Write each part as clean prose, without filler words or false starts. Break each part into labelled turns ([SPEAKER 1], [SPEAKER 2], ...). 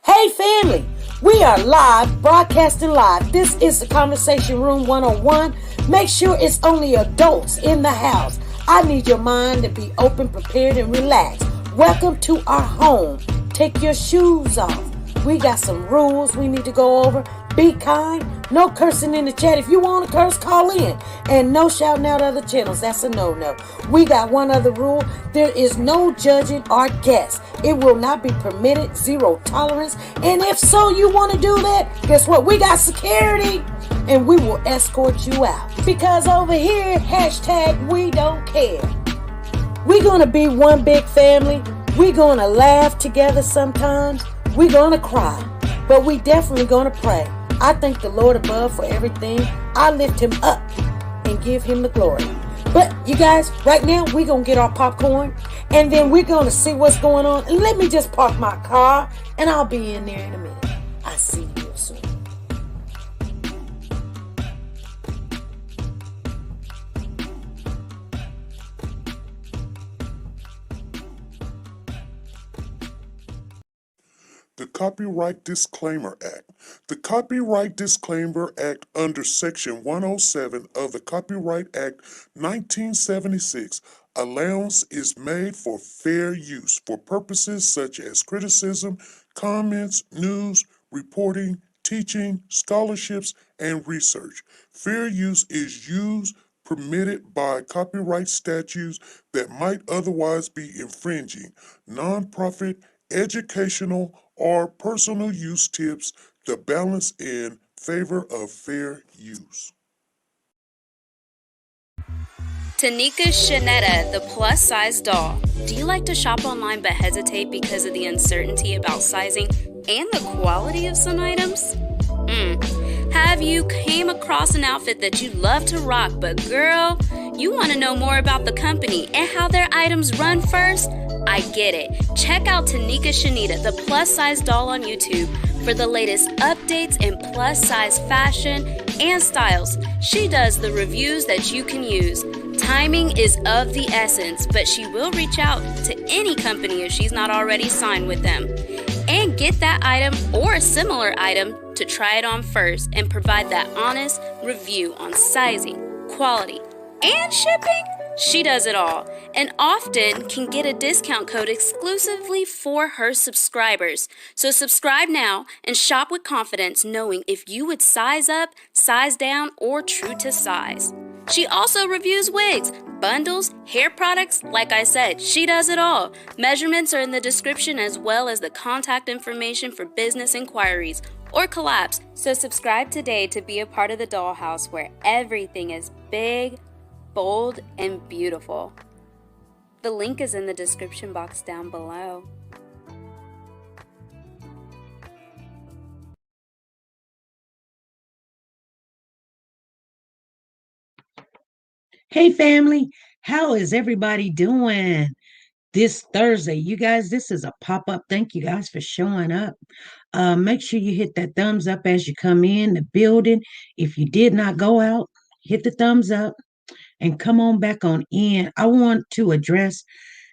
[SPEAKER 1] Hey family, we are live, broadcasting live. This is the Conversation Room 101. Make sure it's only adults in the house. I need your mind to be open, prepared, and relaxed. Welcome to our home. Take your shoes off. We got some rules we need to go over. Be kind. No cursing in the chat. If you want to curse, call in. And no shouting out other channels. That's a no-no. We got one other rule. There is no judging our guests. It will not be permitted. Zero tolerance. And if so, you want to do that, guess what? We got security. And we will escort you out. Because over here, hashtag we don't care. We're going to be one big family. We're going to laugh together sometimes. We're going to cry. But we definitely going to pray. I thank the Lord above for everything. I lift him up and give him the glory. But you guys, right now we're going to get our popcorn and then we're going to see what's going on. And let me just park my car and I'll be in there in a minute. I'll see you soon.
[SPEAKER 2] The Copyright Disclaimer Act. The Copyright Disclaimer Act under Section 107 of the Copyright Act 1976, allowance is made for fair use for purposes such as criticism, comments, news, reporting, teaching, scholarships, and research. Fair use is used permitted by copyright statutes that might otherwise be infringing. Nonprofit, educational, or personal use tips the balance in favor of fair use.
[SPEAKER 3] Tanika Shanetta, the plus-size doll. Do you like to shop online but hesitate because of the uncertainty about sizing and the quality of some items? Have you came across an outfit that you love to rock, but girl, you want to know more about the company and how their items run first? I get it. Check out Tanika Shanetta, the plus-size doll on YouTube for the latest updates in plus-size fashion and styles. She does the reviews that you can use. Timing is of the essence, but she will reach out to any company if she's not already signed with them. And get that item or a similar item to try it on first and provide that honest review on sizing, quality, and shipping. She does it all and often can get a discount code exclusively for her subscribers. So subscribe now and shop with confidence, knowing if you would size up, size down, or true to size. She also reviews wigs, bundles, hair products. Like I said, she does it all. Measurements are in the description as well as the contact information for business inquiries or collabs. So subscribe today to be a part of the dollhouse where everything is big, bold, and beautiful. The link is in the description box down below.
[SPEAKER 1] Hey family, how is everybody doing this Thursday? You guys, this is a pop-up. Thank you guys for showing up. Make sure you hit that thumbs up as you come in the building. If you did not go out, hit the thumbs up and come on back on in. I want to address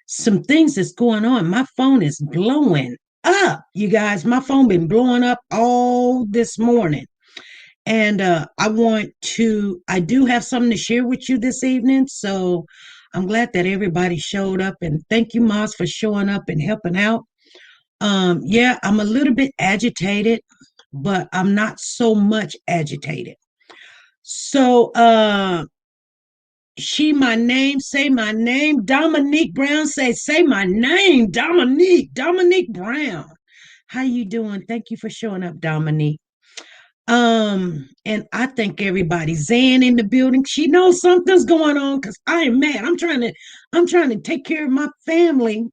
[SPEAKER 1] some things that's going on. My phone is blowing up, you guys. My phone been blowing up all this morning. And I do have something to share with you this evening. So I'm glad that everybody showed up, and thank you, Moss, for showing up and helping out. Yeah, I'm a little bit agitated, but I'm not so much agitated. So, she my name, say my name. Dominique Brown say my name, Dominique Brown. How you doing? Thank you for showing up, Dominique. And I thank everybody. Zan in the building. She knows something's going on because I am mad. I'm trying to take care of my family,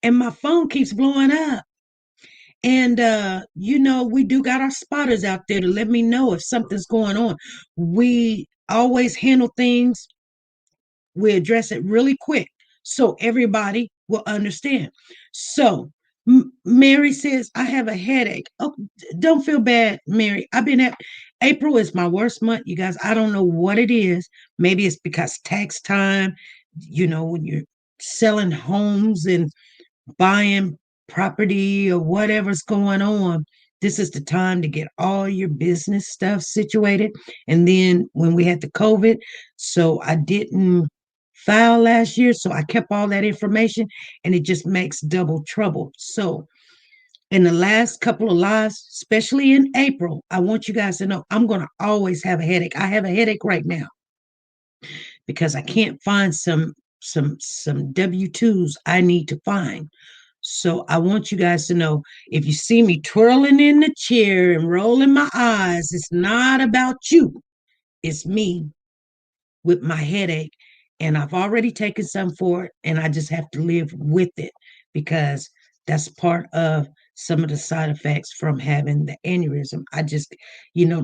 [SPEAKER 1] and my phone keeps blowing up. And we do got our spotters out there to let me know if something's going on. We always handle things, we address it really quick so everybody will understand. So, Mary says, I have a headache. Oh, don't feel bad, Mary. April is my worst month, you guys. I don't know what it is. Maybe it's because tax time, when you're selling homes and buying property or whatever's going on. This is the time to get all your business stuff situated. And then when we had the COVID, so I didn't file last year, so I kept all that information, and it just makes double trouble. So in the last couple of lives, especially in April, I want you guys to know I'm going to always have a headache. I have a headache right now because I can't find some W-2s I need to find. So I want you guys to know, if you see me twirling in the chair and rolling my eyes, it's not about you. It's me with my headache. And I've already taken some for it, and I just have to live with it because that's part of some of the side effects from having the aneurysm.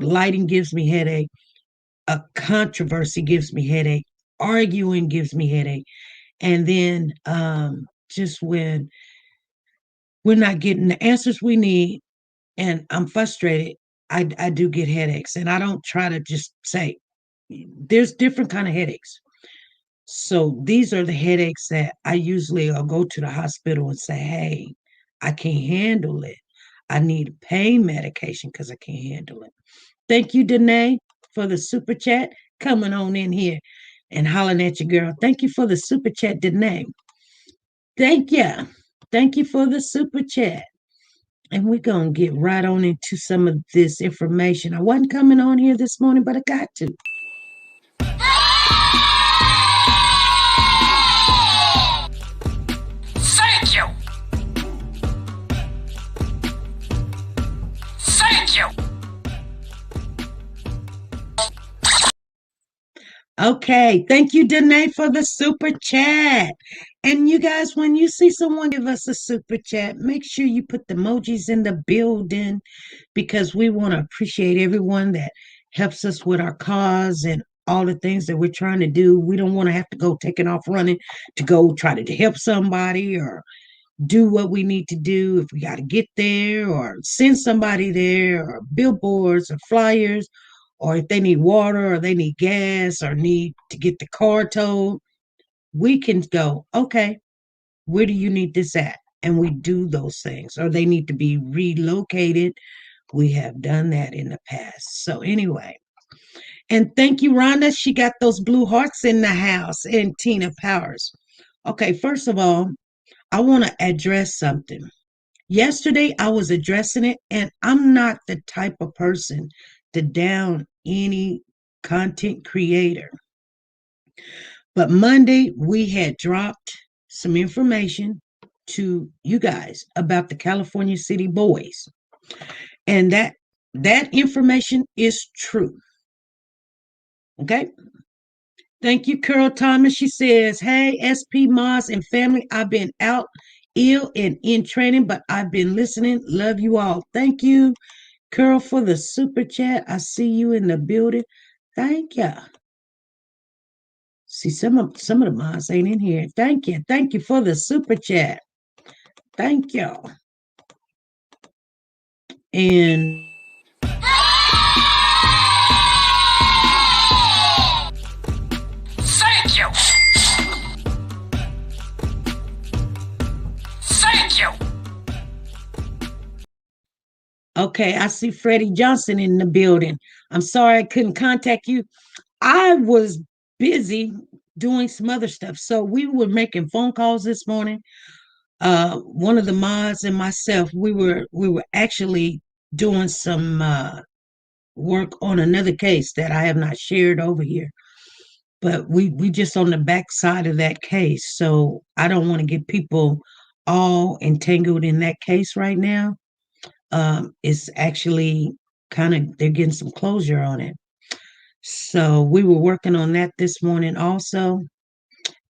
[SPEAKER 1] Lighting gives me headache. A controversy gives me headache. Arguing gives me headache. And then just when we're not getting the answers we need and I'm frustrated, I do get headaches. And I don't try to just say, there's different kind of headaches. So these are the headaches that I usually will go to the hospital and say, hey, I can't handle it. I need pain medication because I can't handle it. Thank you, Danae, for the super chat. Coming on in here and hollering at you, girl. Thank you for the super chat, Danae. Thank you. Thank you for the super chat. And we're going to get right on into some of this information. I wasn't coming on here this morning, but I got to.
[SPEAKER 4] Thank you. Thank you.
[SPEAKER 1] Okay, thank you, Danae, for the super chat. And you guys, when you see someone give us a super chat, make sure you put the emojis in the building because we want to appreciate everyone that helps us with our cause and all the things that we're trying to do. We don't want to have to go taking off running to go try to help somebody or do what we need to do if we got to get there or send somebody there or billboards or flyers or if they need water or they need gas or need to get the car towed, we can go, okay, where do you need this at? And we do those things. Or they need to be relocated. We have done that in the past. So anyway, and thank you, Rhonda. She got those blue hearts in the house. And Tina Powers. Okay, first of all, I want to address something. Yesterday, I was addressing it, and I'm not the type of person to down any content creator. But Monday, we had dropped some information to you guys about the California City Boys. And that information is true. Okay? Thank you, Carol Thomas. She says, hey, SP Moss and family, I've been out ill and in training, but I've been listening. Love you all. Thank you, Carol, for the super chat. I see you in the building. Thank you. See, some of the moms ain't in here. Thank you. Thank you for the super chat. Thank you. And
[SPEAKER 4] Thank you. Thank you.
[SPEAKER 1] okay, I see Freddie Johnson in the building. I'm sorry I couldn't contact you. I was busy doing some other stuff. So we were making phone calls this morning. One of the mods and myself, we were actually doing some work on another case that I have not shared over here. But we just on the back side of that case. So I don't want to get people all entangled in that case right now. It's actually kind of they're getting some closure on it. So we were working on that this morning also.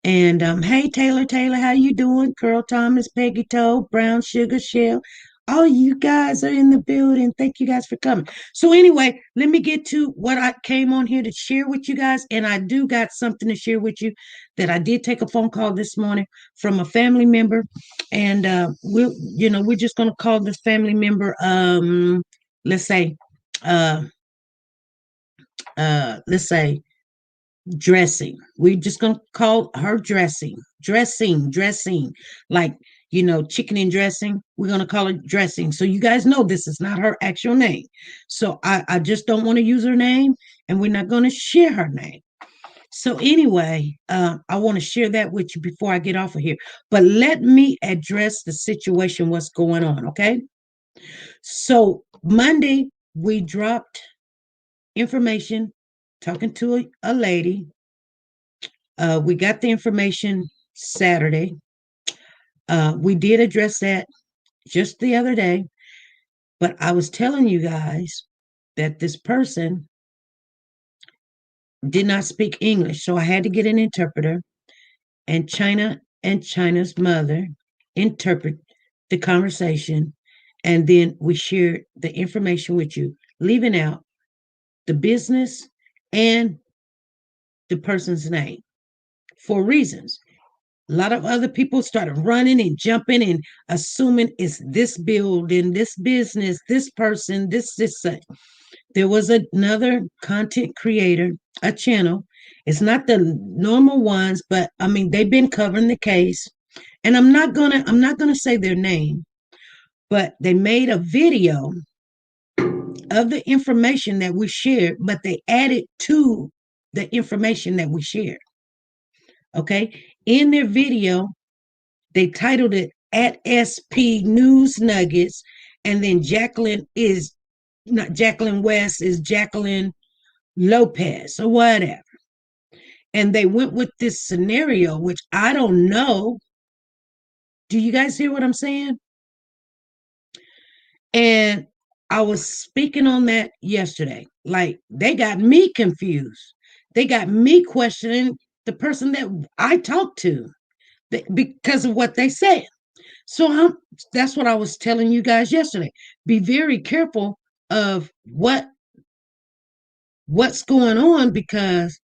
[SPEAKER 1] And hey Taylor, how you doing? Carl Thomas, Peggy Toe, Brown Sugar Shell. All you guys are in the building. Thank you guys for coming. So anyway, let me get to what I came on here to share with you guys. And I do got something to share with you that I did take a phone call this morning from a family member. And we're just gonna call this family member let's say uh let's say dressing. We're just gonna call her dressing, dressing, like chicken and dressing. We're gonna call her dressing. So you guys know this is not her actual name. So I just don't want to use her name, and we're not gonna share her name. So anyway, I want to share that with you before I get off of here. But let me address the situation, what's going on, okay? So Monday we dropped information talking to a lady. We got the information Saturday. We did address that just the other day, but I was telling you guys that this person did not speak English, so I had to get an interpreter, and China's mother interpret the conversation, and then we shared the information with you, leaving out the business and the person's name for reasons. A lot of other people started running and jumping and assuming it's this building, this business, this person, this. There was another content creator, a channel. It's not the normal ones, but I mean they've been covering the case. And I'm not gonna say their name, but they made a video of the information that we shared, but they added to the information that we shared. Okay. In their video, they titled it at SP News Nuggets, and then Jacqueline is not Jacqueline West, is Jacqueline Lopez or whatever. And they went with this scenario, which I don't know. Do you guys hear what I'm saying? And I was speaking on that yesterday. Like they got me confused. They got me questioning the person that I talked to because of what they said. So that's what I was telling you guys yesterday. Be very careful of what's going on, because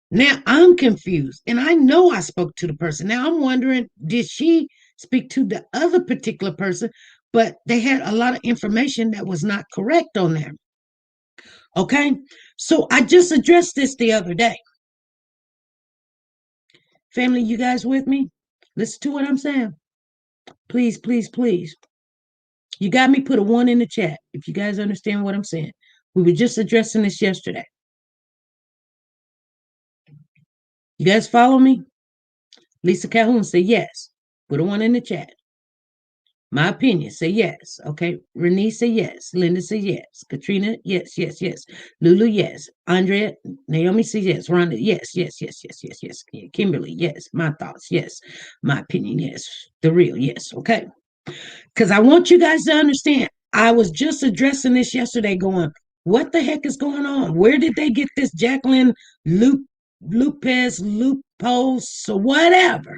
[SPEAKER 1] now I'm confused and I know I spoke to the person. Now I'm wondering, did she speak to the other particular person? But they had a lot of information that was not correct on there. Okay. So I just addressed this the other day. Family, you guys with me? Listen to what I'm saying. Please, please, please. You got me, put a one in the chat if you guys understand what I'm saying. We were just addressing this yesterday. You guys follow me? Lisa Calhoun said yes. Put a one in the chat. My opinion, say yes. Okay. Renee say yes. Linda say yes. Katrina, yes, yes, yes. Lulu, yes. Andrea, Naomi says yes. Rhonda, yes, yes, yes, yes, yes, yes. Kimberly, yes. My thoughts, yes. My opinion, yes. The real, yes. Okay. Because I want you guys to understand, I was just addressing this yesterday going, what the heck is going on? Where did they get this Jacqueline Lupez, Lupos, or whatever?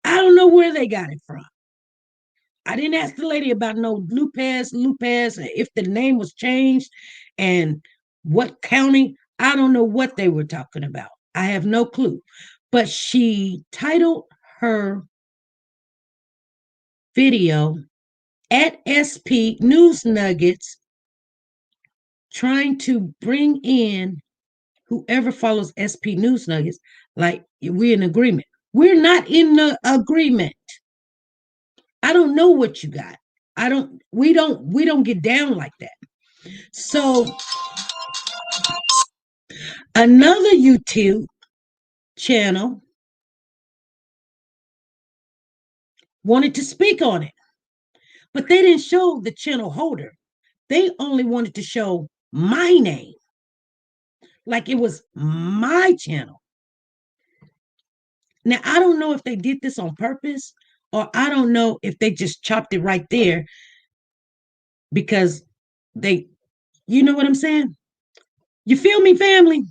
[SPEAKER 1] I don't know where they got it from. I didn't ask the lady about no Lupez, if the name was changed and what county. I don't know what they were talking about. I have no clue. But she titled her video at SP News Nuggets, trying to bring in whoever follows SP News Nuggets, like we're in agreement. We're not in the agreement. I don't know what you got. We don't get down like that. So another YouTube channel wanted to speak on it, but they didn't show the channel holder. They only wanted to show my name, like it was my channel. Now, I don't know if they did this on purpose, or I don't know if they just chopped it right there because they, you know what I'm saying? You feel me, family?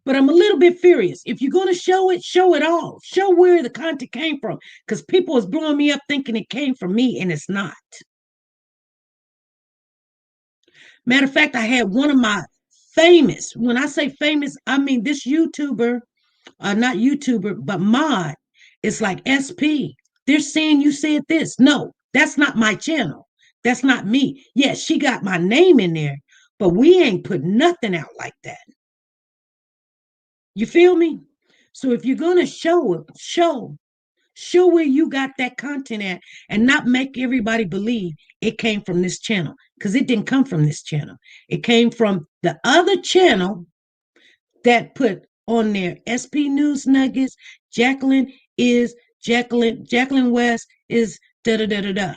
[SPEAKER 1] But I'm a little bit furious. If you're going to show it all. Show where the content came from. Because people is blowing me up thinking it came from me, and it's not. Matter of fact, I had one of my famous, when I say famous, I mean this YouTuber, not YouTuber, but mod. It's like SP. They're saying you said this. No, that's not my channel. That's not me. Yes, she got my name in there, but we ain't put nothing out like that. You feel me? So if you're gonna show it, show where you got that content at, and not make everybody believe it came from this channel, because it didn't come from this channel. It came from the other channel that put on their SP News Nuggets. Jacqueline West is da da da da da.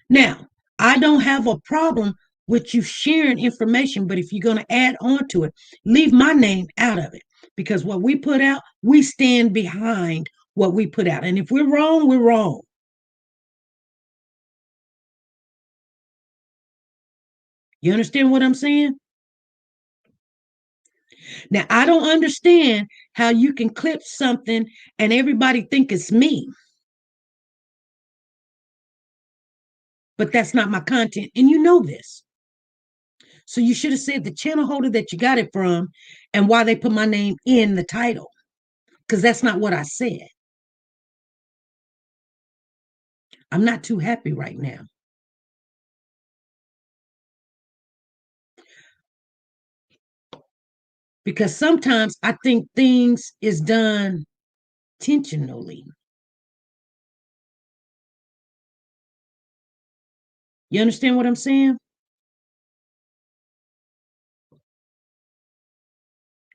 [SPEAKER 1] Now, I don't have a problem with you sharing information, but if you're going to add on to it, leave my name out of it, because what we put out, we stand behind what we put out. And if we're wrong, we're wrong. You understand what I'm saying? Now, I don't understand how you can clip something and everybody think it's me, but that's not my content. And you know this. So you should have said the channel holder that you got it from and why they put my name in the title, because that's not what I said. I'm not too happy right now. Because sometimes I think things is done intentionally. You understand what I'm saying?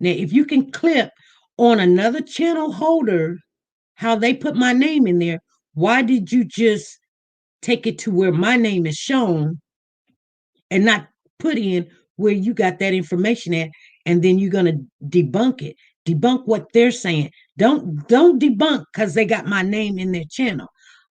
[SPEAKER 1] Now, if you can clip on another channel holder how they put my name in there, why did you just take it to where my name is shown and not put in where you got that information at, and then you're going to debunk it, debunk what they're saying. Don't debunk because they got my name in their channel.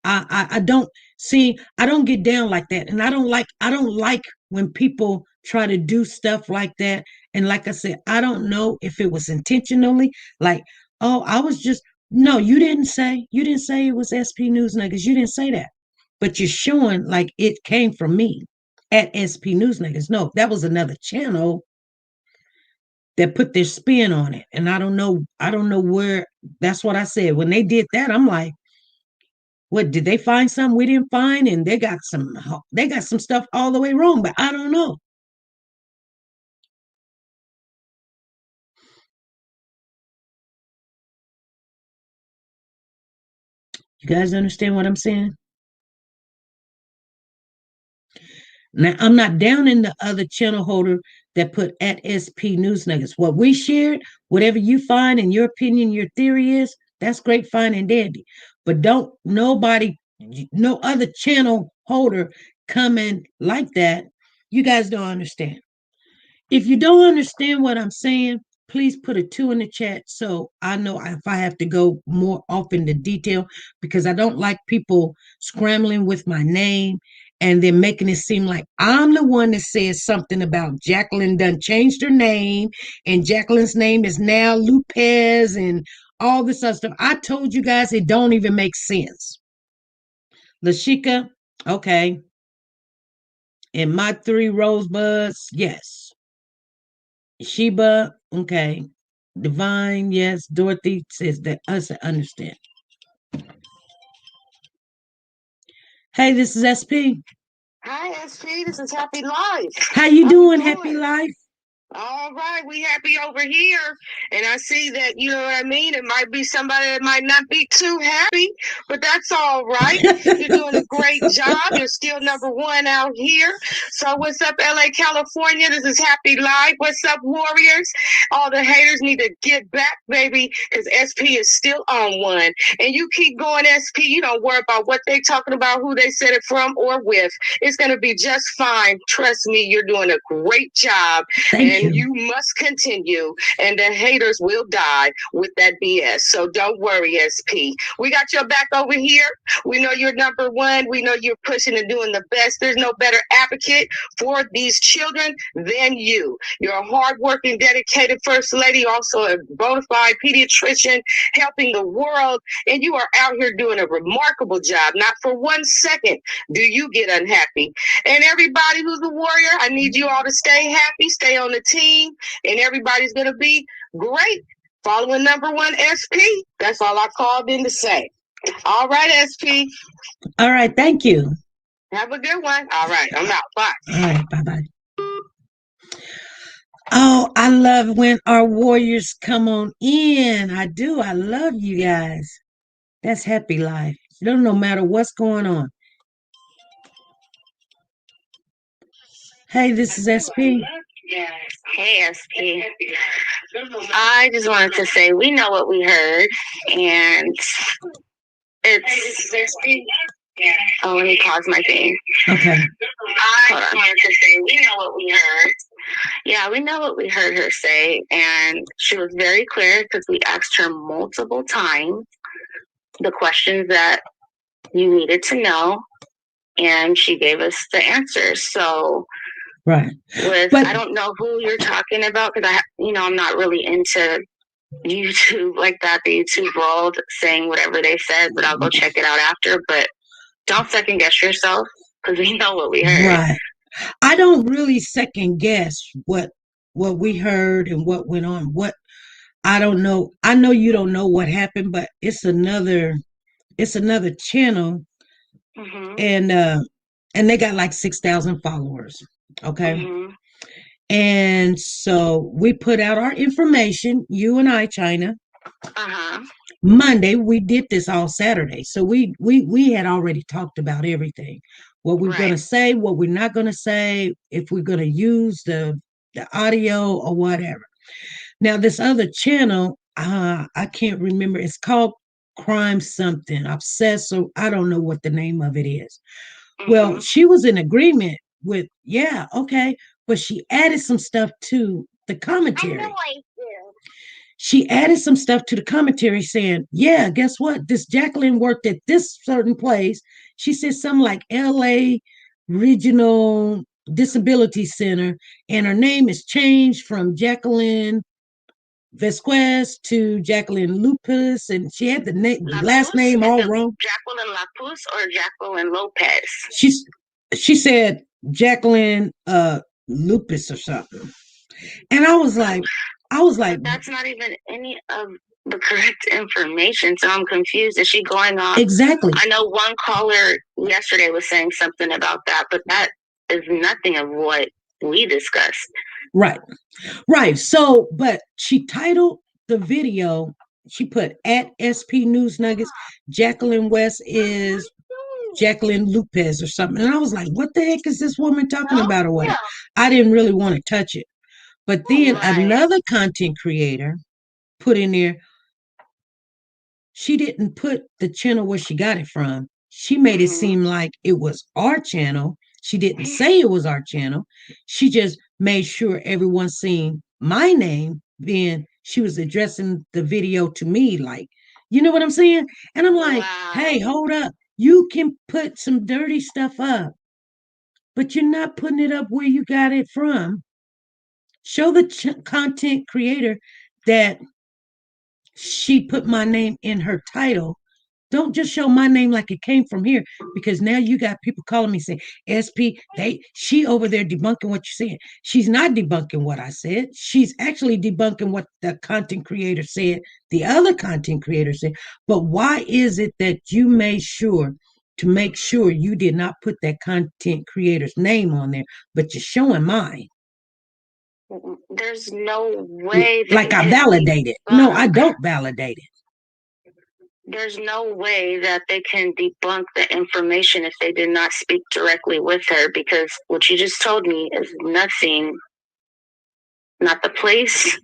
[SPEAKER 1] I don't see, I don't get down like that, and I don't like when people try to do stuff like that. And like I said, I don't know if it was intentionally, like, oh, I was just, no, you didn't say it was SP News Nuggets. You didn't say that, but you're showing like it came from me at SP News Nuggets. No, that was another channel that put their spin on it. And I don't know where. That's what I said. When they did that, I'm like, what, did they find something we didn't find? And they got some stuff all the way wrong, but I don't know. You guys understand what I'm saying? Now, I'm not down in the other channel holder that put at SP News Nuggets. What we shared, whatever you find in your opinion, your theory is, that's great, fine, and dandy. But don't nobody, no other channel holder come in like that. You guys don't understand. If you don't understand what I'm saying, please put a 2 in the chat so I know if I have to go more off into detail, because I don't like people scrambling with my name and then making it seem like I'm the one that says something about Jacqueline done changed her name and Jacqueline's name is now Lopez and all this other stuff. I told you guys it don't even make sense. Lashika, okay. And my 3 rosebuds, yes. Sheba, okay. Divine, yes. Dorothy says that us understand. Hey, this is SP.
[SPEAKER 5] Hi, SP. This is Happy Life.
[SPEAKER 1] How you doing, Happy Life?
[SPEAKER 5] All right, we happy over here. And I see that, you know what I mean? It might be somebody that might not be too happy, but that's all right. You're doing a great job. You're still number one out here. So what's up, LA, California? This is Happy Live. What's up, Warriors? All the haters need to get back, baby, because SP is still on one. And you keep going, SP. You don't worry about what they talking about, who they said it from or with. It's going to be just fine. Trust me, you're doing a great job.
[SPEAKER 1] Thank
[SPEAKER 5] and
[SPEAKER 1] you.
[SPEAKER 5] you must continue, and the haters will die with that BS. So don't worry, SP. We got your back over here. We know you're number one. We know you're pushing and doing the best. There's no better advocate for these children than you. You're a hardworking, dedicated First Lady, also a bona fide pediatrician, helping the world, and you are out here doing a remarkable job. Not for 1 second do you get unhappy. And everybody who's a warrior, I need you all to stay happy, stay on the team, and everybody's going to be great. Following number one, SP. That's all I called in to say. All right, SP.
[SPEAKER 1] All right, thank you.
[SPEAKER 5] Have a good one. All right, I'm out. Bye.
[SPEAKER 1] All right, bye-bye. Oh, I love when our warriors come on in. I do. I love you guys. That's happy life. You don't no matter what's going on. Hey, this is SP.
[SPEAKER 5] Hey, SP. I just wanted to say we know what we heard, and it's. Oh, let me pause my thing.
[SPEAKER 1] Okay.
[SPEAKER 5] I just wanted to say we know what we heard. Yeah, we know what we heard her say, and she was very clear because we asked her multiple times the questions that you needed to know, and she gave us the answers. So,
[SPEAKER 1] right.
[SPEAKER 5] I don't know who you're talking about because I'm not really into YouTube like that, the YouTube world, saying whatever they said, but I'll go check it out after. But don't second guess yourself because we know what we heard.
[SPEAKER 1] Right. I don't really second guess what we heard and what went on. What I don't know. I know you don't know what happened, but it's another channel, and they got like 6,000 followers. Okay. And so we put out our information, you and I, China. Monday, we did this all Saturday. So we had already talked about everything. What we're going to say, what we're not going to say, if we're going to use the audio or whatever. Now, this other channel, I can't remember. It's called Crime Something, Obsessed. So I don't know what the name of it is. Well, she was in agreement with, yeah, okay. But she added some stuff to the commentary. She added some stuff to the commentary saying, yeah, guess what? This Jacqueline worked at this certain place. She said something like LA Regional Disability Center, and her name is changed from Jacqueline Vesquez to Jacqueline Lupus, and she had the last name all wrong.
[SPEAKER 5] Jacqueline Lapus or Jacqueline Lopez?
[SPEAKER 1] She said Jacqueline Lupus or something. And I was like,
[SPEAKER 5] that's not even any of the correct information. So I'm confused. Is she going off?
[SPEAKER 1] Exactly.
[SPEAKER 5] I know one caller yesterday was saying something about that, but that is nothing of what we discussed.
[SPEAKER 1] Right. Right. So, but she titled the video, she put at SP News Nuggets, Jacqueline West is Jacqueline Lupez or something. And I was like, what the heck is this woman talking about or what? I didn't really want to touch it. But then another content creator put in there, she didn't put the channel where she got it from. She made it seem like it was our channel. She didn't say it was our channel. She just made sure everyone seen my name. Then she was addressing the video to me, like, you know what I'm saying? And I'm like, hey, hold up. You can put some dirty stuff up, but you're not putting it up where you got it from. Show the content creator that she put my name in her title. Don't just show my name like it came from here, because now you got people calling me saying, SP, she over there debunking what you're saying. She's not debunking what I said. She's actually debunking what the content creator said, the other content creator said. But why is it that you made sure to make sure you did not put that content creator's name on there, but you're showing mine?
[SPEAKER 5] There's no way that
[SPEAKER 1] Like
[SPEAKER 5] it
[SPEAKER 1] I
[SPEAKER 5] can
[SPEAKER 1] validate it. No, I don't validate it.
[SPEAKER 5] There's no way that they can debunk the information if they did not speak directly with her, because what you just told me is nothing, not the place,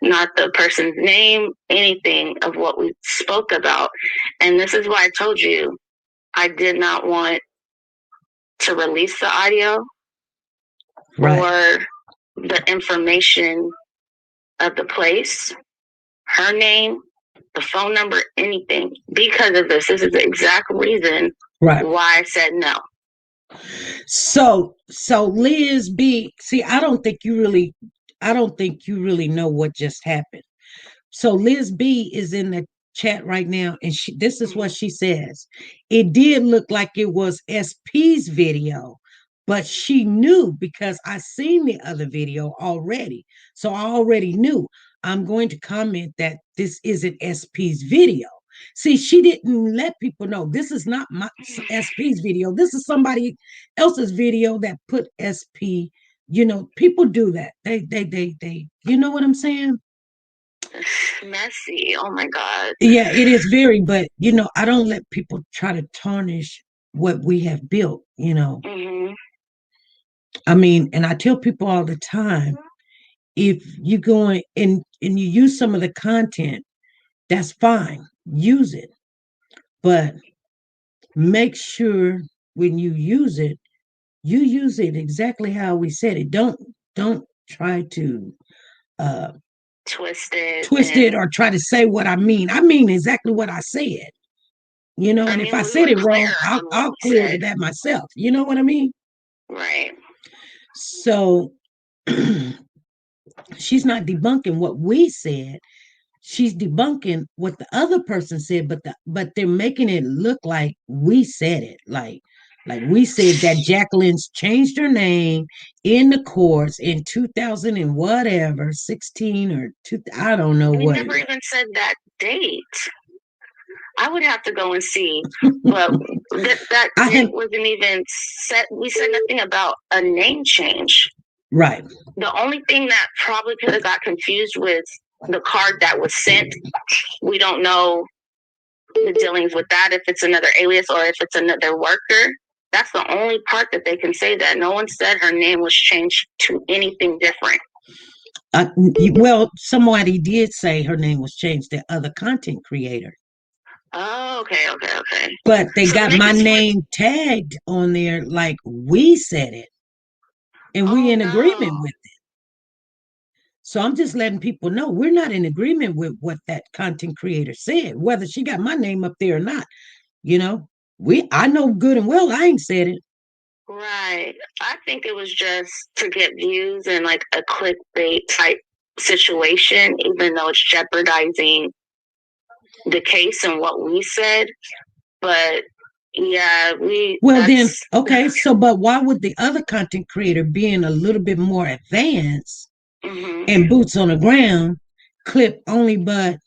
[SPEAKER 5] not the person's name, anything of what we spoke about. And this is why I told you I did not want to release the audio or the information of the place, her name, the phone number, anything, because of this. This is the exact reason why I said no.
[SPEAKER 1] So Liz B, see, I don't think you really know what just happened. So Liz B is in the chat right now, and this is what she says. It did look like it was SP's video, but she knew because I seen the other video already. So I already knew. I'm going to comment that this isn't SP's video. See, she didn't let people know this is not my SP's video. This is somebody else's video that put SP. You know, people do that. They. You know what I'm saying?
[SPEAKER 5] Messy. Oh my God.
[SPEAKER 1] Yeah, it is very, but you know, I don't let people try to tarnish what we have built, you know. I mean, and I tell people all the time, if you go in and you use some of the content, that's fine. Use it. But make sure when you use it exactly how we said it. Don't try to twist it or try to say what I mean. I mean exactly what I said. You know, and if I said it wrong, I'll clear that myself. You know what I mean?
[SPEAKER 5] Right.
[SPEAKER 1] So she's not debunking what we said. She's debunking what the other person said, but they're making it look like we said it. Like we said that Jacqueline's changed her name in the courts in 2000 and whatever, 16 or 2, I don't know
[SPEAKER 5] we
[SPEAKER 1] what.
[SPEAKER 5] We never even said that date. I would have to go and see, but that date wasn't even set. We said nothing about a name change.
[SPEAKER 1] Right.
[SPEAKER 5] The only thing that probably could have got confused with the card that was sent. We don't know the dealings with that, if it's another alias or if it's another worker. That's the only part that they can say that. No one said her name was changed to anything different.
[SPEAKER 1] Well, somebody did say her name was changed to other content creator.
[SPEAKER 5] Oh, okay.
[SPEAKER 1] But they got my name tagged on there like we said it. And we in agreement with it. So I'm just letting people know we're not in agreement with what that content creator said, whether she got my name up there or not. You know, I know good and well I ain't said it.
[SPEAKER 5] Right. I think it was just to get views and like a clickbait type situation, even though it's jeopardizing the case and what we said. But yeah,
[SPEAKER 1] then, okay, so but why would the other content creator being a little bit more advanced and boots on the ground clip only but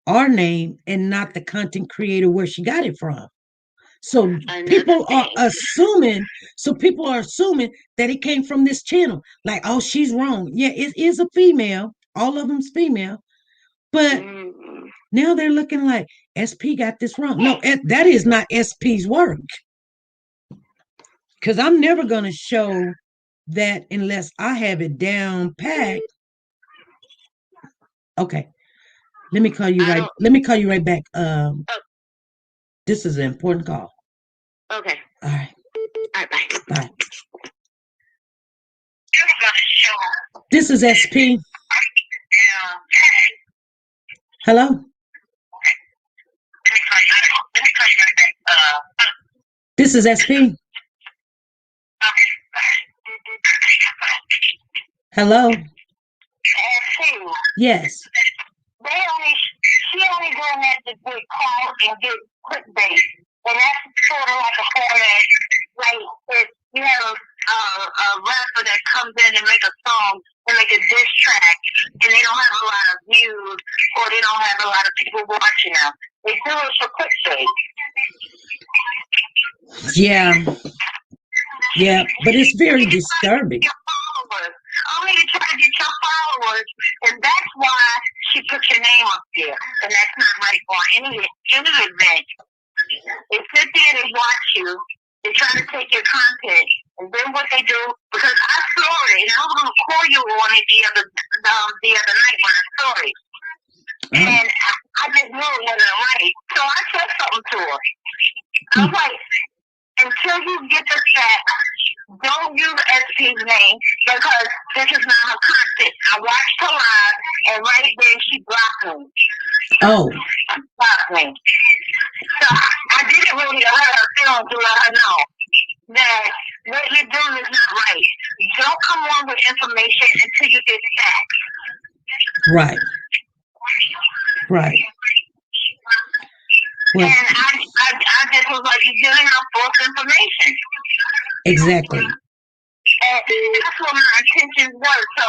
[SPEAKER 1] our name and not the content creator where she got it from? So people are assuming that it came from this channel. Like, oh, she's wrong. Yeah, it is a female. All of them's female. But now they're looking like SP got this wrong. No, that is not SP's work. Because I'm never going to show that unless I have it down packed. Okay. Let me call you right back. This is an important call.
[SPEAKER 5] Okay.
[SPEAKER 1] All right.
[SPEAKER 5] All right, bye.
[SPEAKER 1] Bye. This is SP. Hello? This is SP. Hello? Yes.
[SPEAKER 6] She only doing that to get call and get clickbait. And that's sort of like a format, like if you have a rapper that comes in and make a song and make a diss track and they don't have a lot of views or they don't have a lot of people watching them. They do it for clickbait.
[SPEAKER 1] Yeah. Yeah, but it's very disturbing.
[SPEAKER 6] All only to try to get your followers, and that's why she put your name up there. And that's not right for any event. They sit there, they watch you, they try to take your content, and then what they do, because I saw it, and I was going to call you on it the other night when I saw it. And I just knew it wasn't right. So I said something to her. I was like, until you get the facts, don't use SP's name because this is not her content. I watched her live, and right then she blocked me.
[SPEAKER 1] Oh.
[SPEAKER 6] Blocked me. So I didn't really hurt her feelings to let her know that what you're doing is not right. Don't come on with information until you get facts.
[SPEAKER 1] Right. Right. Well,
[SPEAKER 6] and I just was like, you're giving out false information.
[SPEAKER 1] Exactly.
[SPEAKER 6] And that's what my intentions were. So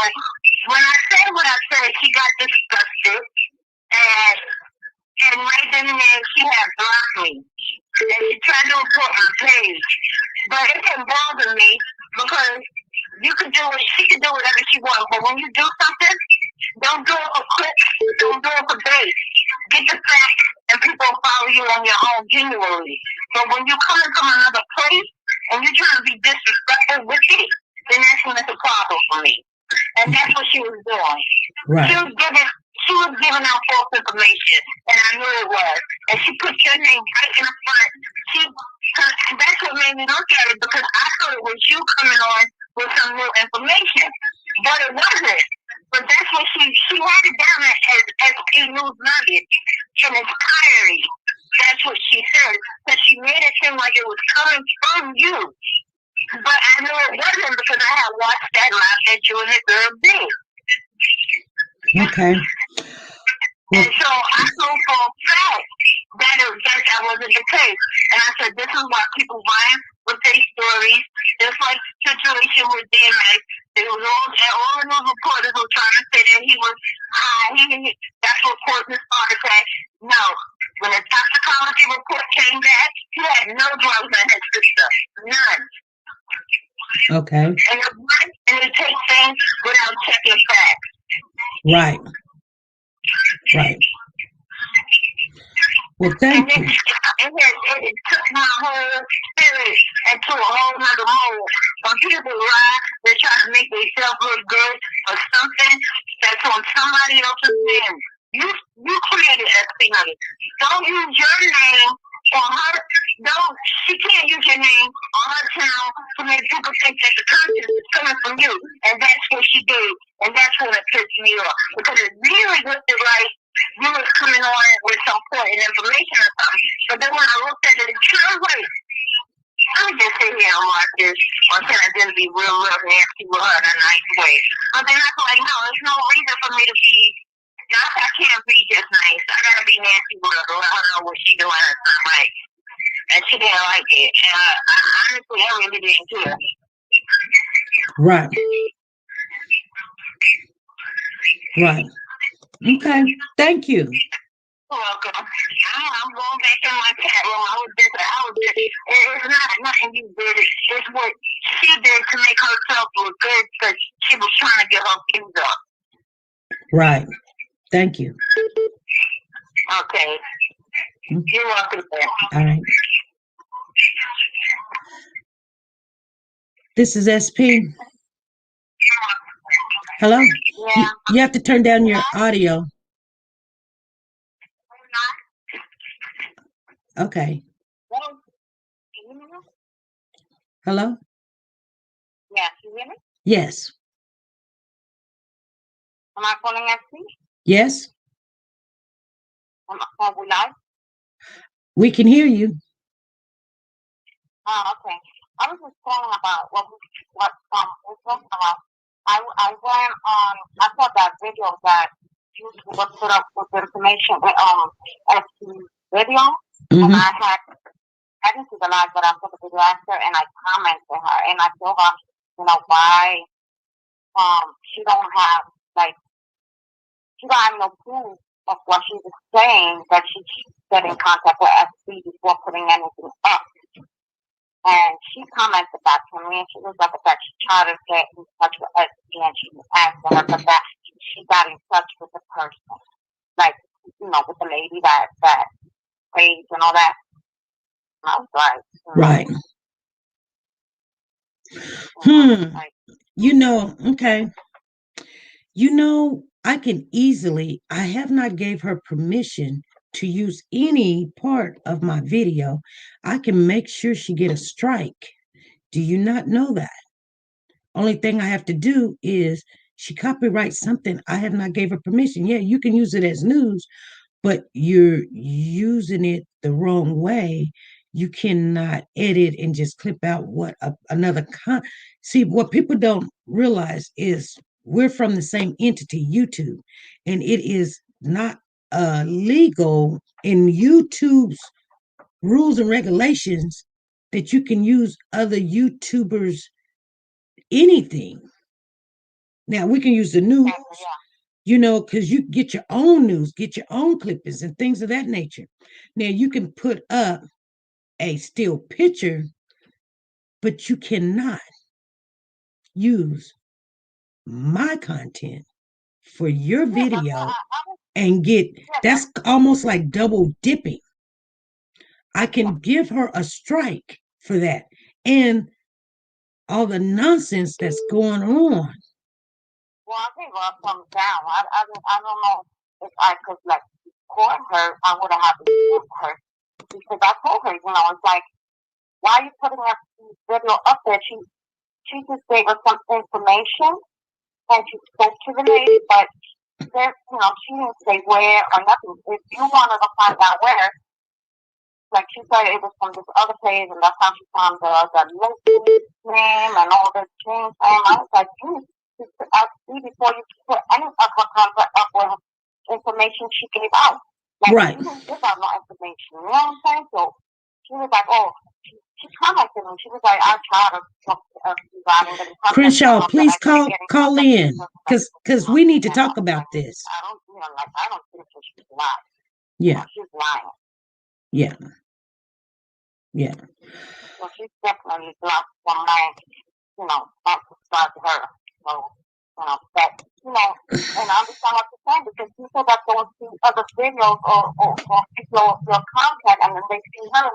[SPEAKER 6] when I said what I said, she got disgusted. And right then and there, she had blocked me. And she tried to report my page. But it didn't bother me because you can do it, she can do whatever she wants. But when you do something, don't do it for clicks, don't do it for base. Get the facts and people follow you on your own genuinely. But when you come from another place and you're trying to be disrespectful with it, then that's when it's a problem for me. And that's what she was doing.
[SPEAKER 1] Right.
[SPEAKER 6] She was giving out false information, and I knew it was. And she put your name right in the front. That's what made me look at it, because I thought it was you coming on with some new information, but it wasn't. But that's what she had it down as a news nugget in its entirety. That's what she said. So she made it seem like it was coming from you. But I knew it wasn't because I had watched that live that you and the girl did.
[SPEAKER 1] Okay.
[SPEAKER 6] And so I know for a fact that wasn't the case. And I said, this is why people lying with their stories. Just like the situation with DMX. They was all the news reporters were trying to say that he was that's what caused his heart attack. No. When the toxicology report came back, he had no drugs in his system. None.
[SPEAKER 1] Okay.
[SPEAKER 6] And they take things without checking facts.
[SPEAKER 1] Right. Right. Well, thank you.
[SPEAKER 6] It took my whole spirit into a whole nother mode. When people lie, they try to make themselves look good for something that's on somebody else's name. You created SP Honey. Don't use your name on her. She can't use your name on her channel to make people think that the content is coming from you. And that's what she did. And that's when it pissed me off. Because it really looked like you was coming on with some important information or something. But then when I looked at it again, I was like, let me just sit here and watch this until I didn't be real nasty with her in a nice way. But then I was like, no, there's no reason for me to be, I can't be just nice. I gotta be nasty with her to let her know what she's doing is not right. And she didn't like it. And I honestly, I really didn't care.
[SPEAKER 1] Right. Right. Okay. Thank you.
[SPEAKER 6] You're welcome. I'm going back in my chat room. I was just, it's not nothing you did. It's what she did to make herself look good because she was trying to get her views up.
[SPEAKER 1] Right. Thank you.
[SPEAKER 6] Okay. You're welcome.
[SPEAKER 1] All right. This is SP. Hello?
[SPEAKER 6] Yeah.
[SPEAKER 1] You have to turn down your audio. Okay. Hello?
[SPEAKER 6] Yeah, can you hear me?
[SPEAKER 1] Yes.
[SPEAKER 6] Am I calling SP?
[SPEAKER 1] Yes?
[SPEAKER 6] Are we live?
[SPEAKER 1] We can hear you.
[SPEAKER 6] Oh, okay. I was just calling about what we're talking about. I went on, I saw that video that you put up with the information, SP video, and I didn't see the live, but I saw the video after, and I commented her, and I told her, why, she don't have no proof of what she was saying, that she get in contact with SP before putting anything up. And she commented back to me, and she was like, that she tried to get in touch with SB, and she asked her, but that she got in touch with the person, like, with the lady that prays and all that. And I was like,
[SPEAKER 1] Right. Okay. I have not gave her permission to use any part of my video. I can make sure she get a strike. Do you not know that? Only thing I have to do is she copyrights something. I have not gave her permission. Yeah, you can use it as news, but you're using it the wrong way. You cannot edit and just clip out another see, what people don't realize is we're from the same entity, YouTube, and it is not legal in YouTube's rules and regulations that you can use other YouTubers anything. Now we can use the news, because you get your own news, get your own clippings and things of that nature. Now you can put up a still picture, but you cannot use my content for your video and that's almost like double dipping. I can give her a strike for that. And all the nonsense that's going on.
[SPEAKER 6] Well, I think up comes down. I don't know if I could court her. I would have had to sue her because I told her, it's like, why are you putting that video up there? She just gave us some information and she spoke to the lady, but she didn't say where or nothing. If you wanted to find out where, like she said, it was from this other place, and that's how she found the name and all this things. And I was like, you ask me before you put any of her contact up with information she gave out.
[SPEAKER 1] Right.
[SPEAKER 6] She didn't give out no information. You know what I'm saying? So she was like, oh, she commented me. She was like, I tried to talk to you guys.
[SPEAKER 1] Crenshaw, please call in because we need to talk about this.
[SPEAKER 6] I don't think she's lying.
[SPEAKER 1] Yeah.
[SPEAKER 6] She's lying.
[SPEAKER 1] Yeah. Yeah.
[SPEAKER 6] So she's definitely blocked from my, not subscribe to her. So, but, and I understand what you're saying because people that don't see other videos or people your content and then they see her,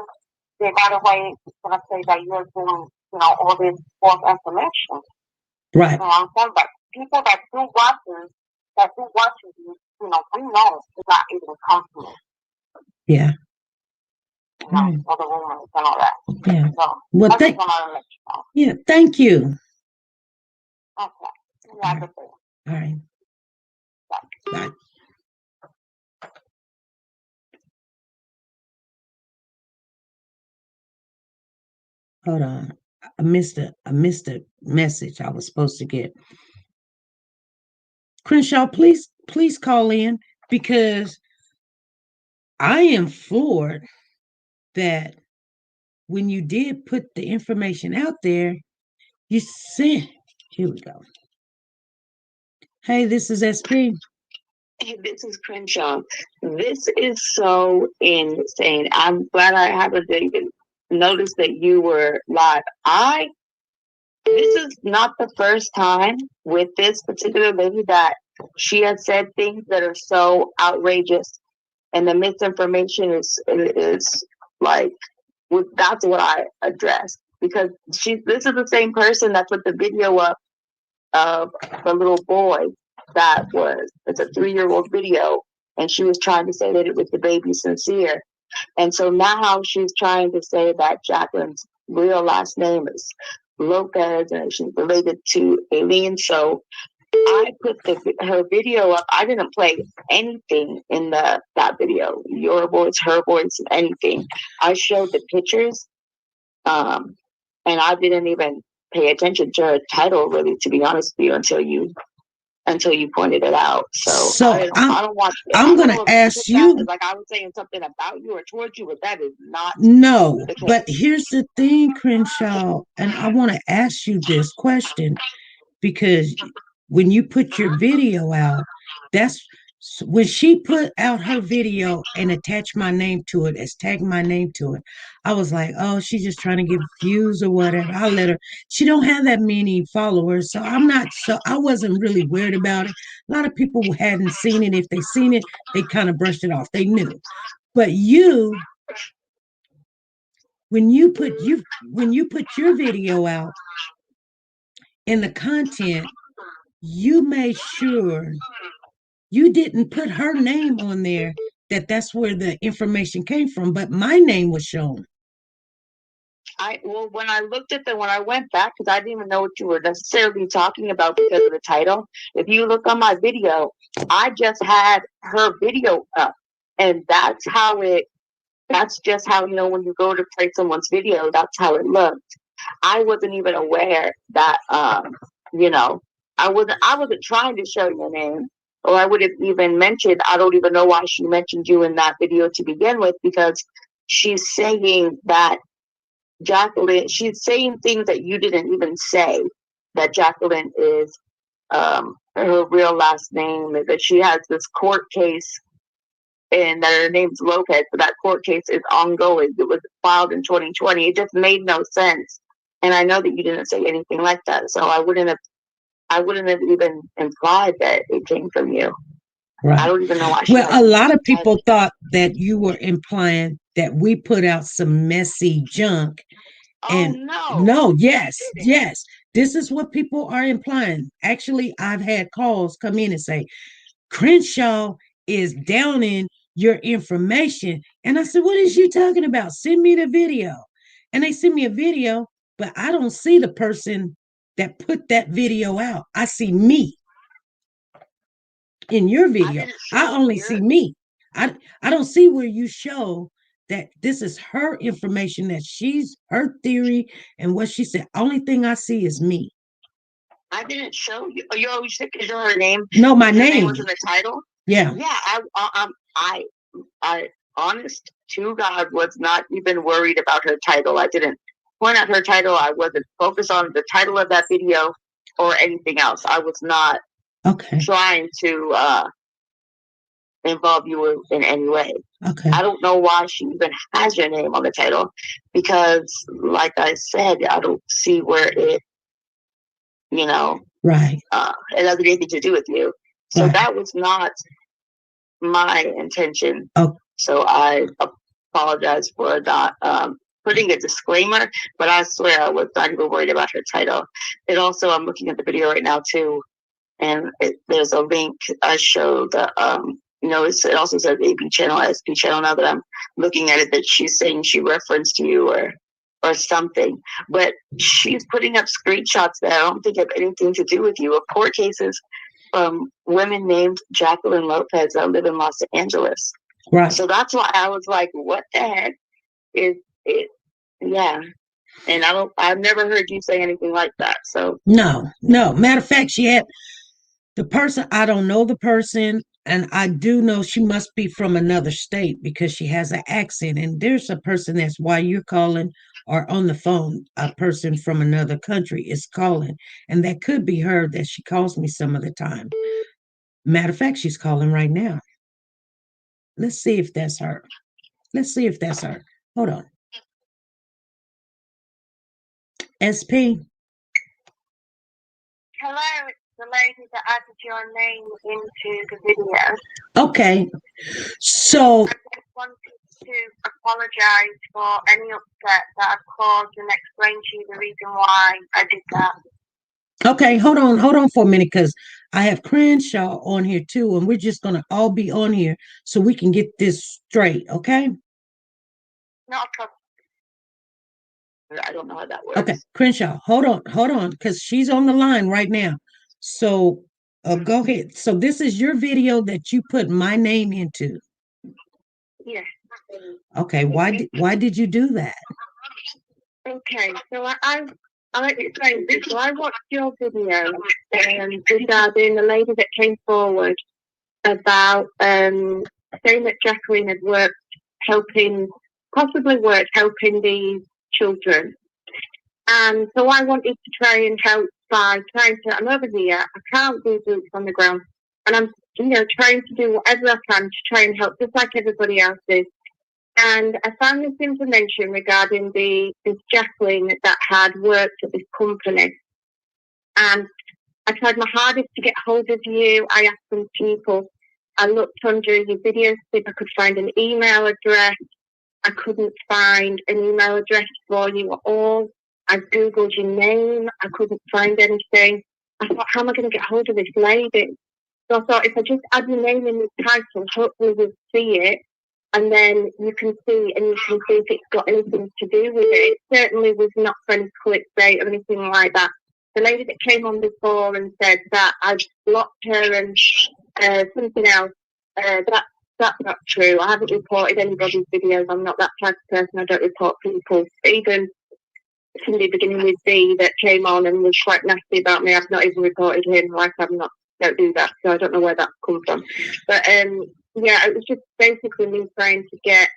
[SPEAKER 6] they right away going to say that you're doing, all this false information.
[SPEAKER 1] Right.
[SPEAKER 6] You know what I'm saying? But people that do watch you, we know it's not even comfortable.
[SPEAKER 1] Yeah.
[SPEAKER 6] For the rumors and all that.
[SPEAKER 1] Yeah.
[SPEAKER 6] So,
[SPEAKER 1] well, yeah, thank you.
[SPEAKER 6] Okay.
[SPEAKER 1] All right. Bye. Hold on. I missed a message I was supposed to get. Crenshaw, please call in because I am floored that when you did put the information out there, you sent. Here we go. Hey, this is SP.
[SPEAKER 5] Hey, this is Crenshaw. This is so insane. I'm glad I haven't even noticed that you were live. This is not the first time with this particular lady that she has said things that are so outrageous, and the misinformation is like, that's what I addressed because this is the same person that put the video up of the little boy it's a 3-year-old video, and she was trying to say that it was the baby Sincere. And so now she's trying to say that Jacqueline's real last name is Lopez and she's related to Aileen. So I put her video up. I didn't play anything in that video, your voice, her voice, anything. I showed the pictures, and I didn't even pay attention to her title, really, to be honest with you, until you pointed it out. So I don't want.
[SPEAKER 1] I'm going to ask you.
[SPEAKER 5] Like I was saying something about you or towards you, but that is not.
[SPEAKER 1] No, but here's the thing, Crenshaw, and I want to ask you this question because when you put your video out, So when she put out her video and attached my name to it, as tagged my name to it, I was like, oh, she's just trying to get views or whatever. I'll let her. She don't have that many followers, so I wasn't really worried about it. A lot of people hadn't seen it. If they seen it, they kind of brushed it off. They knew. But when you put your video out in the content, you made sure you didn't put her name on there, that's where the information came from, but my name was shown.
[SPEAKER 5] When I looked at when I went back, because I didn't even know what you were necessarily talking about because of the title. If you look on my video, I just had her video up, and that's just how, when you go to play someone's video, that's how it looked. I wasn't even aware that, I wasn't trying to show your name, or I would have even mentioned, I don't even know why she mentioned you in that video to begin with, because she's saying that she's saying things that you didn't even say, that Jacqueline is, her real last name, that she has this court case and that her name's Lopez, but that court case is ongoing. It was filed in 2020. It just made no sense. And I know that you didn't say anything like that, so I wouldn't have even implied that it came from you.
[SPEAKER 1] Right.
[SPEAKER 5] I don't even know why.
[SPEAKER 1] Well, a lot of people thought that you were implying that we put out some messy junk. And no, yes. This is what people are implying. Actually, I've had calls come in and say, Crenshaw is downing your information. And I said, what is you talking about? Send me the video. And they send me a video, but I don't see the person that put that video out. I see me in your video. I only see me. I don't see where you show that this is her information, that she's her theory and what she said. Only thing I see is me.
[SPEAKER 5] I didn't show you. You always said is her name?
[SPEAKER 1] No, my name
[SPEAKER 5] was in the title.
[SPEAKER 1] Yeah.
[SPEAKER 5] I honest to God was not even worried about her title. I didn't point out her title. I wasn't focused on the title of that video or anything else. I was not trying to involve you in any way.
[SPEAKER 1] Okay.
[SPEAKER 5] I don't know why she even has your name on the title, because like I said, I don't see where it,
[SPEAKER 1] right.
[SPEAKER 5] It has anything to do with you. So that was not my intention.
[SPEAKER 1] Oh.
[SPEAKER 5] So I apologize for not putting a disclaimer, but I swear I was not even worried about her title. And also, I'm looking at the video right now too, and there's a link I showed. It also says AP channel, SP channel. Now that I'm looking at it, that she's saying she referenced you or something, but she's putting up screenshots that I don't think have anything to do with you, of court cases from women named Jacqueline Lopez that live in Los Angeles.
[SPEAKER 1] Right.
[SPEAKER 5] So that's why I was like, what the heck is it? Yeah. And I've never heard you say anything like that. So
[SPEAKER 1] no. Matter of fact, she had the person, I don't know the person, and I do know she must be from another state because she has an accent. And there's a person that's why you're calling or on the phone, a person from another country is calling. And that could be her, that she calls me some of the time. Matter of fact, she's calling right now. Let's see if that's her. Hold on. SP.
[SPEAKER 6] Hello, it's the lady that added your name into the video.
[SPEAKER 1] Okay. So
[SPEAKER 6] I just wanted to apologize for any upset that I've caused and explain to you the reason why I did that.
[SPEAKER 1] Okay, hold on for a minute, because I have Crenshaw on here too, and we're just gonna all be on here so we can get this straight, okay?
[SPEAKER 6] Not a problem.
[SPEAKER 5] I don't know how that works.
[SPEAKER 1] Okay, Crenshaw, hold on, because she's on the line right now. So go ahead. So this is your video that you put my name into.
[SPEAKER 6] Yeah.
[SPEAKER 1] Okay, why did you do that?
[SPEAKER 6] Okay, so I explained this. So I watched your video regarding the lady that came forward about saying that Jacqueline had possibly worked helping these children. And so I wanted to try and help by I'm over here, I can't do boots on the ground, and I'm trying to do whatever I can to try and help, just like everybody else is. And I found this information regarding this Jacqueline that had worked at this company. And I tried my hardest to get hold of you. I asked some people. I looked under your videos to see if I could find an email address. I couldn't find an email address for you at all. I Googled your name. I couldn't find anything. I thought, how am I going to get hold of this lady? So I thought, if I just add your name in the title, hopefully we'll see it. And then you can see if it's got anything to do with it. It certainly was not for any clickbait or anything like that. The lady that came on before and said that I blocked her and something else, that's not true. I haven't reported anybody's videos. I'm not that type of person. I don't report people. Even somebody beginning with B that came on and was quite nasty about me, I've not even reported him. Like, don't do that. So I don't know where that's come from. But yeah, it was just basically me trying to get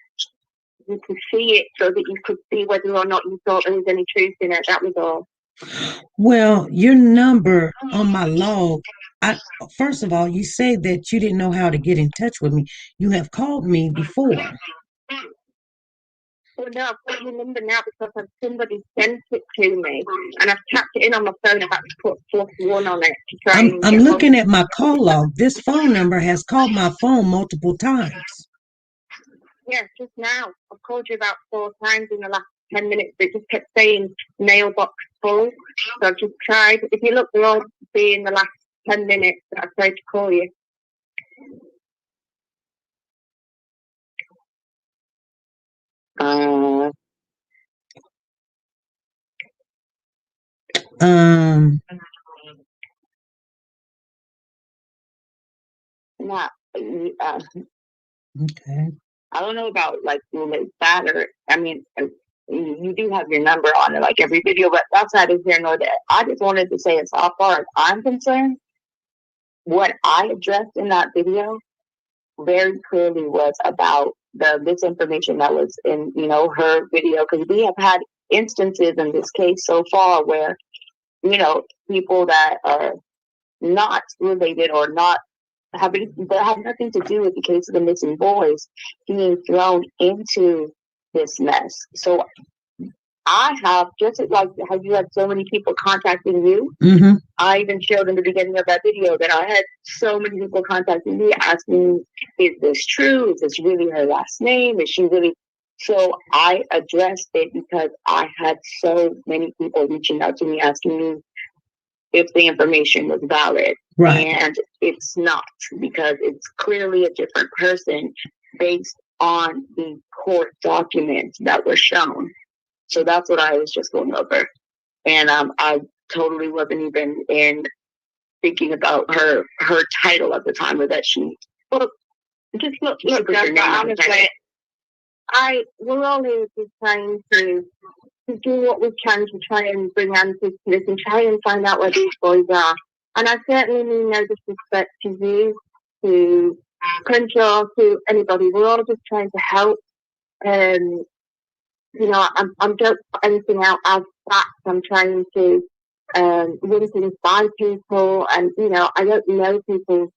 [SPEAKER 6] you to see it so that you could see whether or not you thought there was any truth in it. That was all.
[SPEAKER 1] Well, your number on my log, first of all, you say that you didn't know how to get in touch with me. You have called me before.
[SPEAKER 6] Well, no, I've got your number now because somebody sent it to me, and I've tapped it in on my phone. I've had to put +1 on it to try.
[SPEAKER 1] I'm looking at my call log. This phone number has called my phone multiple times.
[SPEAKER 6] Yeah, just now. I've called you about 4 times in the last 10 minutes. It just kept saying mailbox full. So I've just tried. If you look, they're all be in the last 10 minutes that I've tried to call you.
[SPEAKER 1] Okay.
[SPEAKER 6] I don't know about like that, or I mean, you do have your number on it, like every video, but that's neither here nor there. I just wanted to say, as far as I'm concerned, what I addressed in that video very clearly was about the misinformation that was in, her video, because we have had instances in this case so far where, people that are not related or not that have nothing to do with the case of the missing boys being thrown into this mess. So I have, just like how you had so many people contacting you,
[SPEAKER 1] mm-hmm.
[SPEAKER 6] I even showed in the beginning of that video that I had so many people contacting me asking, is this true? Is this really her last name? Is she really? So I addressed it because I had so many people reaching out to me asking me if the information was valid.
[SPEAKER 1] Right.
[SPEAKER 6] And it's not, because it's clearly a different person based on the court documents that were shown. So that's what I was just going over. And I totally wasn't even thinking about her title at the time, or that she, well, just look honestly, we're all here just trying to do what we can to try and bring answers to this and try and find out where these boys are. And I certainly mean no disrespect to you, to Crenshaw, to anybody. We're all just trying to help. I don't put anything out as facts. I'm trying to win things by people, and I don't know people's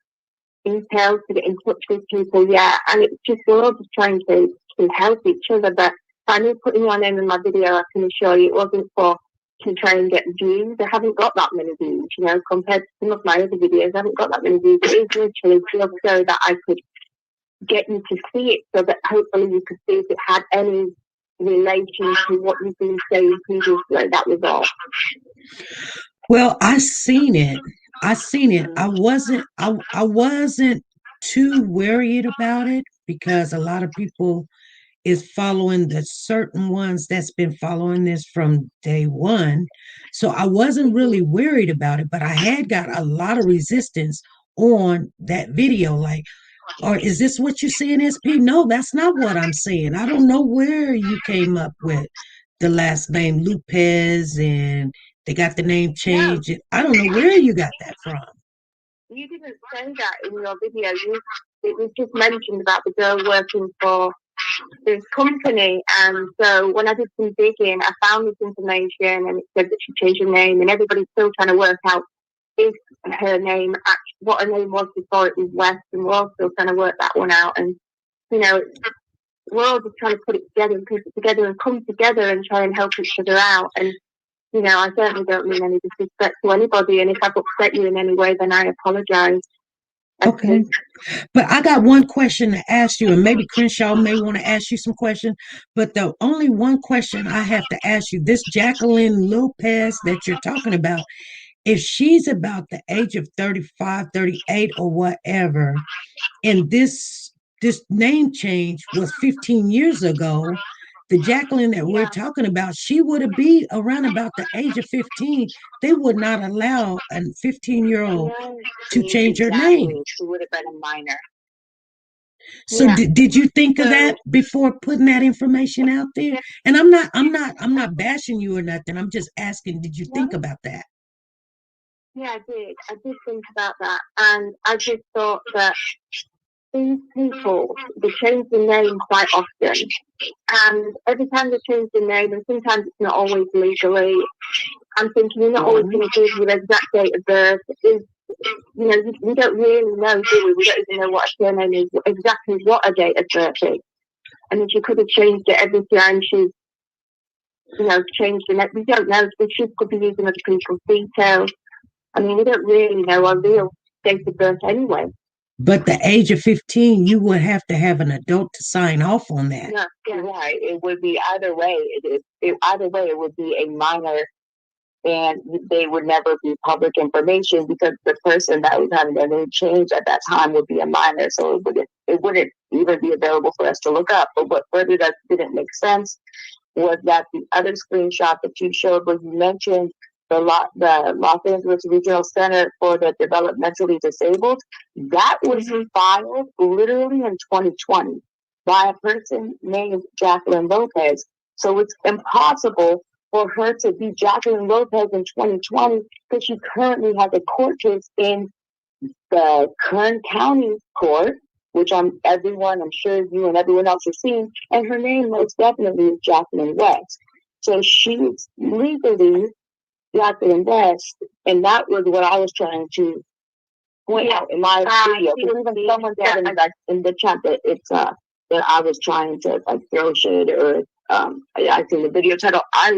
[SPEAKER 6] details to get in touch with people yet. And it's just, we're all just trying to help each other. But I knew putting your name in my video, I can assure you, it wasn't to try and get views. I haven't got that many views, compared to some of my other videos. I haven't got that many views. It is literally just so that I could get you to see it, so that hopefully you could see if it had any relation to what you've been saying previously. That was all.
[SPEAKER 1] Well, I seen it. I wasn't too worried about it, because a lot of people is following the certain ones that's been following this from day one. So I wasn't really worried about it, but I had got a lot of resistance on that video. Like, or is this what you're saying, SP? No, that's not what I'm saying. I don't know where you came up with the last name Lopez and they got the name changed. No. I don't know where you got that from.
[SPEAKER 6] You didn't say that in your video. It was just mentioned about the girl working for this company, and so when I did some digging, I found this information, and it said that she changed her name, and everybody's still trying to work out if her name what her name was before it was West, and we're all still trying to work that one out. And you know, we're all just trying to put it together and piece it together and come together and try and help each other out. And you know, I certainly don't mean any disrespect to anybody. And if I've upset you in any way, then I apologize.
[SPEAKER 1] Okay. But I got one question to ask you, and maybe Crenshaw may want to ask you some questions. But the only one question I have to ask you, this Jacqueline Lopez that you're talking about, if she's about the age of 35, 38, or whatever, and this name change was 15 years ago, the Jacqueline that we're talking about, she would have been around about the age of 15. They would not allow a 15-year-old to change her name.
[SPEAKER 6] She would have been a minor.
[SPEAKER 1] So did you think of that before putting that information out there? And I'm not bashing you or nothing. I'm just asking, did you think about that?
[SPEAKER 6] Yeah, I did. I did think about that. And I just thought that these people, they change the name quite often. And every time they change the name, and sometimes it's not always legally, I'm thinking you're not always going to give your exact date of birth. You know, we don't really know, do we? We don't even know what a surname is, exactly what a date of birth is. I mean, she could have changed it every time she's, you know, changed the name. We don't know. She could be using other people's details. I mean, we don't really know our real date of birth anyway.
[SPEAKER 1] But the age of 15, you would have to have an adult to sign off on that.
[SPEAKER 6] Yeah, right. It would be either way. Either way, it would be a minor, and they would never be public information because the person that was having their name changed at that time would be a minor. So it wouldn't even be available for us to look up. But what further that didn't make sense was that the other screenshot that you showed where you mentioned the Los Angeles Regional Center for the Developmentally Disabled, that was filed literally in 2020 by a person named Jacqueline Lopez. So it's impossible for her to be Jacqueline Lopez in 2020 because she currently has a court case in the Kern County Court, which I'm sure you and everyone else has seen, and her name most definitely is Jacqueline West. So she's legally Jacqueline West, and that was what I was trying to point out in my video. Because even someone said in the chat that it's that I was trying to like throw shade or I think the video title I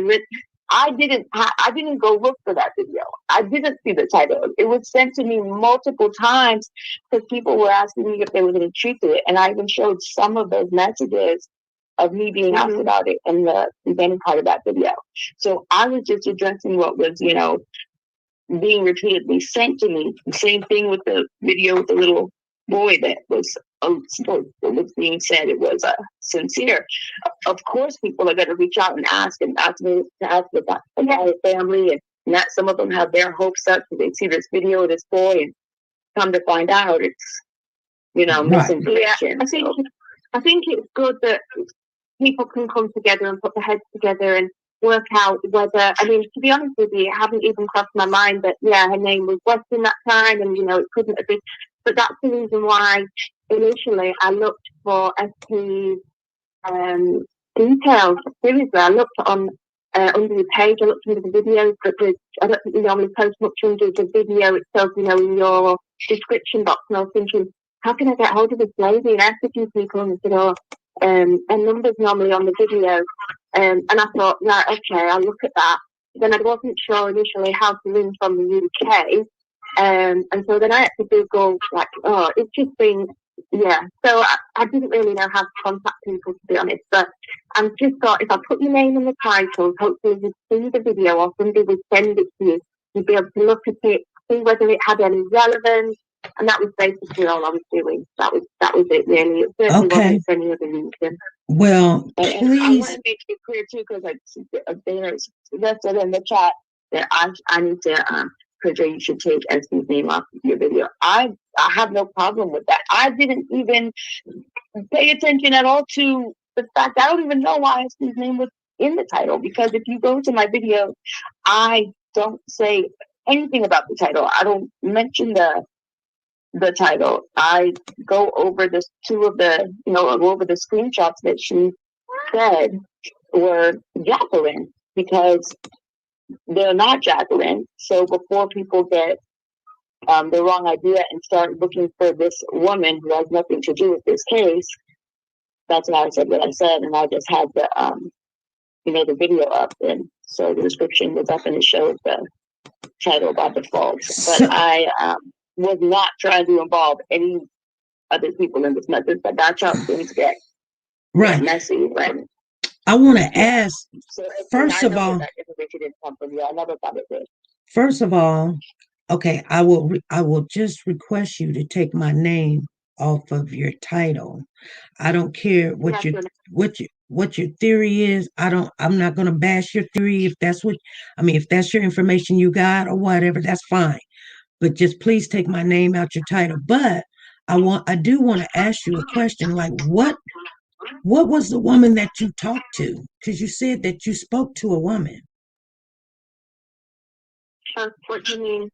[SPEAKER 6] didn't go look for that video. I didn't see the title. It was sent to me multiple times because people were asking me if they were going to treat it, and I even showed some of those messages of me being asked about it in the beginning part of that video. So I was just addressing what was, you know, being repeatedly sent to me. The same thing with the video with the little boy that was being said it was sincere. Of course, people are going to reach out and ask me to ask about my family, and not some of them have their hopes up because they see this video of this boy and come to find out it's, you know, misinformation. Yeah, I think it's good that people can come together and put their heads together and work out whether, I mean, to be honest with you, it hadn't even crossed my mind that, yeah, her name was West in that time and, you know, it couldn't have been. But that's the reason why initially I looked for SP's details. Seriously, I looked on under the page, I looked under the videos, but I don't think you normally post much under the video itself, you know, in your description box. And I was thinking, how can I get hold of this lady? And I asked a few people and said, and numbers normally on the video. And I thought, right, okay, I'll look at that. Then I wasn't sure initially how to ring from the UK. And so then I had to Google, like, it's just been, yeah. So I didn't really know how to contact people, to be honest. But I just thought if I put your name in the title, hopefully you'd see the video or somebody would send it to you. You'd be able to look at it, see whether it had any relevance. And that was basically all I was doing. That was it, really. It certainly wasn't for any other reason.
[SPEAKER 1] Well,
[SPEAKER 6] please. And I want to make it clear too, because like there's suggested in the chat that I need to Pedro, you should take SP's name off of your video. I have no problem with that. I didn't even pay attention at all to the fact. I don't even know why SP's name was in the title, because if you go to my video, I don't say anything about the title. I don't mention the title. I go over the over the screenshots that she said were Jacqueline, because they're not Jacqueline. So before people get
[SPEAKER 5] the wrong idea and start looking for this woman who has nothing to do with this case. That's why I said what I said, and I just had the the video up, and so the description was up and it showed the title by default. But I was not trying to involve any other people in this method, but that's how things get messy. Right.
[SPEAKER 7] I want to ask,
[SPEAKER 5] so,
[SPEAKER 7] first of all,
[SPEAKER 5] that information didn't come from you. I never thought it did.
[SPEAKER 7] First of all, okay, I will just request you to take my name off of your title. I don't care what your theory is. I'm not going to bash your theory if that's if that's your information you got or whatever, that's fine. But just please take my name out your title. But I do want to ask you a question, like what was the woman that you talked to? Because you said that you spoke to a woman.
[SPEAKER 5] What do you mean?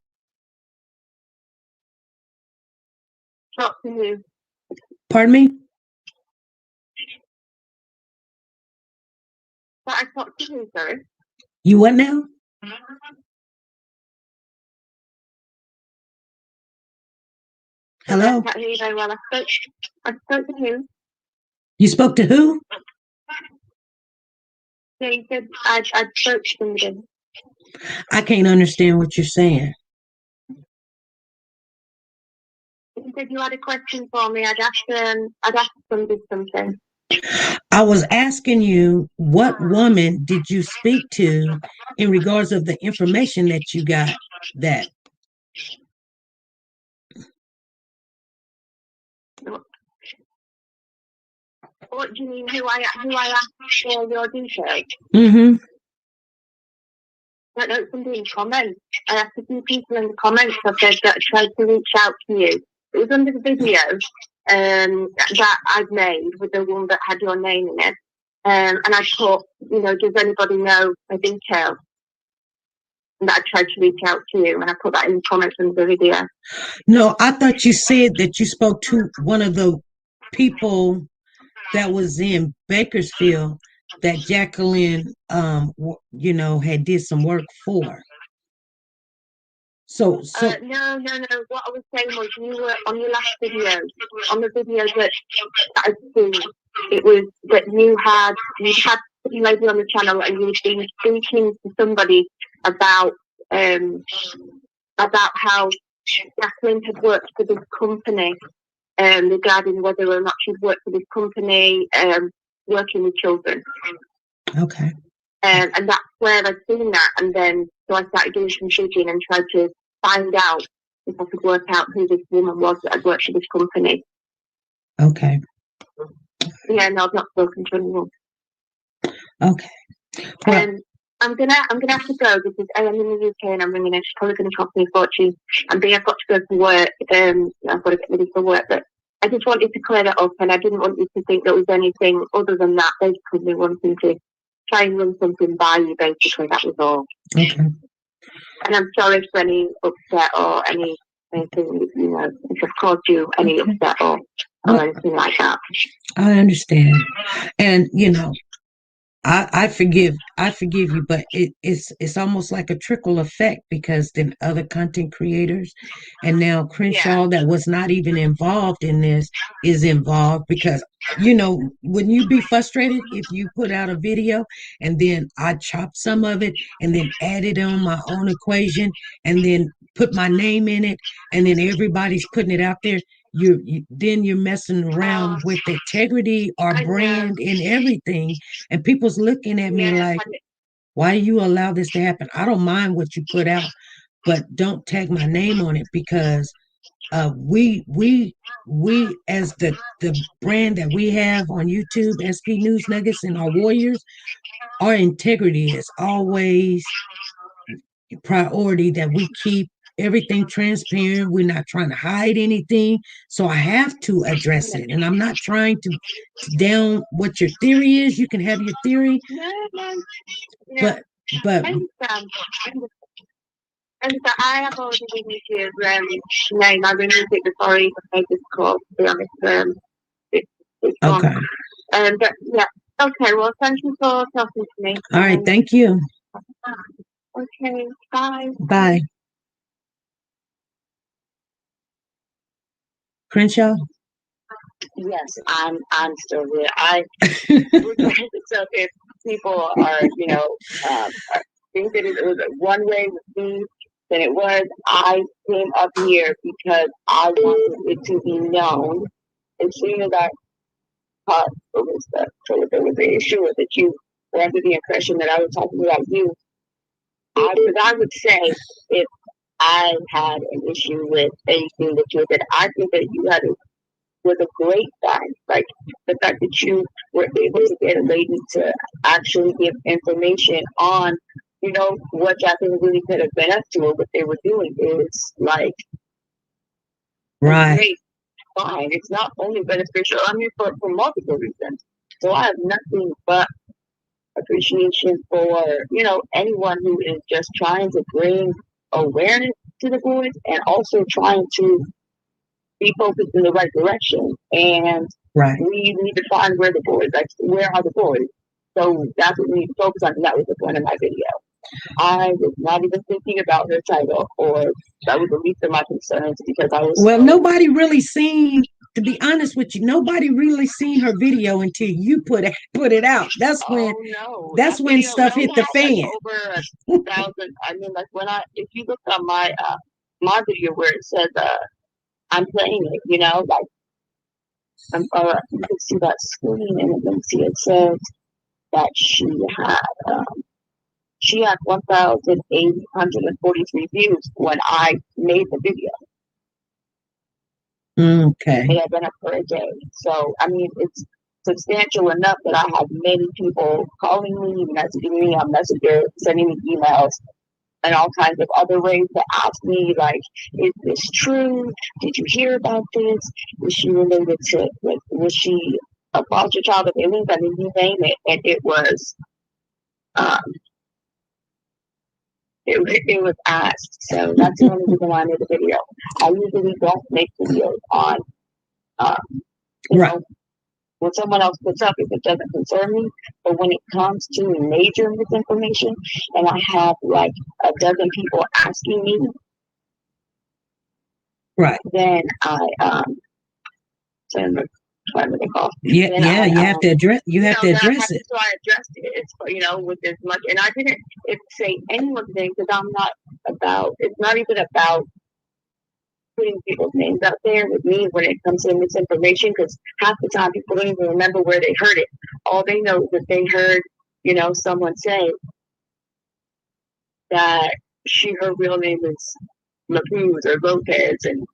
[SPEAKER 5] Talk to who?
[SPEAKER 7] Pardon me?
[SPEAKER 5] But I talked to who, sorry?
[SPEAKER 7] You what now?
[SPEAKER 5] I
[SPEAKER 7] Hello?
[SPEAKER 5] can't hear you very well. I spoke to who?
[SPEAKER 7] You spoke to who?
[SPEAKER 5] Yeah, you said I spoke to somebody.
[SPEAKER 7] I can't understand what you're saying.
[SPEAKER 5] You said you had a question for me. I'd ask somebody something.
[SPEAKER 7] I was asking you, what woman did you speak to in regards of the information that you got that?
[SPEAKER 5] What do you mean? Who I asked for your details?
[SPEAKER 7] Mm-hmm.
[SPEAKER 5] I know somebody in the comments. I asked a few people in the comments. I said that I tried to reach out to you. It was under the video that I'd made with the one that had your name in it. And I thought, does anybody know a detail? And that I tried to reach out to you, and I put that in the comments under the video.
[SPEAKER 7] No, I thought you said that you spoke to one of the people that was in Bakersfield that Jacqueline, had did some work for. So
[SPEAKER 5] no. What I was saying was, you were on your last video, on the video that I'd seen. It was that you'd had some lady on the channel, and you'd been speaking to somebody about how Jacqueline had worked for this company, regarding whether or not she'd worked for this company, working with children.
[SPEAKER 7] Okay.
[SPEAKER 5] And that's where I'd seen that, and then so I started doing some digging and tried to find out if I could work out who this woman was that had worked for this company.
[SPEAKER 7] Okay.
[SPEAKER 5] Yeah, no, I've not spoken to anyone.
[SPEAKER 7] Okay. Well,
[SPEAKER 5] I'm gonna have to go because A, I'm in the UK and I'm ringing it. It's probably gonna cost me a fortune. And B, I've got to go to work. I've got to get ready for work. But I just wanted to clear that up, and I didn't want you to think there was anything other than that. Basically, wanting to try and run something by you. Basically, that was all.
[SPEAKER 7] Okay.
[SPEAKER 5] And I'm sorry for any upset or anything, if I've caused you any upset or anything like that.
[SPEAKER 7] I understand. And, I forgive you, but it's almost like a trickle effect, because then other content creators and now Crenshaw that was not even involved in this is involved, because wouldn't you be frustrated if you put out a video and then I chopped some of it and then added on my own equation and then put my name in it and then everybody's putting it out there? You're messing around with integrity, our brand, and everything, and people's looking at me like, why do you allow this to happen? I don't mind what you put out, but don't tag my name on it, because we as the brand that we have on YouTube, SP News Nuggets, and our warriors, our integrity is always priority, that we keep everything transparent. We're not trying to hide anything. So I have to address it. And I'm not trying to down what your theory is. You can have your theory. But
[SPEAKER 5] and so I have already removed your name. I removed it before I even made this call, to be honest. It's gone.
[SPEAKER 7] Okay.
[SPEAKER 5] But yeah. Okay, well, thank you for talking to me.
[SPEAKER 7] All right, thank you.
[SPEAKER 5] Okay, bye.
[SPEAKER 7] Bye. Crenshaw?
[SPEAKER 5] Yes, I'm still there. So if people are, think that it was a one way with me, then it was. I came up here because I wanted it to be known. As soon as I caught there was the issue that you were under the impression that I was talking about you. Because I would say if I had an issue with anything that you did, I think that you had a was a great sign. Like the fact that you were able to get a lady to actually give information on, what Jackson really could have been up to or what they were doing is like a
[SPEAKER 7] Right.
[SPEAKER 5] great sign. It's not only beneficial, I mean, for multiple reasons. So I have nothing but appreciation for, anyone who is just trying to bring awareness to the boys and also trying to be focused in the right direction. And
[SPEAKER 7] Right.
[SPEAKER 5] we need to find where the boys, like where are the boys? So that's what we need to focus on. And that was the point of my video. I was not even thinking about her title, or that was the least of my concerns because I was.
[SPEAKER 7] Well, nobody really seen. To be honest with you, nobody really seen her video until you put it out. That's when.
[SPEAKER 5] Oh no!
[SPEAKER 7] That's
[SPEAKER 5] that
[SPEAKER 7] when
[SPEAKER 5] video,
[SPEAKER 7] stuff hit the fan.
[SPEAKER 5] Like over 1,000. I mean, like if you look on my video where it says I'm playing it, like you can see that screen and you can see it says that she had 1,843 views when I made the video.
[SPEAKER 7] Okay.
[SPEAKER 5] It had been up for a day. So I mean it's substantial enough that I have many people calling me, messaging me on Messenger, sending me emails and all kinds of other ways to ask me, like, is this true? Did you hear about this? Was she related to, like, was she a foster child of aliens? I mean, you name it. And it was, it was asked. So that's the only reason why I made the video. I usually don't make videos on,
[SPEAKER 7] right.
[SPEAKER 5] What someone else puts up if it doesn't concern me. But when it comes to major misinformation, and I have like a dozen people asking me,
[SPEAKER 7] right,
[SPEAKER 5] then I send the call.
[SPEAKER 7] Yeah, then you have to address. You have to address it.
[SPEAKER 5] So I addressed it. It's with as much, and I didn't say anyone's name because I'm not about. It's not even about putting people's names out there with me when it comes to misinformation, because half the time people don't even remember where they heard it. All they know is that they heard, someone say that her real name is LaCruz or Lopez, and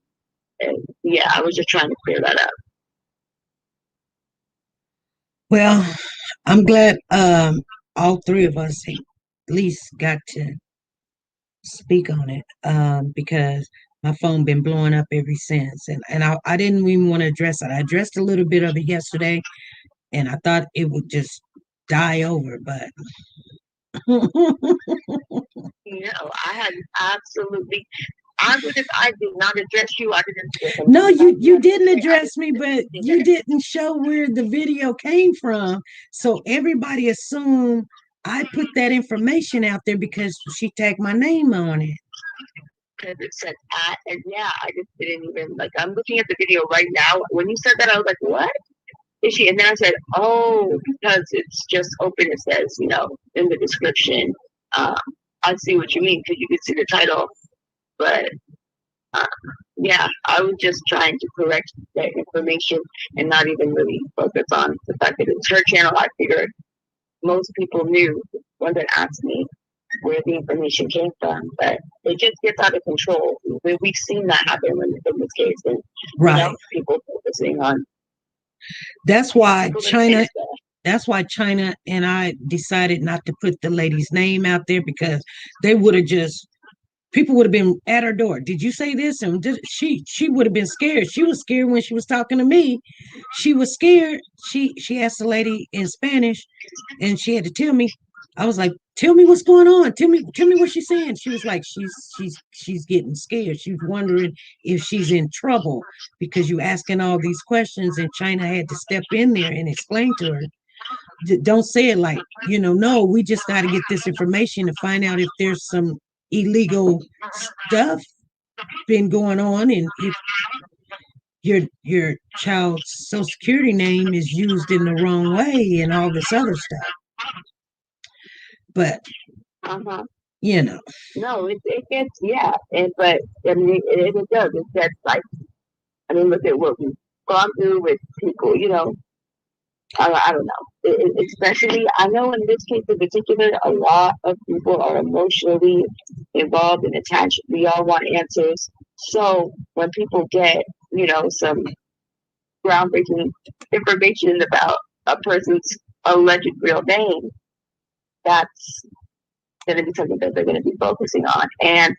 [SPEAKER 5] yeah, I was just trying to clear that up.
[SPEAKER 7] Well, I'm glad all three of us at least got to speak on it because my phone been blowing up ever since, and I didn't even want to address it. I addressed a little bit of it yesterday, and I thought it would just die over, but
[SPEAKER 5] I had absolutely. I did not address you. I didn't.
[SPEAKER 7] No, you didn't address me, but you didn't show where the video came from, so everybody assumed I put that information out there because she tagged my name on it.
[SPEAKER 5] Because it said at, and yeah, I just didn't even I'm looking at the video right now. When you said that, I was like, what is she? And then I said, oh, because it's just open. It says, in the description. I see what you mean because you can see the title, but yeah, I was just trying to correct that information and not even really focus on the fact that it's her channel. I figured most people knew when they asked me where the information came from, but it just gets out of control. We've seen that happen in this case, and
[SPEAKER 7] right,
[SPEAKER 5] people focusing on.
[SPEAKER 7] That's why China. That's why China and I decided not to put the lady's name out there because they would have just. People would have been at her door. Did you say this? And she would have been scared. She was scared when she was talking to me. She was scared. She asked the lady in Spanish, and she had to tell me. I was like, "Tell me what's going on. Tell me what she's saying." She was like, "She's getting scared. She's wondering if she's in trouble because you asking all these questions." And China had to step in there and explain to her. Don't say it like, no, we just got to get this information to find out if there's some illegal stuff been going on, and your child's social security name is used in the wrong way and all this other stuff. But
[SPEAKER 5] Uh-huh.
[SPEAKER 7] you know,
[SPEAKER 5] No, it gets, yeah. But, I mean, it does. It gets like, I mean, look at what we've gone through with people, I don't know. Especially, I know in this case in particular, a lot of people are emotionally involved and attached. We all want answers. So when people get, some groundbreaking information about a person's alleged real name, that's going to be something that they're going to be focusing on. And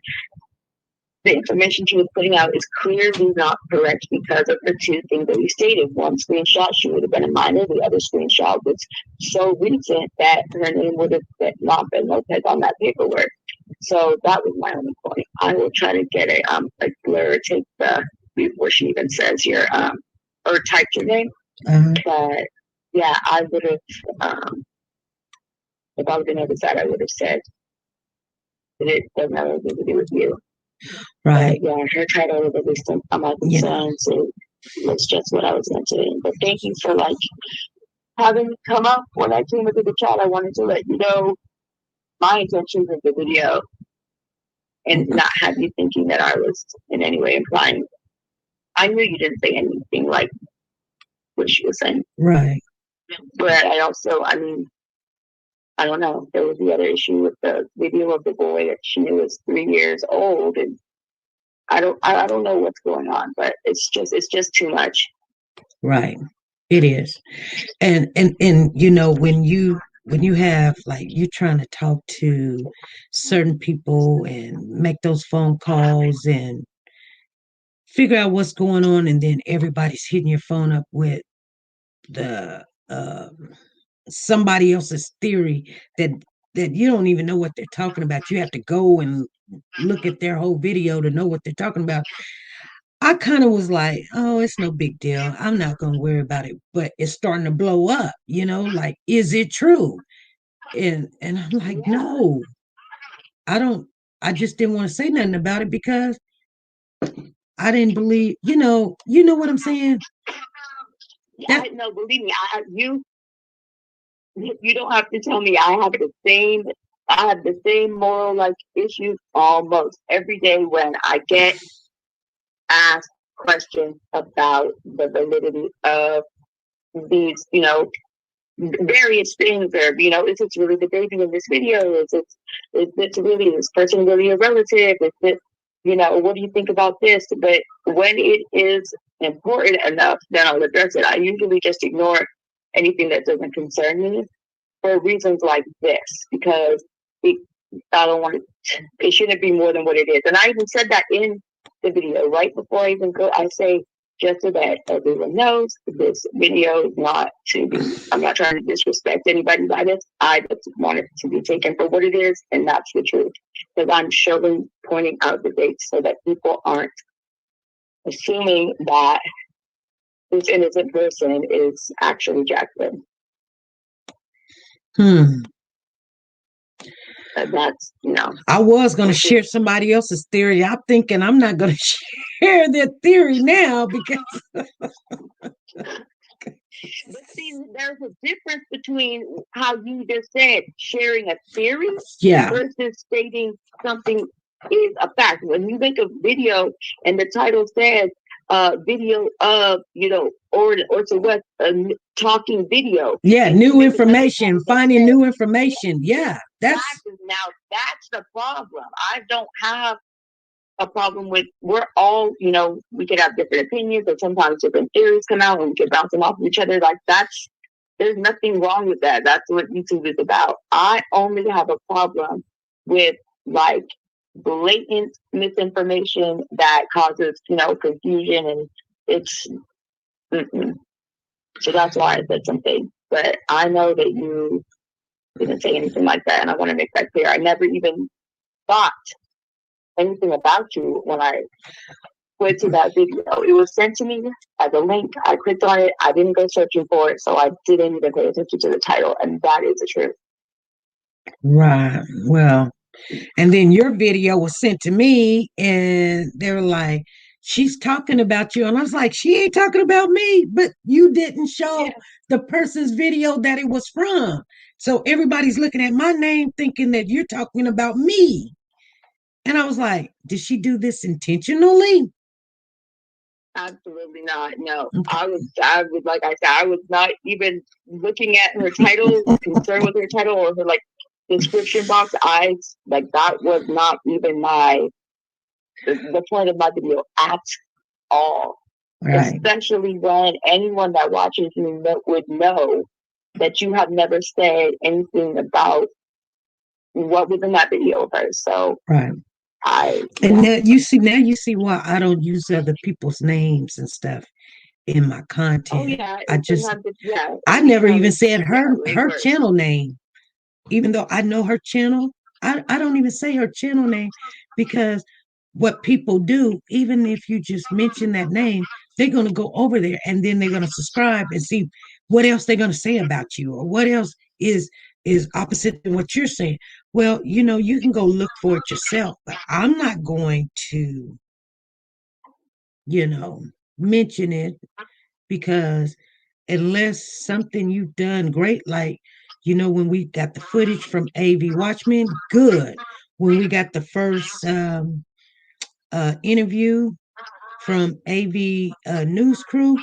[SPEAKER 5] the information she was putting out is clearly not correct because of the two things that we stated. One screenshot, she would have been a minor. The other screenshot was so recent that her name would have not been Lopez on that paperwork. So that was my only point. I will try to get a blur, take the before she even says your or typed your name. But yeah, I would have if I was on the other side, I would have said that it doesn't have anything to do with you.
[SPEAKER 7] right?
[SPEAKER 5] But yeah, her title was at least on my concern, so that's just what I was mentioning. But thank you for having me come up when I came into the chat. I wanted to let you know my intentions of the video and not have you thinking that I was in any way implying. I knew you didn't say anything like what she was saying.
[SPEAKER 7] Right.
[SPEAKER 5] But I mean, I don't know. There was the other issue with the video of the boy that she knew was 3 years old, and I don't know what's going on, but it's just too much.
[SPEAKER 7] Right. It is. And when you have you trying to talk to certain people and make those phone calls and figure out what's going on, and then everybody's hitting your phone up with the somebody else's theory that you don't even know what they're talking about. You have to go and look at their whole video to know what they're talking about. I kind of was like, oh, it's no big deal. I'm not going to worry about it. But it's starting to blow up, is it true? And I'm like, no, I don't. I just didn't want to say nothing about it because I didn't believe, you know what I'm saying?
[SPEAKER 5] No, believe me, you don't have to tell me. I have the same moral issues almost every day when I get asked questions about the validity of these, various things, or is it really the baby in this video? Is this really this person really a relative? Is this, what do you think about this? But when it is important enough, then I'll address it. I usually just ignore anything that doesn't concern me for reasons like this, because I don't want it shouldn't be more than what it is. And I even said that in the video right before I even go. I say, just so that everyone knows, this video is not to be, I'm not trying to disrespect anybody by this. I just want it to be taken for what it is, and that's the truth. Because I'm pointing out the dates so that people aren't assuming that this innocent person is actually Jacqueline. That's,
[SPEAKER 7] I was going to share somebody else's theory. I'm thinking I'm not going to share their theory now because.
[SPEAKER 5] But see, there's a difference between how you just said sharing a theory versus stating something is a fact. When you make a video and the title says video of, or to what, talking video.
[SPEAKER 7] Yeah, new information, finding new information. Yeah,
[SPEAKER 5] that's the problem. I don't have a problem with, we're all, we could have different opinions, or sometimes different theories come out and we could bounce them off of each other. There's nothing wrong with that. That's what YouTube is about. I only have a problem with blatant misinformation that causes, confusion, and it's, so that's why I said something. But I know that you didn't say anything like that, and I want to make that clear. I never even thought anything about you when I went to that video. It was sent to me as a link. I clicked on it. I didn't go searching for it, so I didn't even pay attention to the title, and that is the truth.
[SPEAKER 7] Right. Well, and then your video was sent to me, and they were like, she's talking about you. And I was like, she ain't talking about me, but you didn't show the person's video that it was from. So everybody's looking at my name thinking that you're talking about me. And I was like, did she do this intentionally?
[SPEAKER 5] Absolutely not. No,
[SPEAKER 7] Okay.
[SPEAKER 5] I was, like I said, I was not even looking at her title, concerned with her title or her like description box. Like that was not even the point of my video at all.
[SPEAKER 7] Right.
[SPEAKER 5] Especially when anyone that watches me would know that you have never said anything about what was in that video of hers. So
[SPEAKER 7] Right. And
[SPEAKER 5] yeah.
[SPEAKER 7] now you see why I don't use other people's names and stuff in my
[SPEAKER 5] Oh
[SPEAKER 7] content.
[SPEAKER 5] yeah,
[SPEAKER 7] I
[SPEAKER 5] it
[SPEAKER 7] just
[SPEAKER 5] sometimes yeah,
[SPEAKER 7] I
[SPEAKER 5] it
[SPEAKER 7] never even
[SPEAKER 5] becomes
[SPEAKER 7] said
[SPEAKER 5] yeah, way
[SPEAKER 7] her
[SPEAKER 5] worse.
[SPEAKER 7] channel name, even though I know her channel. I don't even say her channel name because what people do, even if you just mention that name, they're gonna go over there and then they're gonna subscribe and see what else they're gonna say about you or what else is opposite than what you're saying. Well, you can go look for it yourself, but I'm not going to, you know, mention it because unless something you've done great, like, when we got the footage from AV Watchmen, good. When we got the first interview from AV News Crew,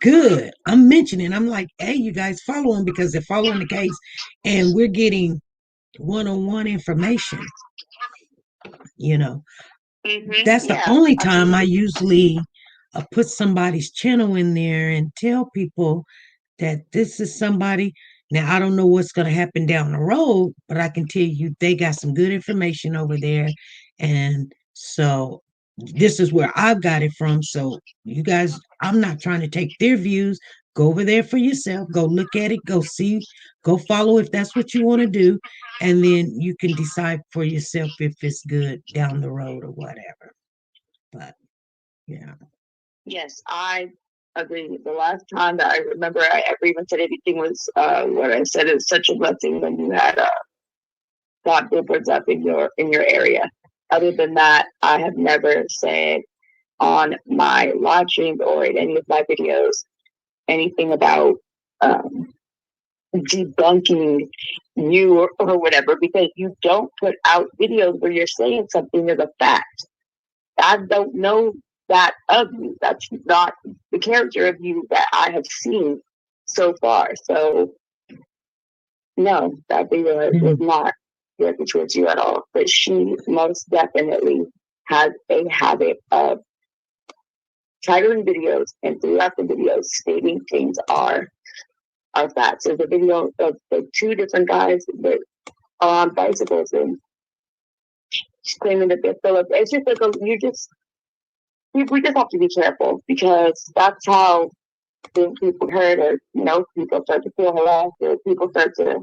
[SPEAKER 7] good. I'm mentioning, I'm like, hey, you guys follow them because they're following the case and we're getting one-on-one information, you know. That's the
[SPEAKER 5] Yeah,
[SPEAKER 7] only time I
[SPEAKER 5] absolutely.
[SPEAKER 7] usually put somebody's channel in there and tell people that this is somebody. Now, I don't know what's going to happen down the road, but I can tell you they got some good information over there. And so this is where I've got it from. So, you guys, I'm not trying to take their views. Go over there for yourself. Go look at it. Go see. Go follow if that's what you want to do. And then you can decide for yourself if it's good down the road or whatever. But yeah.
[SPEAKER 5] Yes, I agree. The last time that I remember I ever even said anything was what I said is such a blessing when you had got billboards up in your area. Other than that, I have never said on my live streams or in any of my videos anything about um, debunking you or whatever because you don't put out videos where you're saying something as a fact. I don't know that of you. That's not the character of you that I have seen so far. So no, that video was
[SPEAKER 7] Mhm.
[SPEAKER 5] not directed towards you at all. But she most definitely has a habit of titling videos and throughout the videos stating things are facts. There's a video of the two different guys that are on bicycles and claiming that they're Philip. It's just like we just have to be careful because that's how people hurt or people start to feel harassed or people start to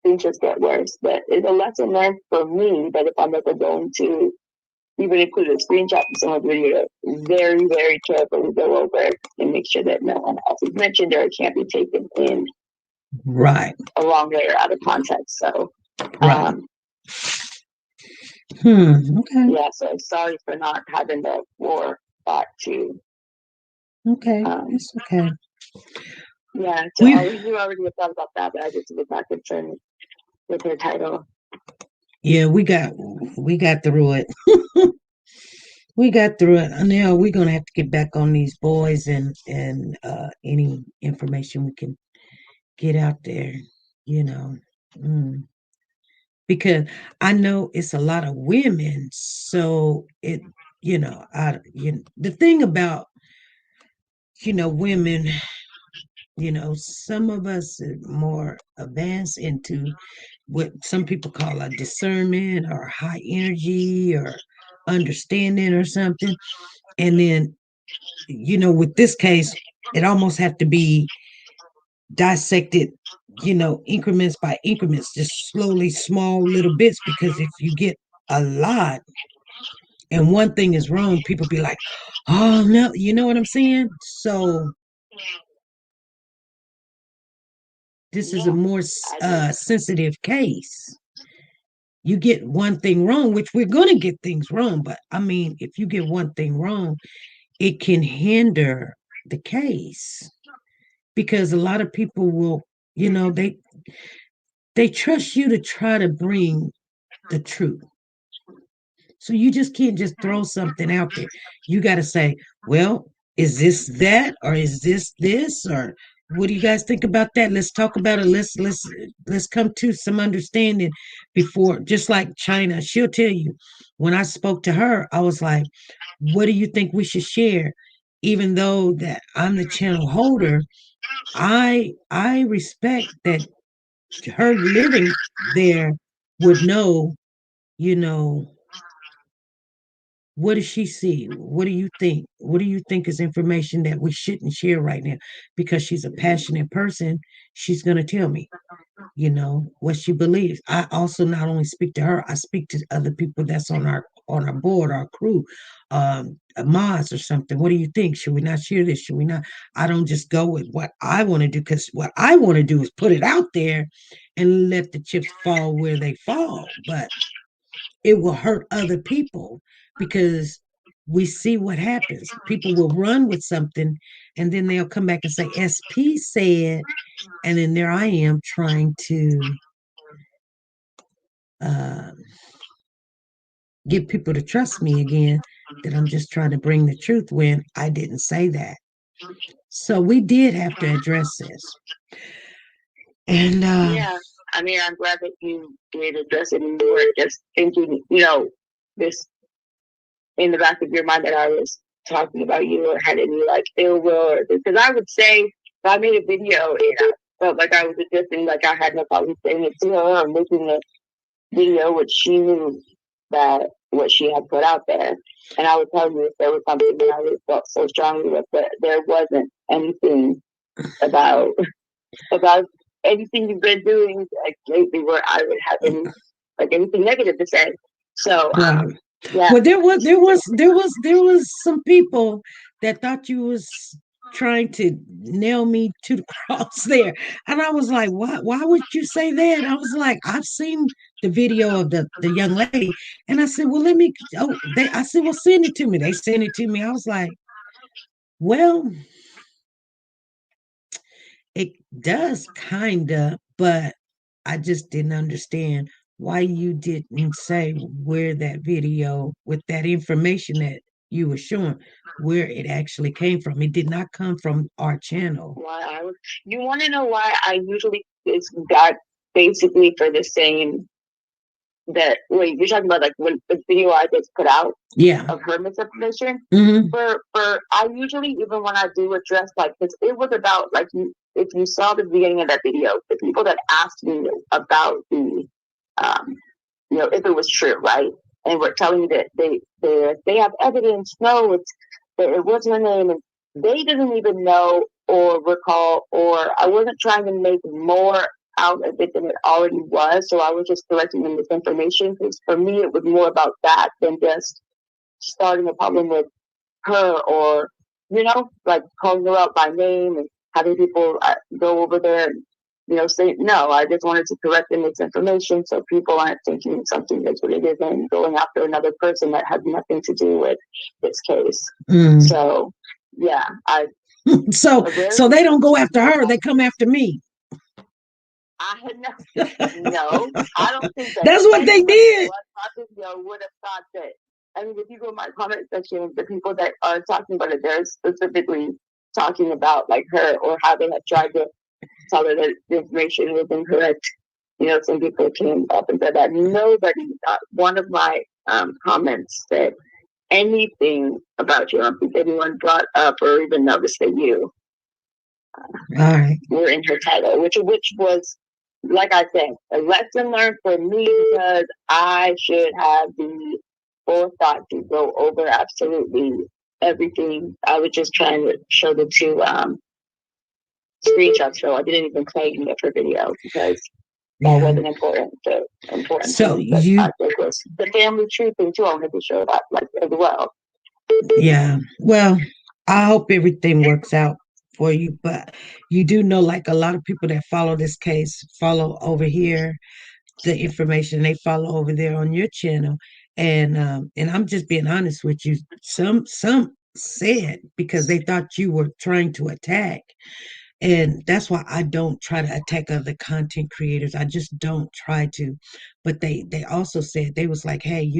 [SPEAKER 5] things just get worse. But it's a lesson learned for me that if I'm ever going to even include a screenshot of someone's video, very, very carefully go over and make sure that no one else is mentioned or it can't be taken in
[SPEAKER 7] Right.
[SPEAKER 5] a wrong way or out of context. So,
[SPEAKER 7] Right. Okay.
[SPEAKER 5] yeah, so sorry for not having the floor back to,
[SPEAKER 7] Okay.
[SPEAKER 5] um,
[SPEAKER 7] It's okay.
[SPEAKER 5] yeah, so
[SPEAKER 7] We
[SPEAKER 5] you already thought about that, but I just was not concerned with her title.
[SPEAKER 7] Yeah, we got through it. We got through it. And now we're gonna have to get back on these boys and any information we can get out there, you know. Mm. Because I know it's a lot of women, so the thing about women, some of us are more advanced into what some people call a discernment or high energy or understanding or something. And then, with this case, it almost have to be dissected, increments by increments, just slowly, small little bits, because if you get a lot and one thing is wrong, people be like, oh no, you know what I'm saying? So this is a
[SPEAKER 5] Yeah,
[SPEAKER 7] more
[SPEAKER 5] I do.
[SPEAKER 7] sensitive case. You get one thing wrong, which we're going to get things wrong, but I mean, if you get one thing wrong, it can hinder the case because a lot of people will, you know, they trust you to try to bring the truth. So you just can't just throw something out there. You got to say, well, is this that or is this or what do you guys think about that? Let's talk about it. Let's come to some understanding before. Just like China, she'll tell you. When I spoke to her, I was like, "What do you think we should share?" Even though that I'm the channel holder, I respect that her living there would know, you know, what does she see? What do you think? What do you think is information that we shouldn't share right now? Because she's a passionate person, she's going to tell me, what she believes. I also not only speak to her, I speak to other people that's on our board, our crew, mods or something. What do you think? Should we not share this? Should we not? I don't just go with what I want to do because what I want to do is put it out there and let the chips fall where they fall. But it will hurt other people because we see what happens. People will run with something and then they'll come back and say, SP said, and then there I am trying to uh, get people to trust me again that I'm just trying to bring the truth when I didn't say that. So we did have to address this. And
[SPEAKER 5] Yeah, I mean, I'm glad that you did address it and you weren't just thinking, this in the back of your mind that I was talking about you or had any like ill will or because I would say if I made a video and I felt like I was addressing, like I had no problem saying it to her or making a video which she knew that what she had put out there. And I would tell you if there was something that I really felt so strongly with, but there wasn't anything about about anything you've been doing like lately where I would have any like anything negative to say. So
[SPEAKER 7] right.
[SPEAKER 5] yeah.
[SPEAKER 7] Well, there was some people that thought you was trying to nail me to the cross there, and I was like, why would you say that? I was like, I've seen the video of the young lady, and I said, well, let me. Oh, I said, well, send it to me. They sent it to me. I was like, well, it does kinda, but I just didn't understand why you didn't say where that video with that information that you were showing, where it actually came from. It did not come from our channel.
[SPEAKER 5] Why I would you want to know why I usually it's got basically for the same that wait you're talking about like when the video I just put out
[SPEAKER 7] Yeah.
[SPEAKER 5] of her misinformation
[SPEAKER 7] Mm-hmm.
[SPEAKER 5] for I usually even when I do address like this it was about like if you saw the beginning of that video the people that asked me about the um if it was true right and were telling me that they have evidence no it's that it wasn't her name and they didn't even know or recall or I wasn't trying to make more out of it than it already was so I was just correcting the misinformation because for me it was more about that than just starting a problem with her or, like calling her out by name and having people go over there and, say, no, I just wanted to correct the misinformation so people aren't thinking something that's what it is and going after another person that has nothing to do with this case.
[SPEAKER 7] Mm.
[SPEAKER 5] So, yeah,
[SPEAKER 7] so they don't go after her, they come after me.
[SPEAKER 5] No, I don't think that.
[SPEAKER 7] That's what they did.
[SPEAKER 5] Would have thought that. I mean, if you go in my comment section, the people that are talking about it, they're specifically talking about like her or how they had tried to tell her that the information was incorrect. Some people came up and said that nobody, not one of my comments said anything about you. I don't think anyone brought up or even noticed that you were in her title, which was, like I said, a lesson learned for me because I should have the forethought to go over absolutely everything. I was just trying to show the two screenshots, so I didn't even play any of her video because that wasn't important. The important
[SPEAKER 7] so
[SPEAKER 5] thing was the family tree thing too. I wanted to show that like as well.
[SPEAKER 7] Yeah. Well, I hope everything works out for you, but you do know, like a lot of people that follow this case follow over here the information they follow over there on your channel, and I'm just being honest with you. Some said because they thought you were trying to attack. And that's why I don't try to attack other content creators. I just don't try to. But they also said, they was like, hey,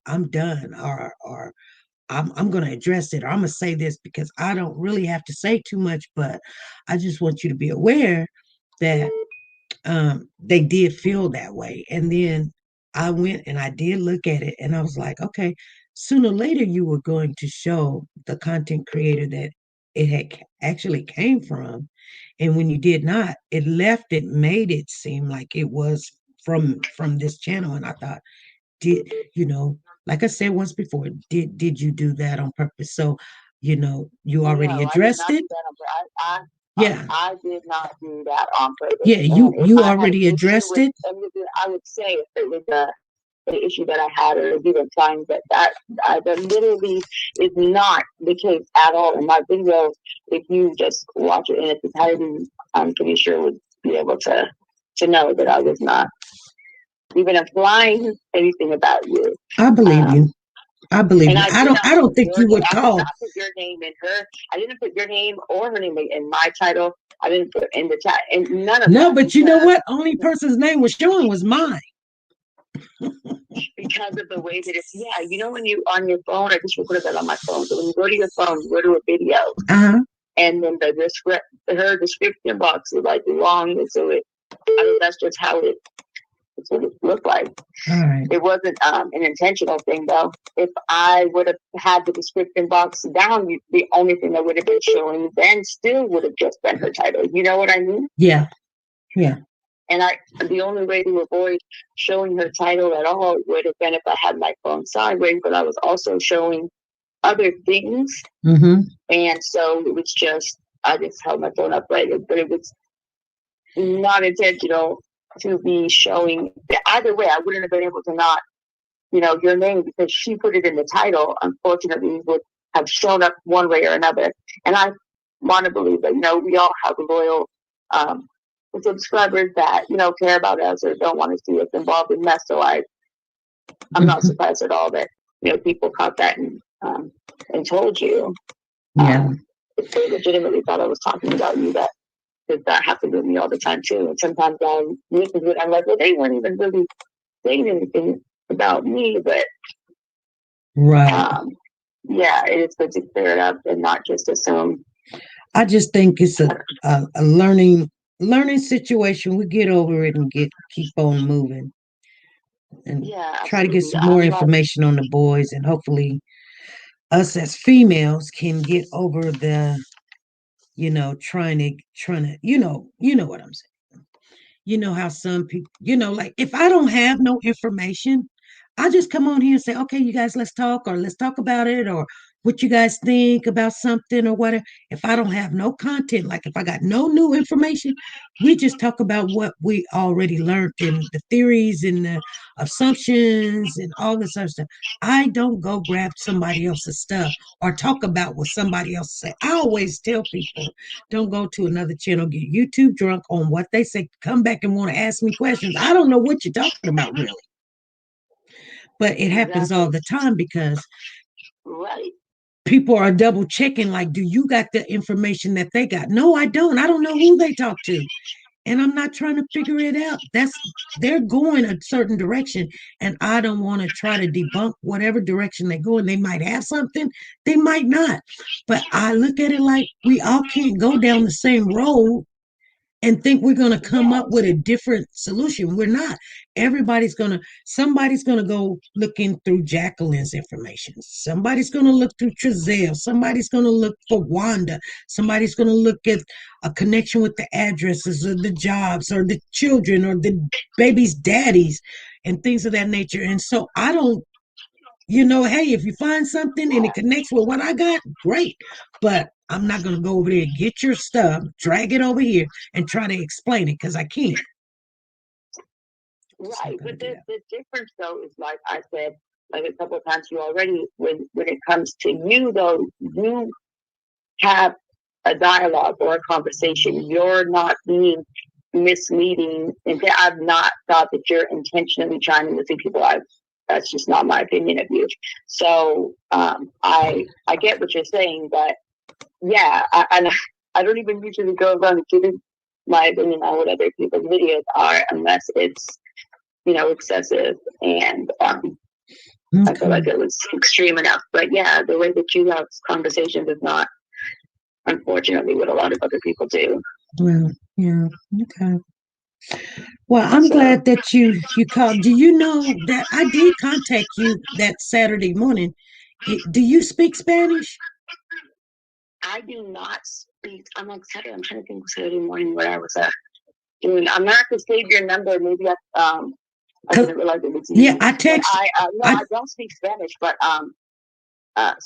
[SPEAKER 7] I'm done, or I'm going to address it, or I'm going to say this because I don't really have to say too much, but I just want you to be aware that they did feel that way. And then I went and I did look at it, and I was like, okay, sooner or later you were going to show the content creator that it had actually came from. And when you did not, it made it seem like it was from this channel. And I thought, did like I said once before, did you do that on purpose? So, you already
[SPEAKER 5] No, I did
[SPEAKER 7] addressed
[SPEAKER 5] not
[SPEAKER 7] it.
[SPEAKER 5] do that on purpose.
[SPEAKER 7] Yeah.
[SPEAKER 5] I did not do that on purpose.
[SPEAKER 7] Yeah,
[SPEAKER 5] And if
[SPEAKER 7] you
[SPEAKER 5] I had an
[SPEAKER 7] already
[SPEAKER 5] issue
[SPEAKER 7] addressed
[SPEAKER 5] with,
[SPEAKER 7] it.
[SPEAKER 5] I would say if it was an issue that I had, or even trying that literally is not the case at all. In my video, if you just watch it in its entirety, I'm pretty sure would be able to know that I was not even implying anything about you.
[SPEAKER 7] I believe you. I believe
[SPEAKER 5] And
[SPEAKER 7] you.
[SPEAKER 5] I did not
[SPEAKER 7] I don't
[SPEAKER 5] put
[SPEAKER 7] think
[SPEAKER 5] your
[SPEAKER 7] you
[SPEAKER 5] name.
[SPEAKER 7] would
[SPEAKER 5] I did
[SPEAKER 7] call.
[SPEAKER 5] not put your name in her. I didn't put your name or her name in my title. I didn't put in the chat, and none of
[SPEAKER 7] No,
[SPEAKER 5] that.
[SPEAKER 7] but you know what? Only person's name was showing was mine.
[SPEAKER 5] Because of the way that it's, yeah, when you on your phone, I just recorded that on my phone. So when you go to your phone, you go to a video, and then her description box is like long, and so that's just how it's what it looked like.
[SPEAKER 7] All right.
[SPEAKER 5] It wasn't an intentional thing, though. If I would have had the description box down, the only thing that would have been showing then still would have just been her title. You know what I mean?
[SPEAKER 7] Yeah. Yeah.
[SPEAKER 5] And the only way to avoid showing her title at all would have been if I had my phone sideways, but I was also showing other things.
[SPEAKER 7] Mm-hmm.
[SPEAKER 5] And so it was I just held my phone upright, but it was not intentional to be showing. Either way, I wouldn't have been able to not, your name, because she put it in the title, unfortunately, would have shown up one way or another. And I want to believe that, we all have loyal subscribers that, care about us or don't want to see us involved in mess. So I'm not surprised at all that, people caught that and told you.
[SPEAKER 7] Yeah.
[SPEAKER 5] If they legitimately thought I was talking about you, that happens with me all the time too. And sometimes I listen to it, I'm like, well, they weren't even really saying anything about me, but
[SPEAKER 7] right.
[SPEAKER 5] Yeah, it is good to clear it up and not just assume.
[SPEAKER 7] I just think it's a learning situation. We get over it and keep on moving, and try to get some more information on the boys, and hopefully us as females can get over the trying to what I'm saying. How some people, like if I don't have no information, I just come on here and say, okay, you guys, let's talk, or let's talk about it, or what you guys think about something, or whatever. If I don't have no content, like if I got no new information, we just talk about what we already learned, and the theories and the assumptions and all this other stuff. I don't go grab somebody else's stuff or talk about what somebody else say. I always tell people, don't go to another channel, get YouTube drunk on what they say, come back and want to ask me questions. I don't know what you're talking about, really. But it happens all the time because people are double checking, like, do you got the information that they got? No, I don't. I don't know who they talk to. And I'm not trying to figure it out. They're going a certain direction, and I don't want to try to debunk whatever direction they go. And they might have something, they might not. But I look at it like we all can't go down the same road and think we're going to come up with a different solution. We're not. Somebody's going to go looking through Jacqueline's information. Somebody's going to look through Trezelle. Somebody's going to look for Wanda. Somebody's going to look at a connection with the addresses or the jobs or the children or the baby's daddies and things of that nature. And so I don't, hey, if you find something and it connects with what I got, great. But I'm not going to go over there, get your stuff, drag it over here, and try to explain it because I can't.
[SPEAKER 5] Right. But the difference, though, is like I said, like a couple of times you already, when it comes to you, though, you have a dialogue or a conversation. You're not being misleading. And I've not thought that you're intentionally trying to mislead people. that's just not my opinion of you. So I get what you're saying, but yeah, I don't even usually go around giving my opinion on what other people's videos are unless it's, you know, excessive, and I feel like it was extreme enough. But yeah, the way that you have conversations is not, unfortunately, what a lot of other people do.
[SPEAKER 7] Well, yeah, okay. Well, I'm glad that you called. Do you know that I did contact you that Saturday morning? Do you speak Spanish?
[SPEAKER 5] I do not speak. I'm like Saturday. I'm trying to think of Saturday morning where I was doing. I'm not to save your number. Maybe I didn't realize it was you.
[SPEAKER 7] Yeah, I text.
[SPEAKER 5] I don't speak Spanish, but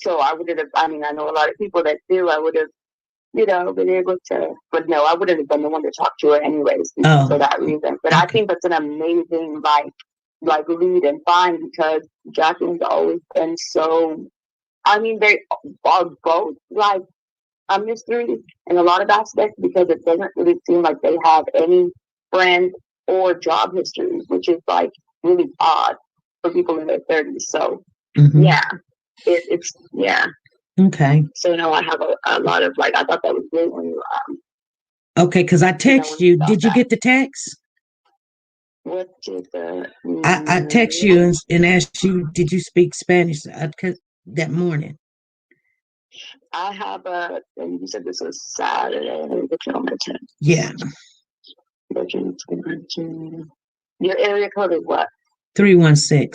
[SPEAKER 5] so I would have. I mean, I know a lot of people that do. I would have, you know, been able to. But no, I wouldn't have been the one to talk to her anyways for that reason. But I think that's an amazing like lead and find, because Jacqueline's always been so. I mean, they are both like a mystery in a lot of aspects, because it doesn't really seem like they have any friends or job histories, which is like really odd for people in their 30s. So yeah, it's yeah.
[SPEAKER 7] Okay.
[SPEAKER 5] So now I have a lot of like, I thought that was great when you
[SPEAKER 7] okay, because I text you. Did you get the text?
[SPEAKER 5] What did the
[SPEAKER 7] I text you and asked you, did you speak Spanish that morning?
[SPEAKER 5] I have and you said this was Saturday.
[SPEAKER 7] Yeah.
[SPEAKER 5] Your area code is what?
[SPEAKER 7] 316.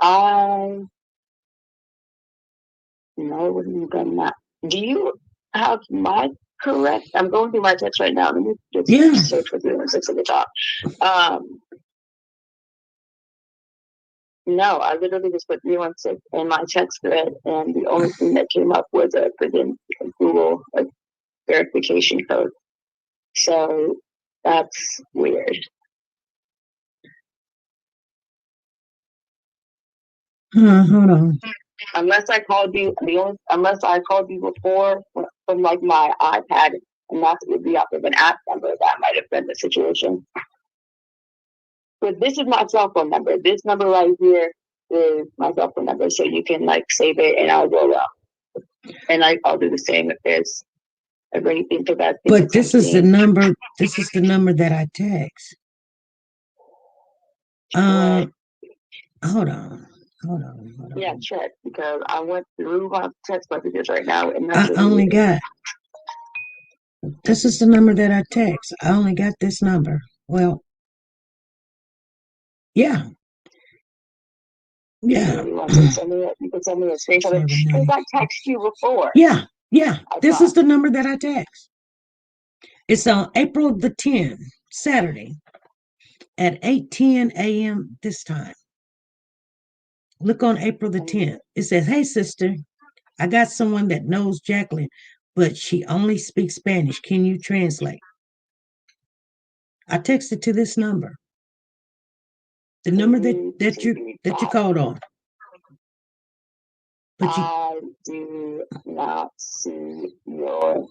[SPEAKER 5] No, it wouldn't have done that. Do you have my correct? I'm going through my text right now. Let me just search for 316 at the top. No, I literally just put 316 in my text thread, and the only thing that came up was a freaking Google verification code. So that's weird.
[SPEAKER 7] Hold on.
[SPEAKER 5] Unless I called you before from like my iPad, and that would be off of an app number, that might have been the situation. But this is my cell phone number. This number right here is my cell phone number, so you can like save it, and I'll go and I'll do the same if there's anything to that.
[SPEAKER 7] But this is the number. This is the number that I text.
[SPEAKER 5] Right.
[SPEAKER 7] Hold on.
[SPEAKER 5] Yeah, check, because I went through my text messages right now, and
[SPEAKER 7] I only got. This is the number that I text. I only got this number. Well, yeah. Yeah.
[SPEAKER 5] You can send me a screenshot because I texted you before.
[SPEAKER 7] Yeah. This is the number that I text. It's on April the 10th, Saturday, at 8:10 a.m. this time. Look on April the 10th. It says, "Hey, sister, I got someone that knows Jacqueline, but she only speaks Spanish. Can you translate?" I texted to this number. The number that you called on. But
[SPEAKER 5] I do not see your.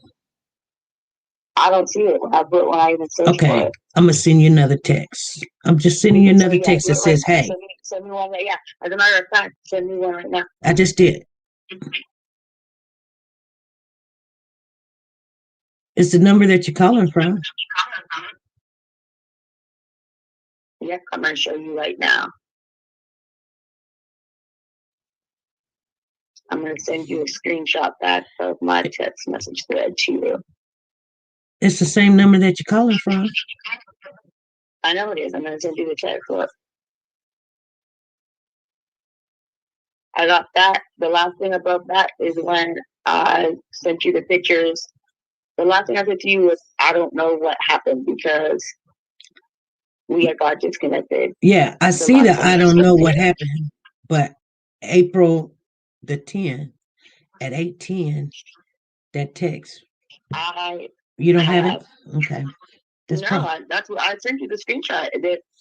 [SPEAKER 5] I don't see it when I even search for it.
[SPEAKER 7] I'm gonna send you another text. I'm just sending you another text that says, "Hey."
[SPEAKER 5] Send me one. Yeah, as a matter of fact, send me one right now.
[SPEAKER 7] I just did. It's the number that you're calling from.
[SPEAKER 5] Yep, I'm gonna show you right now. I'm going to send you a screenshot back of my text message thread to you.
[SPEAKER 7] It's the same number that you're calling from.
[SPEAKER 5] I know it is. I'm going to send you the text. Look. I got that. The last thing above that is when I sent you the pictures. The last thing I said to you was, I don't know what happened because we had got disconnected.
[SPEAKER 7] Yeah, I see that. I don't know what happened, but April the 10th at 8:10, that text. You don't have it? Okay.
[SPEAKER 5] That's what I sent you the screenshot.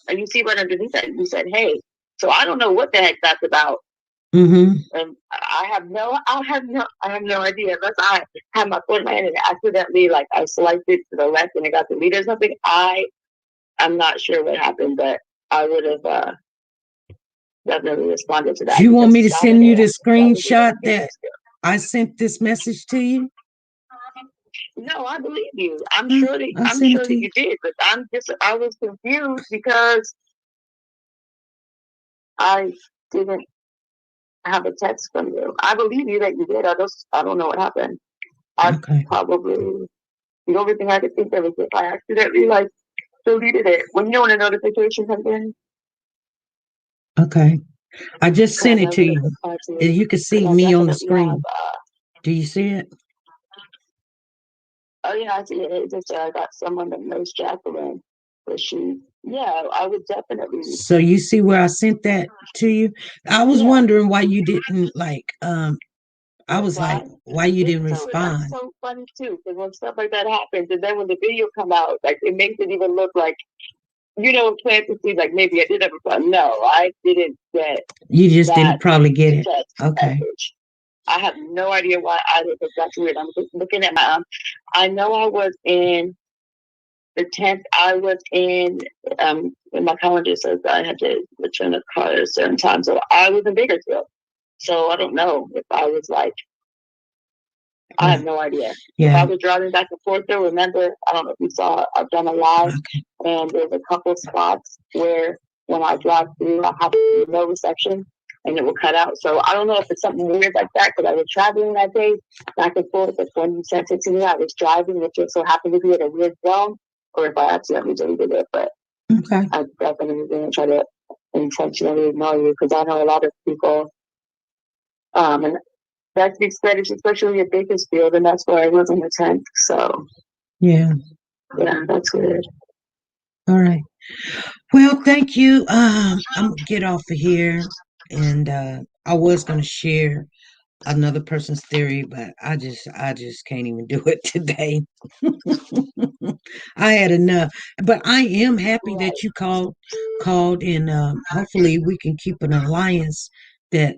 [SPEAKER 5] And you see right underneath that, you said, "Hey." So I don't know what the heck that's about. And I have no idea. Unless I had my foot in my hand and accidentally, like, I swiped it to the left and it got deleted or something. I'm not sure what happened, but I would have definitely responded to
[SPEAKER 7] Do
[SPEAKER 5] that
[SPEAKER 7] you want
[SPEAKER 5] because
[SPEAKER 7] me to send
[SPEAKER 5] Saturday
[SPEAKER 7] you the
[SPEAKER 5] that was
[SPEAKER 7] screenshot
[SPEAKER 5] a
[SPEAKER 7] that I sent this message to you?
[SPEAKER 5] no, I believe you. I'm
[SPEAKER 7] Huh?
[SPEAKER 5] sure that
[SPEAKER 7] I'll send it to you.
[SPEAKER 5] you did, but I was confused because I didn't have a text from you. I believe you that you did. I don't know what happened. I
[SPEAKER 7] Okay.
[SPEAKER 5] probably the only thing I could think of is if I accidentally like deleted it when you know when a notification comes in.
[SPEAKER 7] Okay. I just sent
[SPEAKER 5] Kind
[SPEAKER 7] it
[SPEAKER 5] of
[SPEAKER 7] to
[SPEAKER 5] would have
[SPEAKER 7] you.
[SPEAKER 5] replied to
[SPEAKER 7] And
[SPEAKER 5] you
[SPEAKER 7] you can
[SPEAKER 5] because
[SPEAKER 7] see
[SPEAKER 5] I
[SPEAKER 7] me on the
[SPEAKER 5] definitely have.
[SPEAKER 7] screen. Do you see it?
[SPEAKER 5] Oh yeah, I see it. It just I got someone that knows Jacqueline, but she. Yeah, I would definitely.
[SPEAKER 7] So you see where I sent that to you? I was
[SPEAKER 5] Yeah,
[SPEAKER 7] wondering why you didn't I was like,
[SPEAKER 5] reply.
[SPEAKER 7] why you
[SPEAKER 5] It's
[SPEAKER 7] didn't
[SPEAKER 5] so that's
[SPEAKER 7] respond?
[SPEAKER 5] so funny too because when stuff like that happens, and then when the video come out, like it makes it even look like plant to see like maybe I did have a problem. No, I didn't get
[SPEAKER 7] You just
[SPEAKER 5] that
[SPEAKER 7] didn't probably get it.
[SPEAKER 5] text
[SPEAKER 7] Okay.
[SPEAKER 5] message. I have no idea why I did because that's weird. I'm just looking at my I know I was in the 10th. I was in my calendar says I had to return a car at a certain time. So I was in Bakersfield. So I don't know if I was like I have
[SPEAKER 7] Right.
[SPEAKER 5] no idea. If I
[SPEAKER 7] Yeah.
[SPEAKER 5] was driving back and forth there, remember, I don't know if you saw, I've done a live,
[SPEAKER 7] Okay.
[SPEAKER 5] and there's a couple spots where when I drive through, I have no reception and it will cut out. So I don't know if it's something weird like that because I was traveling that day back and forth. But when you sent it to me, I was driving, which just so happened to be at a weird zone, or if I accidentally deleted it. But
[SPEAKER 7] Okay.
[SPEAKER 5] I definitely didn't try to intentionally ignore you because I know a lot of people. And that speaks Spanish, especially at Bakersfield, and that's where I was on the 10th. So,
[SPEAKER 7] Yeah.
[SPEAKER 5] yeah, that's weird.
[SPEAKER 7] All right. Well, thank you. I'm gonna get off of here, and I was gonna share another person's theory, but I just can't even do it today. I had enough. But I am happy
[SPEAKER 5] Right.
[SPEAKER 7] that you called and hopefully we can keep an alliance that,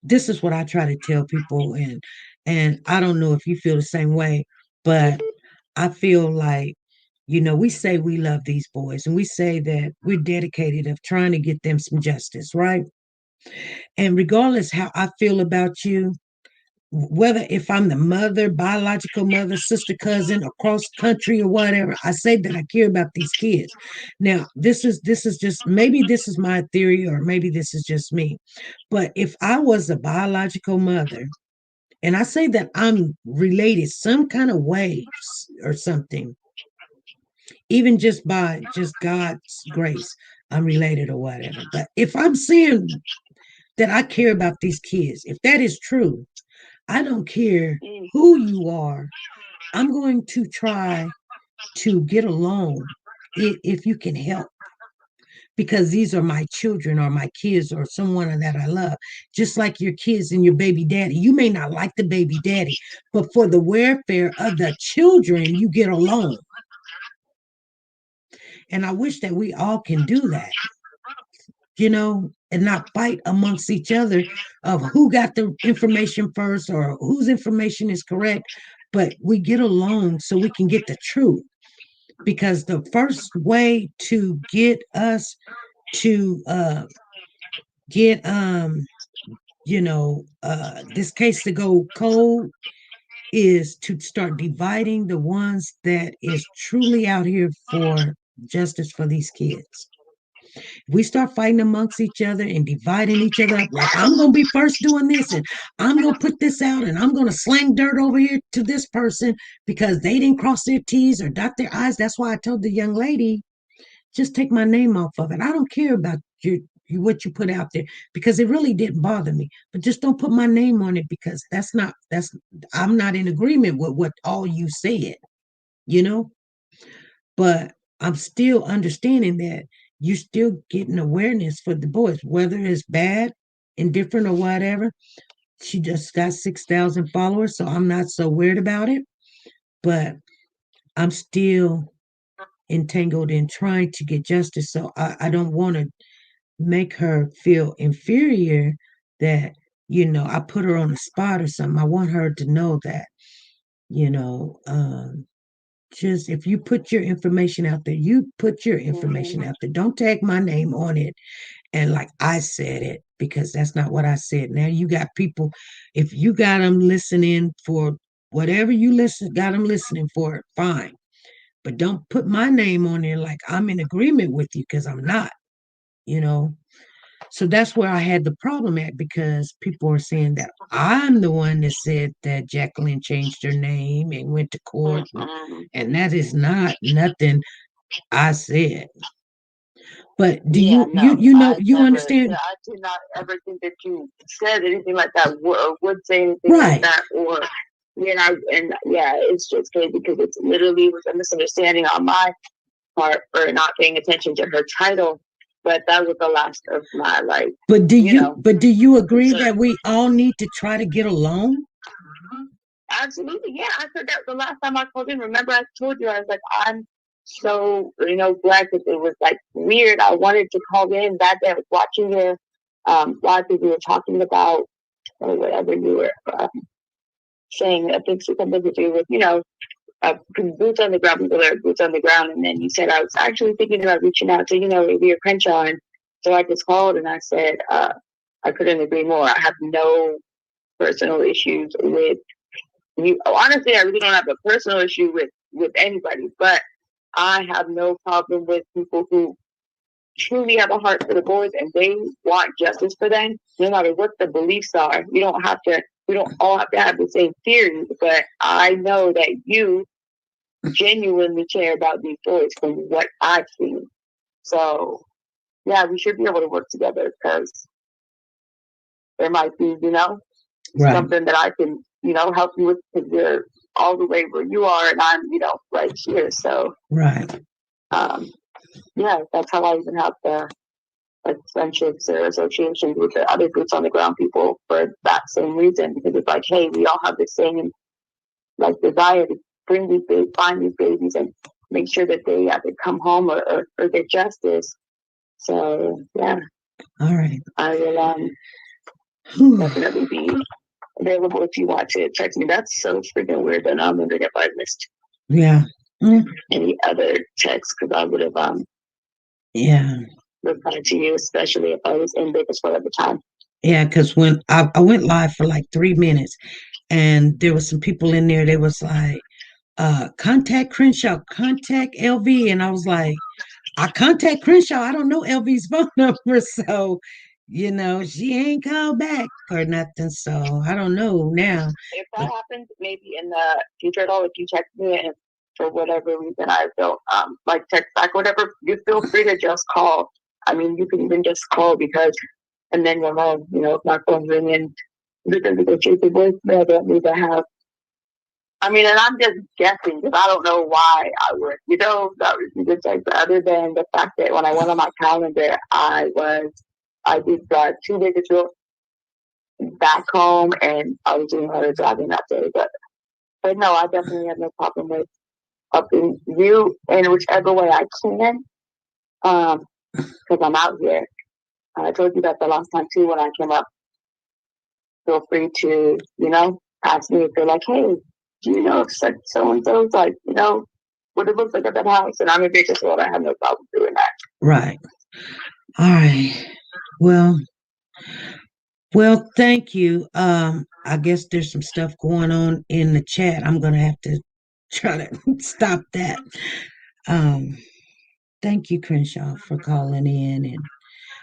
[SPEAKER 7] this is what I try to tell people and I don't know if you feel the same way, but I feel like we say we love these boys and we say that we're dedicated of trying to get them some justice, right? And regardless how I feel about you, whether if I'm the mother, biological mother, sister, cousin, across country or whatever, I say that I care about these kids. Now, this is just maybe this is my theory or maybe this is just me. But if I was a biological mother, and I say that I'm related some kind of way or something, even just by just God's grace, I'm related or whatever. But if I'm saying that I care about these kids, if that is true, I don't care
[SPEAKER 5] Mm.
[SPEAKER 7] who you are. I'm going to try to get along if you can help because these are my children or my kids or someone that I love. Just like your kids and your baby daddy. You may not like the baby daddy, but for the welfare of the children, you get along. And I wish that we all can do that, and not fight amongst each other of who got the information first or whose information is correct, but we get along so we can get the truth. Because the first way to get us to get this case to go cold is to start dividing the ones that is truly out here for justice for these kids. We start fighting amongst each other and dividing each other up, like I'm going to be first doing this and I'm going to put this out and I'm going to slang dirt over here to this person because they didn't cross their T's or dot their I's. That's why I told the young lady, just take my name off of it. I don't care about what you put out there because it really didn't bother me, but just don't put my name on it because I'm not in agreement with what all you said, you know but I'm still understanding that you're still getting awareness for the boys, whether it's bad, indifferent, or whatever. She just got 6,000 followers, so I'm not so worried about it. But I'm still entangled in trying to get justice. So I don't want to make her feel inferior that, I put her on the spot or something. I want her to know that, you know, um, just if you put your information out there, you put your
[SPEAKER 5] Mm-hmm.
[SPEAKER 7] information out there. Don't tag my name on it and like I said it, because that's not what I said. Now you got people, if you got them listening for whatever you got them listening for, fine. But don't put my name on there like I'm in agreement with you, because I'm not, you know. So that's where I had the problem at, because people are saying that I'm the one that said that Jacqueline changed her name and went to court, and that is not nothing I said. But do you understand?
[SPEAKER 5] I did not ever think that you said anything like that, or would say anything like
[SPEAKER 7] Right.
[SPEAKER 5] that, or it's just crazy because it's literally was a misunderstanding on my part for not paying attention to her title, but that was the last of my life.
[SPEAKER 7] But do you agree that we all need to try to get along?
[SPEAKER 5] Absolutely, yeah. I said that the last time I called in. Remember, I told you I was like, I'm so glad that it was like weird. I wanted to call in that day. I was watching your live because we were talking about or whatever you were saying. I think something to do with boots on the ground, people that are boots on the ground. And then you said I was actually thinking about reaching out to your Crenshaw, and so I just called and I said I couldn't agree more. I have no personal issues with you. Honestly, I really don't have a personal issue with anybody, but I have no problem with people who truly have a heart for the boys and they want justice for them, no matter what the beliefs are. We don't all have to have the same theory, but I know that you genuinely care about these boys from what I've seen. So yeah, we should be able to work together because there might be,
[SPEAKER 7] Right.
[SPEAKER 5] something that I can, help you with because you're all the way where you are and I'm, right here. So
[SPEAKER 7] right.
[SPEAKER 5] That's how I even have the friendships or associations with the other boots on the ground people for that same reason, because it's like, hey, we all have the same desire to bring these babies, find these babies, and make sure that they either come home or get justice. So yeah.
[SPEAKER 7] All right.
[SPEAKER 5] I will definitely be available if you want to text me. That's so freaking weird that I'm wondering if I missed any other texts, because I would have replied to you, especially if I was in Bakersfield at the time.
[SPEAKER 7] Yeah, because when I went live for like 3 minutes, and there was some people in there, they was like, contact Crenshaw, contact LV. And I was like, I contact Crenshaw. I don't know LV's phone number. So, she ain't called back or nothing. So I don't know now.
[SPEAKER 5] If that happens, maybe in the future at all, if you text me and for whatever reason I don't text back, whatever, you feel free to just call. I mean, you can even just call and then you'll know, if my phone's ringing, because of the cheapy voicemail, I don't need to have. I mean, and I'm just guessing because I don't know why I would, that would be the text. Other than the fact that when I went on my calendar, I did 2 days ago back home, and I was doing a lot of driving that day. But no, I definitely have no problem with helping you in whichever way I can, because I'm out here. I told you that the last time too when I came up. Feel free to, ask me if they're like, hey, do you know if so and so's what it looks like at that house? And I'm in Bakersfield. I have no problem doing that.
[SPEAKER 7] Right. All right. Well, thank you. I guess there's some stuff going on in the chat. I'm gonna have to try to stop that. Thank you, Crenshaw, for calling in, and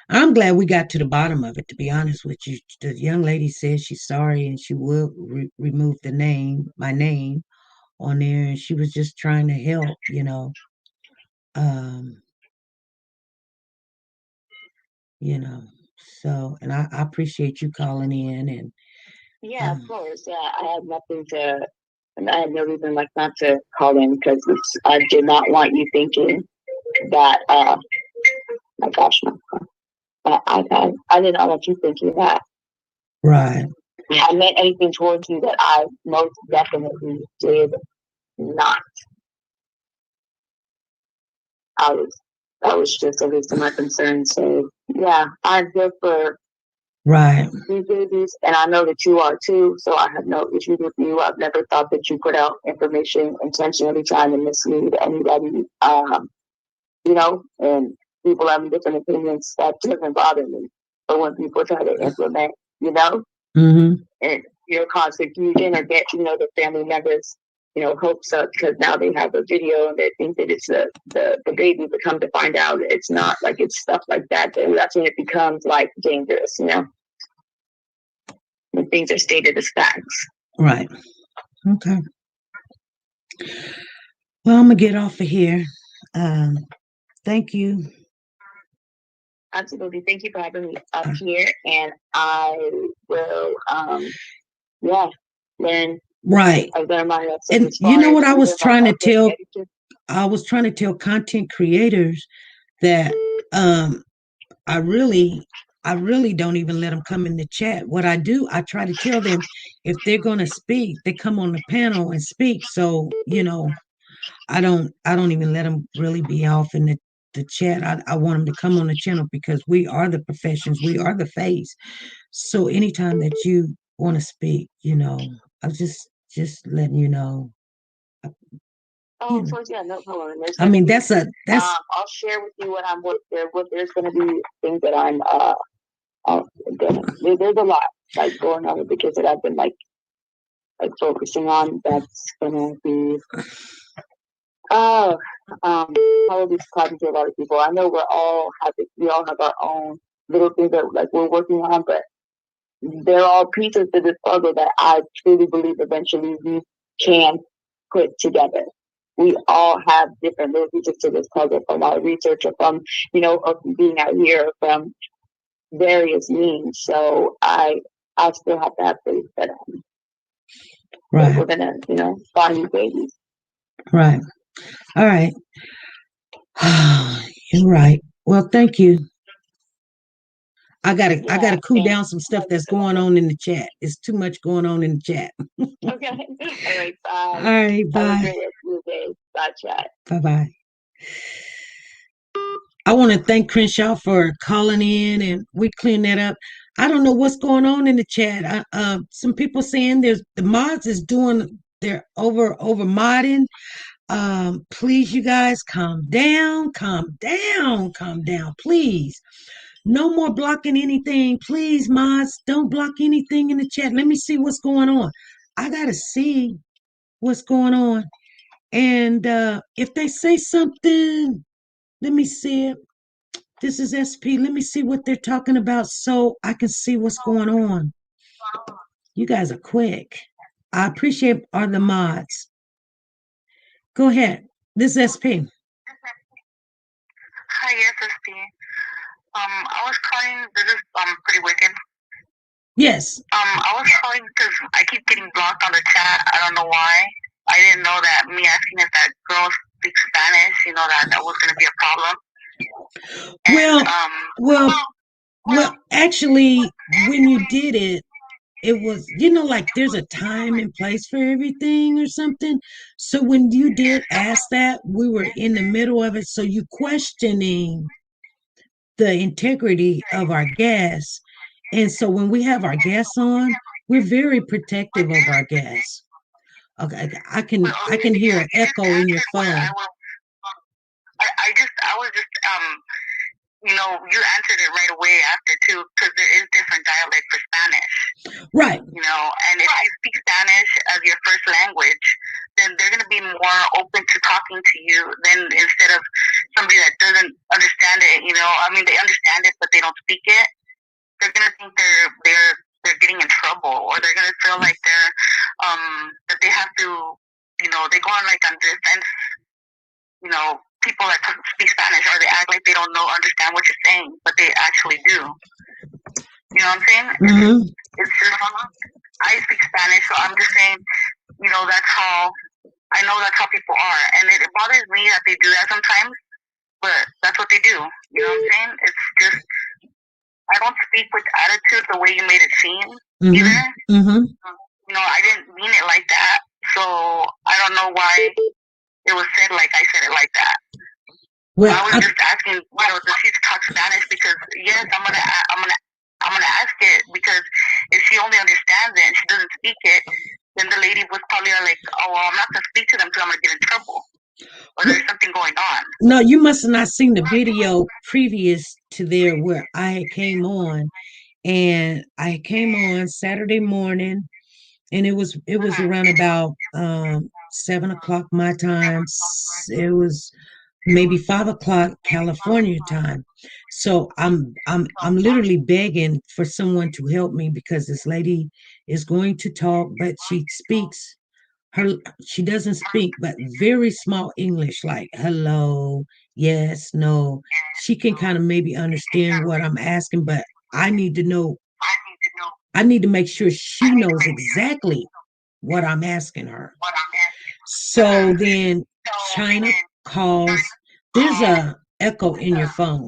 [SPEAKER 7] I'm glad we got to the bottom of it. To be honest with you, the young lady says she's sorry and she will remove my name on there, and she was just trying to help, So, and I appreciate you calling in, and
[SPEAKER 5] of course, I had nothing to, and I had no reason not to call in because I did not want you thinking that. My gosh, I did not want you thinking that.
[SPEAKER 7] Right.
[SPEAKER 5] I meant anything towards you that I most definitely did not. That was just a least of my concern. So yeah, I'm here for these babies, and I know that you are too. So I have no issues with you. I've never thought that you put out information intentionally trying to mislead anybody. And people having different opinions, that doesn't bother me. But when people try to implement,
[SPEAKER 7] Mm-hmm.
[SPEAKER 5] and cause confusion or get the family members hopes up because now they have a video and they think that it's the baby, but come to find out it's not. Like, it's stuff like that. That's when it becomes like dangerous, when things are stated as facts.
[SPEAKER 7] Right. Okay. Well, I'm gonna get off of here. Thank you.
[SPEAKER 5] Absolutely. Thank you for having me up here, and I will learn.
[SPEAKER 7] Right.
[SPEAKER 5] I've learned my lesson.
[SPEAKER 7] And
[SPEAKER 5] as
[SPEAKER 7] you
[SPEAKER 5] far
[SPEAKER 7] know what
[SPEAKER 5] as
[SPEAKER 7] I was
[SPEAKER 5] either my
[SPEAKER 7] trying to
[SPEAKER 5] upload
[SPEAKER 7] tell?
[SPEAKER 5] etiquette.
[SPEAKER 7] I was trying to tell content creators that I really don't even let them come in the chat. What I do, I try to tell them if they're going to speak, they come on the panel and speak. So, I don't even let them really be off in the chat. I want them to come on the channel because we are the professions, we are the face. So anytime that you want to speak, I'm just letting you know.
[SPEAKER 5] Oh, of course, yeah, no problem.
[SPEAKER 7] I mean, that's
[SPEAKER 5] I'll share with you what I'm with there. What there's going to be things that I'm there's a lot like going on with the kids that I've been like focusing on. That's going to be probably surprising to a lot of people. I know we all have our own little things that like we're working on, but they're all pieces to this puzzle that I truly believe eventually we can put together. We all have different little pieces to this puzzle from our research or from, or from being out here or from various means. So I still have to have faith that
[SPEAKER 7] right.
[SPEAKER 5] We're gonna, find new babies.
[SPEAKER 7] Right. All right. You're right. Well, thank you. I gotta cool down some stuff that's going on in the chat. It's too much going on in the chat.
[SPEAKER 5] Okay. All right. Bye.
[SPEAKER 7] All right. Bye.
[SPEAKER 5] Have a great rest of your day. Bye, chat.
[SPEAKER 7] Bye. I want to thank Crenshaw for calling in, and we cleaned that up. I don't know what's going on in the chat. Some people saying the mods is doing they're over modding. Please, you guys, calm down, please. No more blocking anything. Please, mods, don't block anything in the chat. Let me see what's going on. I got to see what's going on. And if they say something, let me see it. This is SP. Let me see what they're talking about so I can see what's going on. You guys are quick. I appreciate all the mods. Go ahead. This is SP.
[SPEAKER 6] Hi, yes, SP. I was calling. This is Pretty Wicked.
[SPEAKER 7] Yes.
[SPEAKER 6] I was calling because I keep getting blocked on the chat. I don't know why. I didn't know that me asking if that girl speaks Spanish, that was going to be a problem. And,
[SPEAKER 7] well, actually, when you did it, it was, like there's a time and place for everything or something. So when you did ask that, we were in the middle of it. So you questioning the integrity of our guests. And so when we have our guests on, we're very protective of our guests. Okay, I can hear an echo in your phone.
[SPEAKER 6] I was just you answered it right away after too, because there is different dialect for Spanish.
[SPEAKER 7] Right.
[SPEAKER 6] And if you speak Spanish as your first language, then they're going to be more open to talking to you than instead of somebody that doesn't understand it. I mean, they understand it, but they don't speak it. They're going to think they're getting in trouble, or they're going to feel like they're that they have to, they go on like on defense. People that speak Spanish, or they act like they don't understand what you're saying, but they actually do. You know what I'm saying?
[SPEAKER 7] Mm-hmm.
[SPEAKER 6] It's just, I speak Spanish, so I'm just saying, that's how, I know that's how people are. And it bothers me that they do that sometimes, but that's what they do. You know what I'm saying? It's just, I don't speak with attitude the way you made it seem, either.
[SPEAKER 7] Mm-hmm.
[SPEAKER 6] I didn't mean it like that, so I don't know why it was said like I said it like that. Well, I was just asking, does she talk Spanish? Because yes, I'm gonna ask it, because if she only understands it and she doesn't speak it, then the lady was probably like, oh, well, I'm not gonna speak to them because I'm gonna get in trouble. or there's something going on.
[SPEAKER 7] No, you must have not seen the video previous to there where I came on, and I came on Saturday morning, and it was around about 7 o'clock my time. It was maybe 5 o'clock California time. So I'm literally begging for someone to help me because this lady is going to talk, but her she doesn't speak but very small English, like hello, yes, no. She can kind of maybe understand what I'm asking, but I need to know, I need to make sure she knows exactly what I'm asking her. So then China calls. There's a echo in your phone.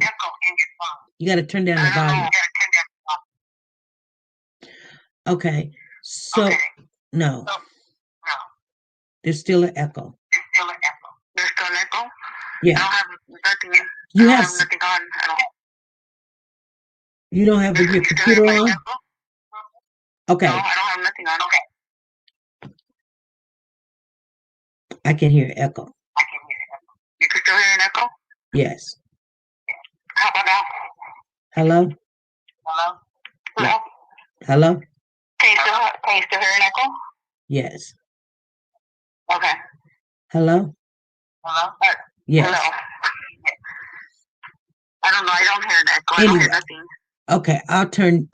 [SPEAKER 7] You got to turn down the volume. Okay. So no, there's still an echo.
[SPEAKER 6] There's still an echo. I
[SPEAKER 7] Yeah.
[SPEAKER 6] don't have nothing.
[SPEAKER 7] You
[SPEAKER 6] I don't
[SPEAKER 7] have
[SPEAKER 6] have nothing on. I don't.
[SPEAKER 7] you don't have your
[SPEAKER 6] You still
[SPEAKER 7] computer
[SPEAKER 6] hear my
[SPEAKER 7] on?
[SPEAKER 6] echo?
[SPEAKER 7] Okay.
[SPEAKER 6] No, I don't have nothing on. Okay.
[SPEAKER 7] I can hear echo.
[SPEAKER 6] You can still hear an echo?
[SPEAKER 7] Yes.
[SPEAKER 6] How about now?
[SPEAKER 7] Hello?
[SPEAKER 6] Hello?
[SPEAKER 7] Yeah.
[SPEAKER 6] Hello?
[SPEAKER 7] Hello?
[SPEAKER 6] Can you still hear an echo?
[SPEAKER 7] Yes.
[SPEAKER 6] Okay.
[SPEAKER 7] Hello?
[SPEAKER 6] Hello?
[SPEAKER 7] Yes.
[SPEAKER 6] Hello? I don't know. I don't hear an echo. I don't hear
[SPEAKER 7] Anyway.
[SPEAKER 6] nothing.
[SPEAKER 7] Okay, I'll turn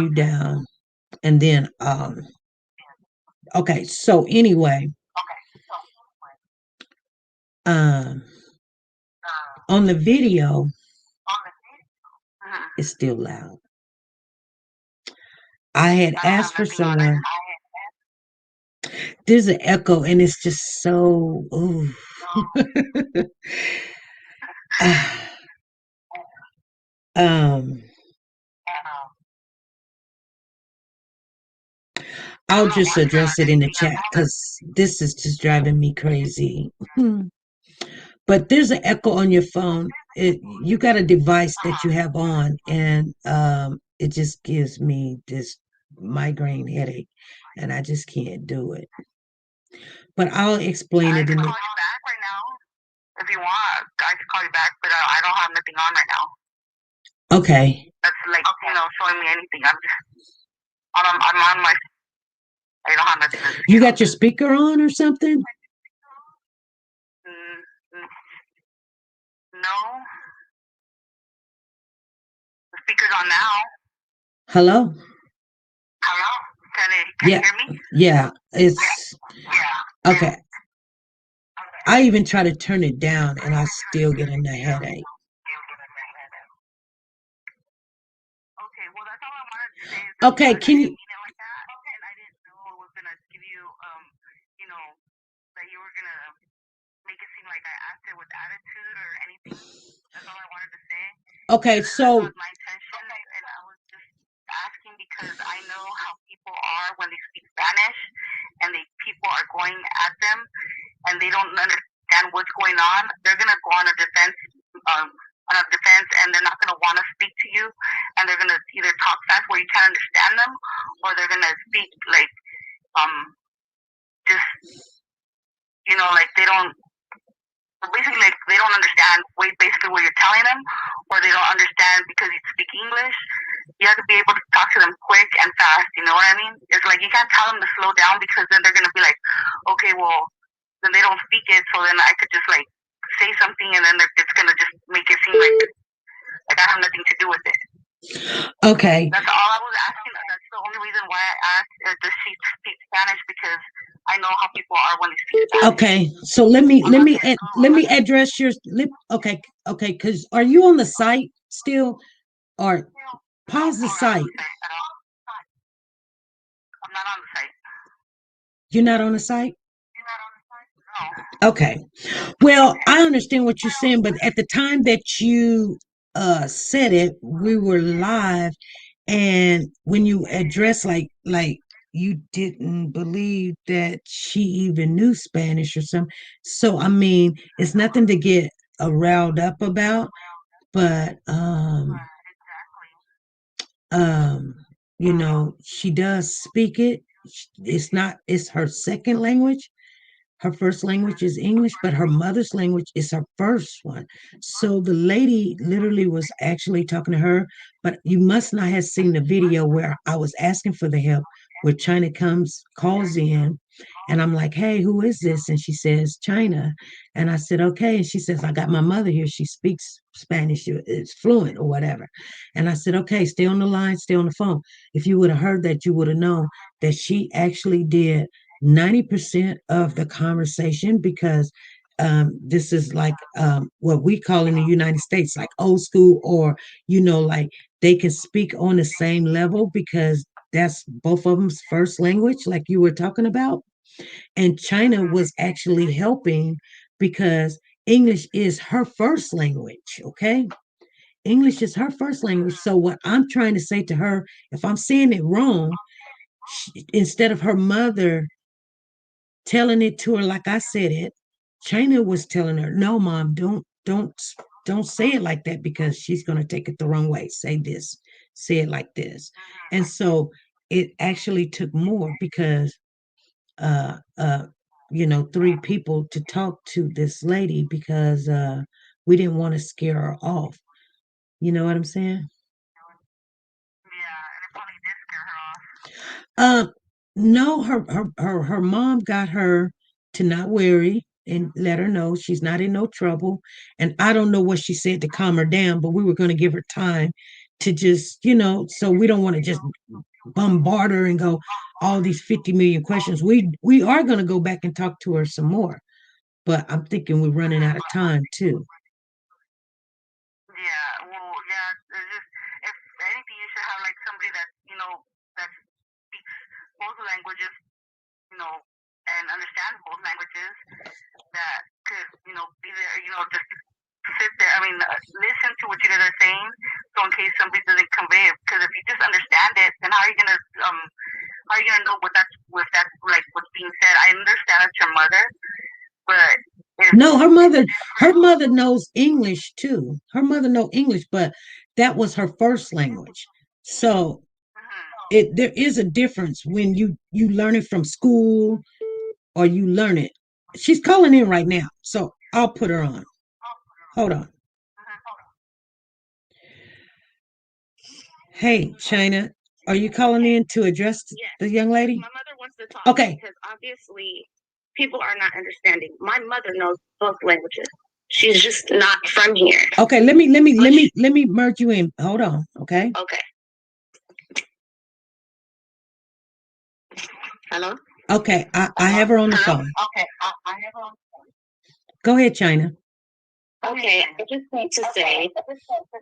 [SPEAKER 7] you down, and then okay, so anyway, um on the video
[SPEAKER 6] Mhm.
[SPEAKER 7] it's still loud. I had
[SPEAKER 6] I don't
[SPEAKER 7] asked
[SPEAKER 6] have
[SPEAKER 7] for
[SPEAKER 6] nothing on it.
[SPEAKER 7] someone. There's an echo, and it's just so ooh. um I'll just address it in the chat because this is just driving me crazy. But there's an echo on your phone. You got a device that you have on, and it just gives me this migraine headache, and I just can't do it. But I'll explain
[SPEAKER 6] I
[SPEAKER 7] it
[SPEAKER 6] can
[SPEAKER 7] in
[SPEAKER 6] call
[SPEAKER 7] the.
[SPEAKER 6] you back right now if you want. I can call you back, but I don't have nothing on right now.
[SPEAKER 7] Okay.
[SPEAKER 6] That's like showing me anything. I'm on my. I don't have nothing.
[SPEAKER 7] You got your speaker on or something?
[SPEAKER 6] No. The speaker's on now.
[SPEAKER 7] Hello?
[SPEAKER 6] Hello? Can you
[SPEAKER 7] Yeah.
[SPEAKER 6] hear me?
[SPEAKER 7] Yeah. It's
[SPEAKER 6] Yeah.
[SPEAKER 7] okay. I even try to turn it down, and I still get a headache.
[SPEAKER 6] Okay, well that's all I wanted to say.
[SPEAKER 7] Okay, can you?
[SPEAKER 6] Like that, and I didn't know it was gonna give you, that you were gonna make it seem like I acted with attitude or anything. That's all I wanted to say.
[SPEAKER 7] Okay, so
[SPEAKER 6] That was my intention, and I was just asking because I know how people are when they speak Spanish, and people are going at them, and they don't understand what's going on. They're gonna go on a defense, and they're not gonna want to speak to you, and they're gonna either talk fast where you can't understand them, or they're gonna speak like just like they don't. Basically, like they don't understand basically what you're telling them, or they don't understand because you speak English. You have to be able to talk to them quick and fast. You know what I mean? It's like you can't tell them to slow down because then they're gonna be like, okay, well, then they don't speak it, so then I could just like say something, and then it's gonna just make it seem like I have nothing to do with it.
[SPEAKER 7] okay.
[SPEAKER 6] That's all I was asking. That's the only reason why I asked does she speak Spanish, because I know how people are when they speak Spanish.
[SPEAKER 7] Okay, so let me address your okay, because are you on the site still, or pause the site?
[SPEAKER 6] I'm not on the site.
[SPEAKER 7] You're not on the site?
[SPEAKER 6] No.
[SPEAKER 7] Okay. Well, I understand what you're saying, but at the time that you said it, we were live, and when you address like you didn't believe that she even knew Spanish or something. So I mean, it's nothing to get riled up about, but she does speak it. It's not, it's her second language. Her first language is English, but her mother's language is her first one. So the lady literally was actually talking to her, but you must not have seen the video where I was asking for the help, where China calls in, and I'm like, hey, who is this? And she says, China. And I said, okay. And she says, I got my mother here. She speaks Spanish, it's fluent or whatever. And I said, okay, stay on the line, stay on the phone. If you would have heard that, you would have known that she actually did 90% of the conversation because this is like what we call in the United States, like old school, or, like they can speak on the same level because that's both of them's first language, like you were talking about. And China was actually helping because English is her first language, okay? English is her first language. So, what I'm trying to say to her, if I'm saying it wrong, instead of her mother telling it to her like I said it, China was telling her, "No, mom, don't say it like that because she's going to take it the wrong way. Say this, say it like this." And so it actually took more because uh uh three people to talk to this lady because we didn't want to scare her off. You know what I'm saying? Uh, no, her mom got her to not worry and let her know she's not in no trouble. And I don't know what she said to calm her down, but we were going to give her time to just, so we don't want to just bombard her and go all these 50 million questions. We are going to go back and talk to her some more, but I'm thinking we're running out of time too.
[SPEAKER 6] Yeah, well, yeah, it's just, if anything, you should have like somebody that, that speaks both languages, and understands both languages, that could, be there, just sit there. I mean, listen to what you guys are saying, so in case somebody doesn't convey it, because if you just understand it, then how are you gonna know what that's like what's being said? I understand it's your mother, but
[SPEAKER 7] no, her mother knows English too. Her mother knows English, but that was her first language. So there is a difference when you learn it from school or you learn it. She's calling in right now, so I'll put her on. Hold on. Hey, China, are you calling in to address the young lady?
[SPEAKER 5] My mother wants to talk
[SPEAKER 7] Okay.
[SPEAKER 5] because obviously people are not understanding. My mother knows both languages. She's just not from here.
[SPEAKER 7] Okay, let me merge you in. Hold on, okay?
[SPEAKER 5] Okay. Hello?
[SPEAKER 7] Okay, I have her on the phone.
[SPEAKER 6] okay, I have on.
[SPEAKER 7] Go ahead, China.
[SPEAKER 5] Okay, I just need to say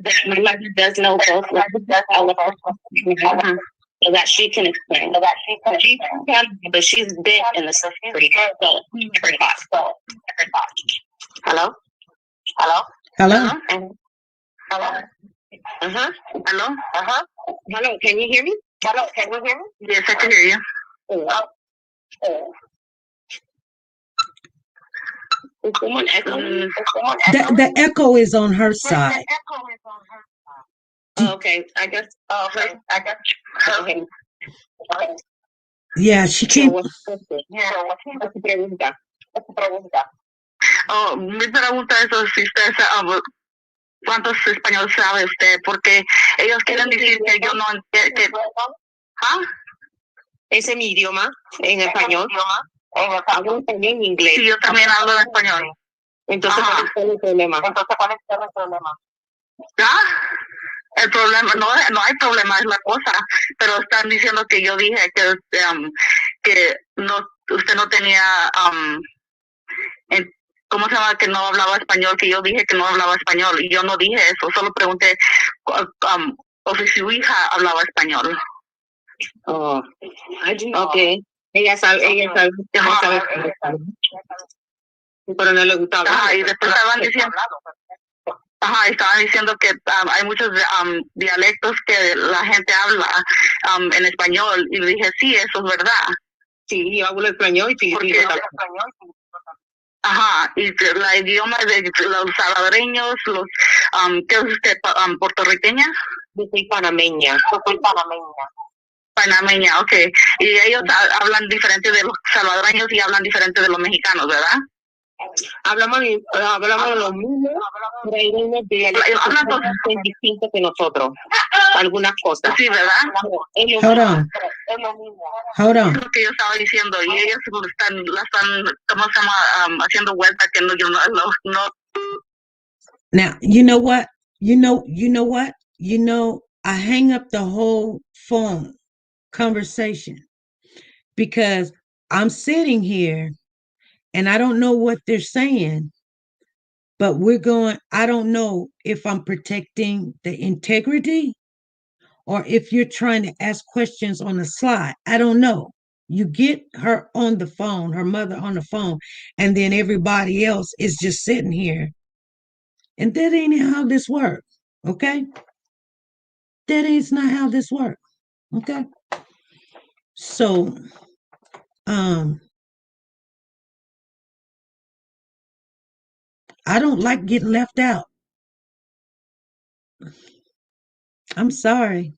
[SPEAKER 5] that my mother does know both languages, so that she can explain. She can, but she's been in the street, so her thoughts. Hello?
[SPEAKER 7] Hello?
[SPEAKER 6] Hello?
[SPEAKER 5] Hello? Hello, can you hear me?
[SPEAKER 6] Hello, can you hear me?
[SPEAKER 5] Yes, I can hear you. Is someone echoing?
[SPEAKER 7] The echo is on her side.
[SPEAKER 5] Okay, I guess. Okay.
[SPEAKER 7] Yeah, she can't.
[SPEAKER 5] Oh, mi pregunta es si usted cuántos español sabe usted, porque ellos quieren decir que yo no entiendo. ¿Ah? Ese es mi idioma, en español. Hablo también en inglés. Sí, yo también hablo en español. Entonces, ¿cuál es el problema? ¿Ah? El problema, no hay problema, es la cosa, pero están diciendo que yo dije que no, usted no tenía, ¿cómo se llama? Que no hablaba español, que yo dije que no hablaba español, y yo no dije eso, solo pregunté o si su hija hablaba español. Oh, okay. Ella sabe, pero no le gusta hablar. Ajá, y después estaban diciendo que hay muchos dialectos que la gente habla en español, y le dije, sí, eso es verdad. Sí, yo hablo español y ajá, y la idioma de los salvadoreños, los, ¿qué es usted, puertorriqueña? Yo soy panameña. Panameña, ok. Y ellos hablan diferente de los salvadoreños y hablan diferente de los mexicanos, ¿verdad? Hablamos lo mismo, pero hay unos dialectos distintos que nosotros. Algunas cosas. Sí, ¿verdad?
[SPEAKER 7] Hold on. Hold on.
[SPEAKER 5] Es lo que yo estaba diciendo. Y ellos la están ¿cómo se llama? Haciendo vuelta que no, yo no.
[SPEAKER 7] Now, you know what? You know what? I hang up the whole phone conversation because I'm sitting here and I don't know what they're saying, but I don't know if I'm protecting the integrity or if you're trying to ask questions on the slide. I don't know. You get her on the phone, her mother on the phone, and then everybody else is just sitting here. And that ain't how this works. Okay? That is not how this works. Okay? So, I don't like getting left out. I'm sorry.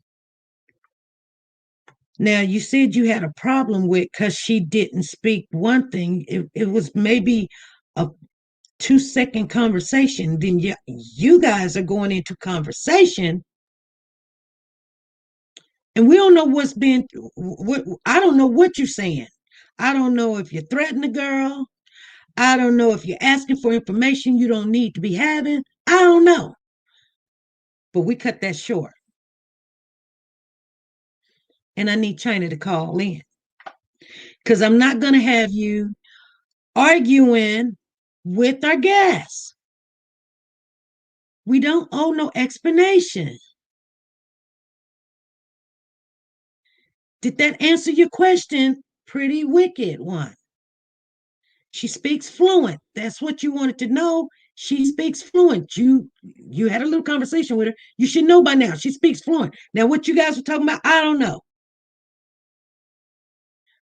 [SPEAKER 7] Now, you said you had a problem with because she didn't speak one thing. It was maybe a 2-second conversation. Then you guys are going into conversation, and we don't know what's been. I don't know what you're saying. I don't know if you're threatening the girl. I don't know if you're asking for information you don't need to be having. I don't know. But we cut that short. And I need China to call in. Because I'm not going to have you arguing with our guests. We don't owe no explanation. Did that answer your question? Pretty wicked one. She speaks fluent. That's what you wanted to know. She speaks fluent. You had a little conversation with her. You should know by now. She speaks fluent. Now, what you guys were talking about, I don't know.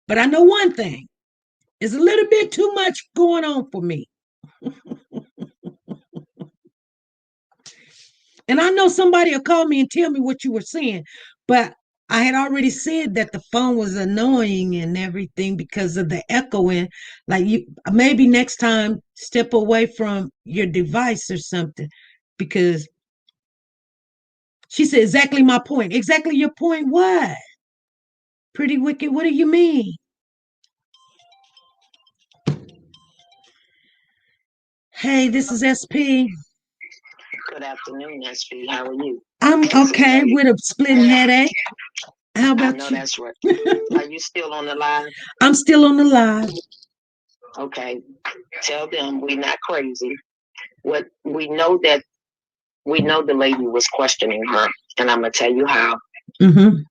[SPEAKER 7] But I know one thing. There's a little bit too much going on for me. And I know somebody will call me and tell me what you were saying, but I had already said that the phone was annoying and everything because of the echoing. Like, you maybe next time step away from your device or something, because she said exactly my point. Exactly your point. What? Pretty wicked. What do you mean? Hey, this is SP.
[SPEAKER 5] Good afternoon, SP. How are you?
[SPEAKER 7] I'm okay with a splitting headache. How about
[SPEAKER 5] I know
[SPEAKER 7] you?
[SPEAKER 5] that's right. Are you still on the line?
[SPEAKER 7] I'm still on the live.
[SPEAKER 5] Okay. Tell them we're not crazy. What we know the lady was questioning her, and I'm gonna tell you how.
[SPEAKER 7] Mm-hmm.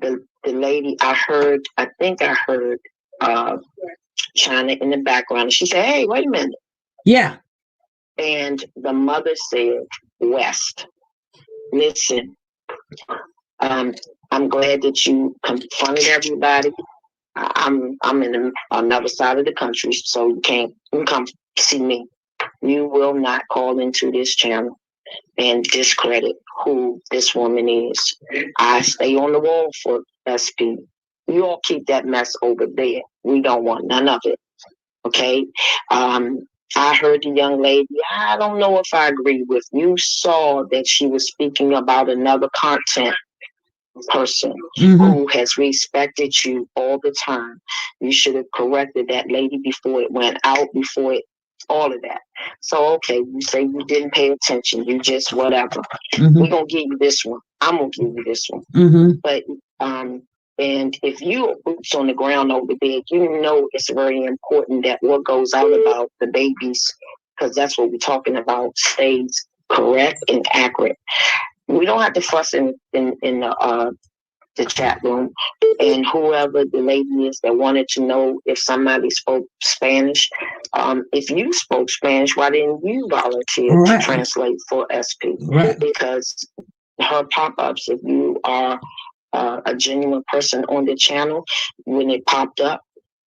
[SPEAKER 5] The lady I think I heard China in the background, and she said, "Hey, wait a minute."
[SPEAKER 7] Yeah.
[SPEAKER 5] And the mother said, "West, listen. I'm glad that you confronted everybody. I'm in another side of the country, so you can't come see me. You will not call into this channel and discredit who this woman is. I stay on the wall for SP. You all keep that mess over there. We don't want none of it. Okay? I heard the young lady. I don't know if I agree with you. Saw that she was speaking about another content person who has respected you all the time. You should have corrected that lady before it went out, before it, all of that. So, okay, you say you didn't pay attention. You just whatever. We're going to give you this one. I'm going to give you this one. But, and if you are boots on the ground over there, you know it's very important that what goes out about the babies, because that's what we're talking about, stays correct and accurate. We don't have to fuss in the chat room. And whoever the lady is that wanted to know if somebody spoke Spanish, if you spoke Spanish, why didn't you volunteer to translate for SP? Because her pop-ups, if you are a genuine person on the channel, when it popped up,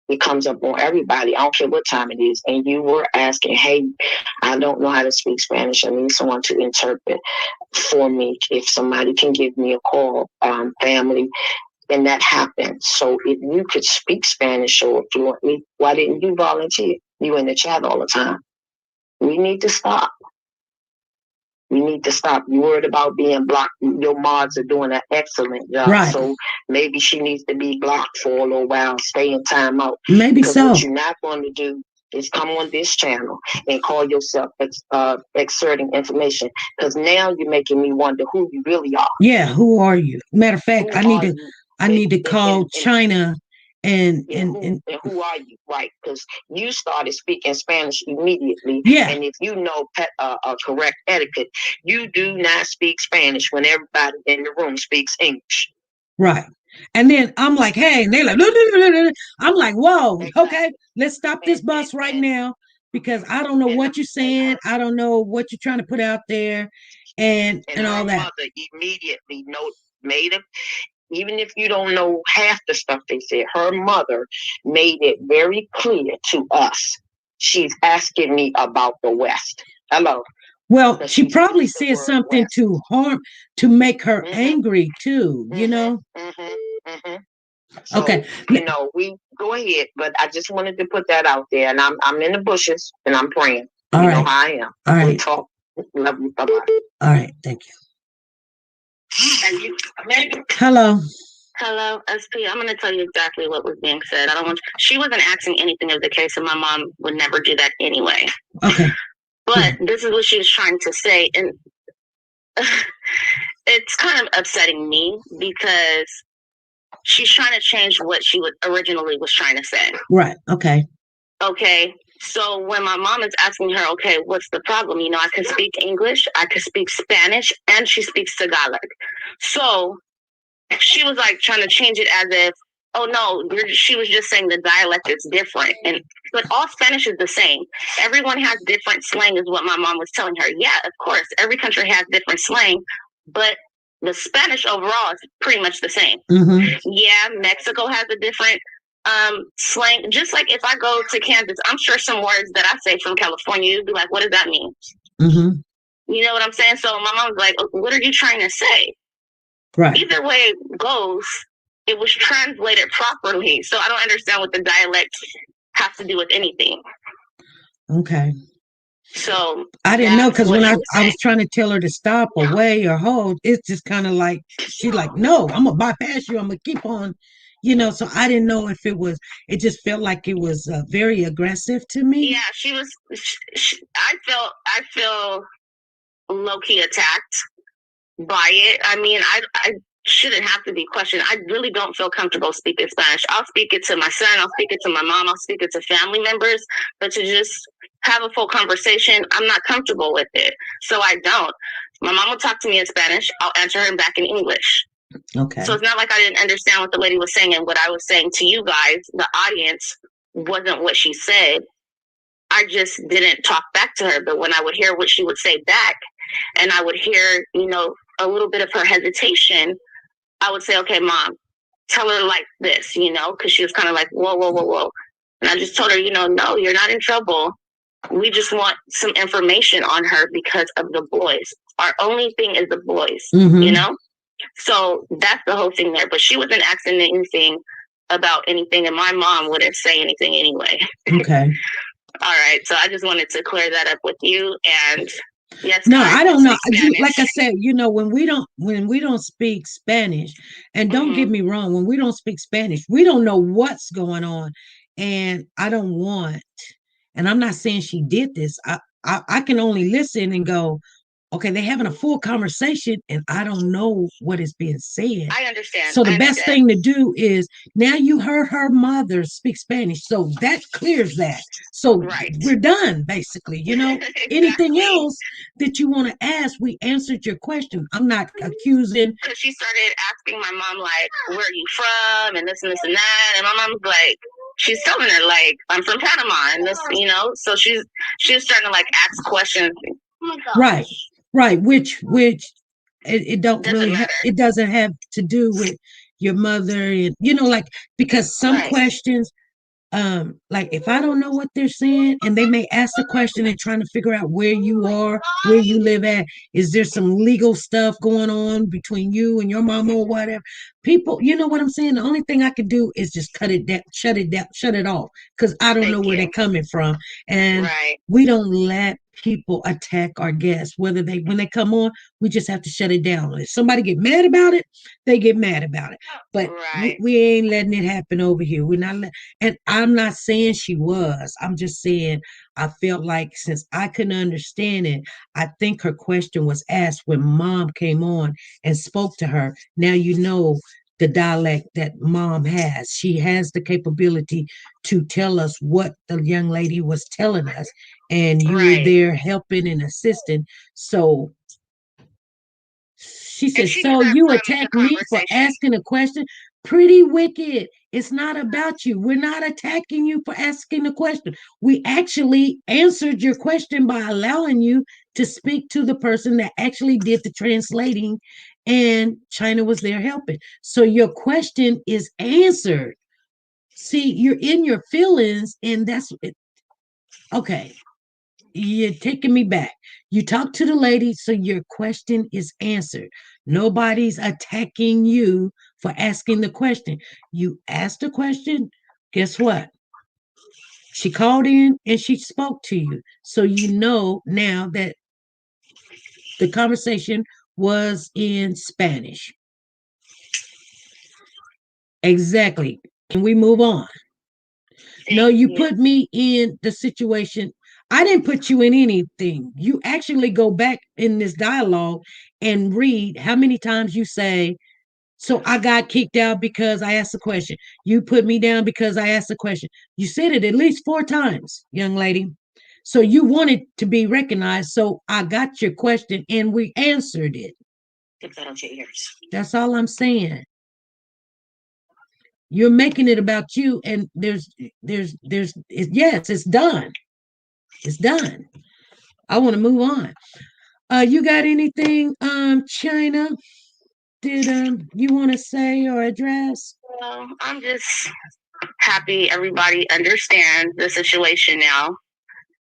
[SPEAKER 5] It comes up on everybody. I don't care what time it is. And you were asking, hey, I don't know how to speak Spanish. I need someone to interpret for me. If somebody can give me a call, family, and that happened. So if you could speak Spanish so fluently, why didn't you volunteer? You in the chat all the time. We need to stop. We need to stop. You worried about being blocked. Your mods are doing an excellent job.
[SPEAKER 7] Right.
[SPEAKER 5] So maybe she needs to be blocked for a little while, stay in timeout.
[SPEAKER 7] Maybe
[SPEAKER 5] because
[SPEAKER 7] so.
[SPEAKER 5] What you're not going to do is come on this channel and call yourself exerting information. Because now you're making me wonder who you really are.
[SPEAKER 7] Yeah, who are you? Matter of fact, I need to call China and
[SPEAKER 5] who are you, right? Because you started speaking Spanish immediately.
[SPEAKER 7] Yeah.
[SPEAKER 5] And if you know correct etiquette, you do not speak Spanish when everybody in the room speaks English.
[SPEAKER 7] Right. And then I'm like, hey, and they're like, I'm like, whoa,
[SPEAKER 5] Exactly.
[SPEAKER 7] Okay, let's stop this bus right now because I don't know what you're saying. I don't know what you're trying to put out there and all that.
[SPEAKER 5] Mother immediately made it. Even if you don't know half the stuff they said, her mother made it very clear to us. She's asking me about the West. Hello.
[SPEAKER 7] Well, she probably said something to make her angry too, you know?
[SPEAKER 5] So,
[SPEAKER 7] okay.
[SPEAKER 5] We go ahead, but I just wanted to put that out there, and I'm in the bushes and I'm praying.
[SPEAKER 7] All right.
[SPEAKER 5] Know how I am.
[SPEAKER 7] All right.
[SPEAKER 5] We talk. Love you. Bye-bye.
[SPEAKER 7] All right. Thank you. Hello.
[SPEAKER 6] Hello, SP. I'm going to tell you exactly what was being said. She wasn't asking anything of the case, and my mom would never do that anyway.
[SPEAKER 7] Okay.
[SPEAKER 6] But this is what she was trying to say, and it's kind of upsetting me because she's trying to change what she originally was trying to say.
[SPEAKER 7] Right. Okay.
[SPEAKER 6] Okay. So when my mom is asking her, okay, what's the problem? I can speak English, I can speak Spanish, and she speaks Tagalog. So she was like trying to change it as if, oh no, she was just saying the dialect is different. But all Spanish is the same. Everyone has different slang is what my mom was telling her. Yeah, of course, every country has different slang, but the Spanish overall is pretty much the same.
[SPEAKER 7] Mm-hmm.
[SPEAKER 6] Yeah, Mexico has a different slang. Just like if I go to Kansas, I'm sure some words that I say from California, you'd be like, what does that mean?
[SPEAKER 7] Mm-hmm.
[SPEAKER 6] You know what I'm saying? So my mom's like, what are you trying to say?
[SPEAKER 7] Right.
[SPEAKER 6] Either way it goes, it was translated properly. So I don't understand what the dialect has to do with anything.
[SPEAKER 7] Okay.
[SPEAKER 6] So
[SPEAKER 7] I didn't know because when I was trying to tell her to stop or wait or hold, it's just kind of like she's like, no, I'm gonna bypass you. I'm gonna keep on, So I didn't know if it just felt like it was very aggressive to me.
[SPEAKER 6] Yeah, she was. I feel low key attacked by it. I mean, I shouldn't have to be questioned. I really don't feel comfortable speaking Spanish. I'll speak it to my son, I'll speak it to my mom, I'll speak it to family members, but to just have a full conversation, I'm not comfortable with it. So I don't. My mom will talk to me in Spanish, I'll answer her back in English.
[SPEAKER 7] Okay.
[SPEAKER 6] So it's not like I didn't understand what the lady was saying, and what I was saying to you guys, the audience, wasn't what she said. I just didn't talk back to her. But when I would hear what she would say back, and I would hear, a little bit of her hesitation, I would say, okay, Mom, tell her like this, because she was kind of like, whoa, whoa, whoa, whoa. And I just told her, no, you're not in trouble. We just want some information on her because of the boys. Our only thing is the boys,
[SPEAKER 7] mm-hmm.
[SPEAKER 6] So that's the whole thing there. But she wasn't asking anything about anything, and my mom wouldn't say anything anyway.
[SPEAKER 7] Okay.
[SPEAKER 6] All right. So I just wanted to clear that up with you. And yes.
[SPEAKER 7] No, I don't know. Like I said, when we don't speak Spanish, and don't get me wrong, when we don't speak Spanish, we don't know what's going on. And I don't want, and I'm not saying she did this. I can only listen and go, okay, they're having a full conversation and I don't know what is being said.
[SPEAKER 6] I understand.
[SPEAKER 7] So the best thing to do is, now you heard her mother speak Spanish. So that clears that. So we're done, basically. Exactly. Anything else that you want to ask, we answered your question. I'm not accusing.
[SPEAKER 6] Because she started asking my mom, like, where are you from? And this and this and that. And my mom's like, she's telling her, like, I'm from Panama. And this, so she's starting to, like, ask questions.
[SPEAKER 7] Oh my gosh. Right, which it don't really it doesn't have to do with your mother, and like, because some questions Like if I don't know what they're saying and they may ask the question and trying to figure out where you are, where you live at, is there some legal stuff going on between you and your mama or whatever? People, you know what I'm saying? The only thing I can do is just cut it down, shut it off, because I don't know
[SPEAKER 5] Thank
[SPEAKER 7] where
[SPEAKER 5] you.
[SPEAKER 7] they're coming from. And
[SPEAKER 5] Right.
[SPEAKER 7] we don't let people attack our guests, whether they when they come on, we just have to shut it down. If somebody get mad about it, they get mad about it. But
[SPEAKER 5] Right.
[SPEAKER 7] we ain't letting it happen over here. We're not and I'm not saying she was. I'm just saying I felt like since I couldn't understand it, I think her question was asked when mom came on and spoke to her. Now you know the dialect that mom has. She has the capability to tell us what the young lady was telling us, and you were
[SPEAKER 5] Right.
[SPEAKER 7] there helping and assisting. So she
[SPEAKER 5] And
[SPEAKER 7] said,
[SPEAKER 5] she
[SPEAKER 7] so
[SPEAKER 5] cut
[SPEAKER 7] you
[SPEAKER 5] from the
[SPEAKER 7] attack me for
[SPEAKER 5] conversation.
[SPEAKER 7] asking a question? Pretty wicked. It's not about you. We're not attacking you for asking the question. We actually answered your question by allowing you to speak to the person that actually did the translating, and China was there helping. So your question is answered. See, you're in your feelings, and that's okay. You're taking me back. You talked to the lady, so your question is answered. Nobody's attacking you for asking the question. You asked the question. Guess what? She called in and she spoke to you. So you know now that the conversation was in Spanish. Exactly. And we move on. No,
[SPEAKER 5] Thank
[SPEAKER 7] you
[SPEAKER 5] you.
[SPEAKER 7] put me in the situation. I didn't put you in anything. You actually go back in this dialogue and read how many times you say, so I got kicked out because I asked a question. You put me down because I asked a question. You said it at least 4 times, young lady. So you wanted to be recognized. So I got your question and we answered it.
[SPEAKER 5] Put that on your ears.
[SPEAKER 7] That's all I'm saying. You're making it about you, and yes, it's done. It's done. I want to move on. You got anything, China? Did you want to say or address?
[SPEAKER 5] Well, I'm just happy everybody understands the situation now.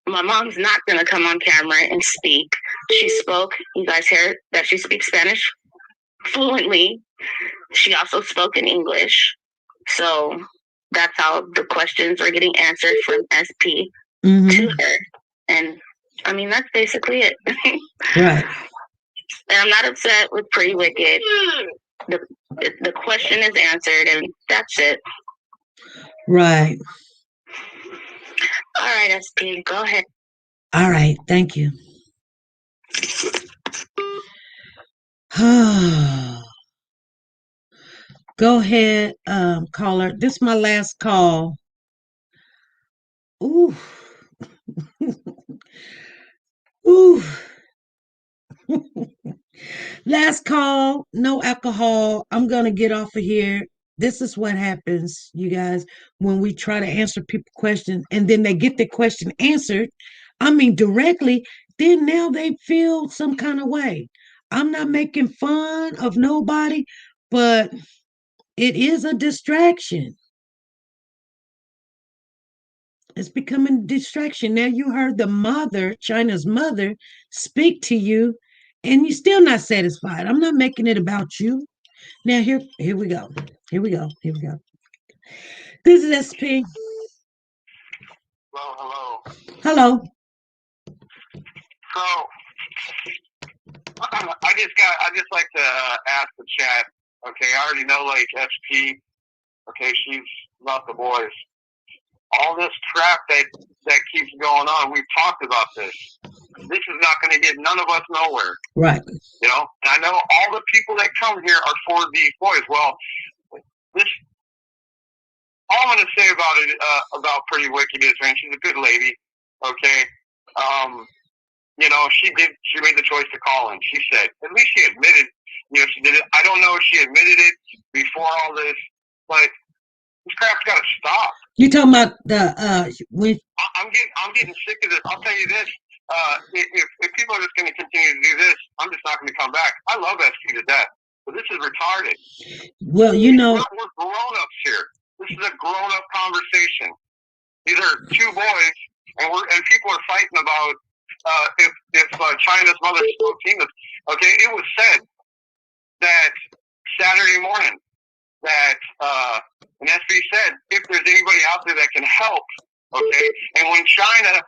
[SPEAKER 5] My mom's not going to come on camera and speak. She spoke, you guys heard that she speaks Spanish fluently. She also spoke in English. So that's how the questions are getting answered from SP to her. And I mean, that's basically it.
[SPEAKER 7] Right.
[SPEAKER 5] And I'm not upset with Pretty Wicked. The question is answered, and that's it.
[SPEAKER 7] Right.
[SPEAKER 5] All right, SP, go ahead.
[SPEAKER 7] All right. Thank you. Go ahead, caller. This is my last call. Ooh. Ooh. Last call, no alcohol. I'm going to get off of here. This is what happens, you guys, when we try to answer people questions and then they get the question answered. I mean, directly, then now they feel some kind of way. I'm not making fun of nobody, but it is a distraction. It's becoming a distraction. Now you heard the mother, China's mother, speak to you, and you're still not satisfied. I'm not making it about you. Now here we go. Here we go. Here we go. This is SP.
[SPEAKER 6] Hello.
[SPEAKER 7] Hello.
[SPEAKER 6] So I just like to ask the chat. Okay, I already know like SP. Okay, she's about the boys. All this crap that keeps going on. We've talked about this. This is not going to get none of us nowhere.
[SPEAKER 7] Right.
[SPEAKER 6] You know, and I know all the people that come here are for these boys. Well, this. All I'm going to say about it, about Pretty Wicked is, man, she's a good lady. Okay. You know, she made the choice to call in. She said, at least she admitted, you know, she did it. I don't know if she admitted it before all this, but this crap's got to stop.
[SPEAKER 7] You talking about the when
[SPEAKER 6] I'm getting sick of this. I'll tell you this. If people are just going to continue to do this, I'm just not going to come back. I love SP to death, but this is retarded.
[SPEAKER 7] well, you know,
[SPEAKER 6] We're grown-ups here. This is a grown-up conversation.
[SPEAKER 8] These are two boys, and people are fighting about if China's mother spoke English. Okay, it was said that Saturday morning that an SB said if there's anybody out there that can help. Okay, and when China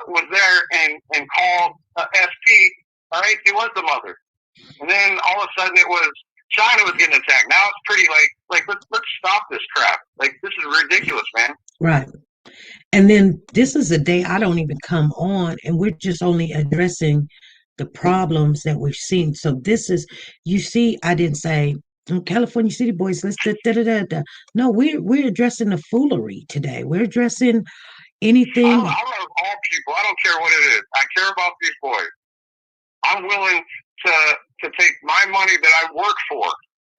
[SPEAKER 8] was there and called SP, all right, it was the mother, and then all of a sudden it was China was getting attacked. Now it's pretty like let's stop this crap. Like this is ridiculous, man.
[SPEAKER 7] Right. And then this is a day I don't even come on, and we're just only addressing the problems that we've seen. So this is, you see, I didn't say California City Boys. Let's da, da, da, da, da. No, we're addressing the foolery today. We're addressing anything.
[SPEAKER 8] I love all people. I don't care what it is. I care about these boys. I'm willing to take my money that I work for,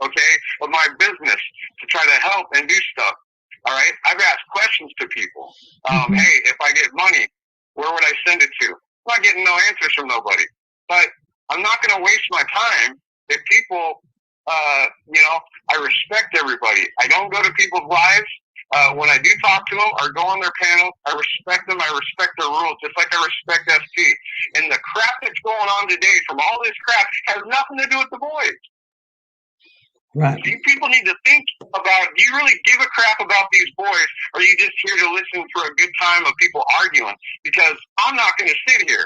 [SPEAKER 8] okay, of my business to try to help and do stuff. All right, I've asked questions to people. Hey, if I get money, where would I send it to? I'm not getting no answers from nobody. But I'm not going to waste my time if people, I respect everybody. I don't go to people's lives. When I do talk to them or go on their panels, I respect them. I respect their rules, just like I respect SP. And the crap that's going on today from all this crap has nothing to do with the boys.
[SPEAKER 7] Right.
[SPEAKER 8] You people need to think about, do you really give a crap about these boys, or are you just here to listen for a good time of people arguing? Because I'm not going to sit here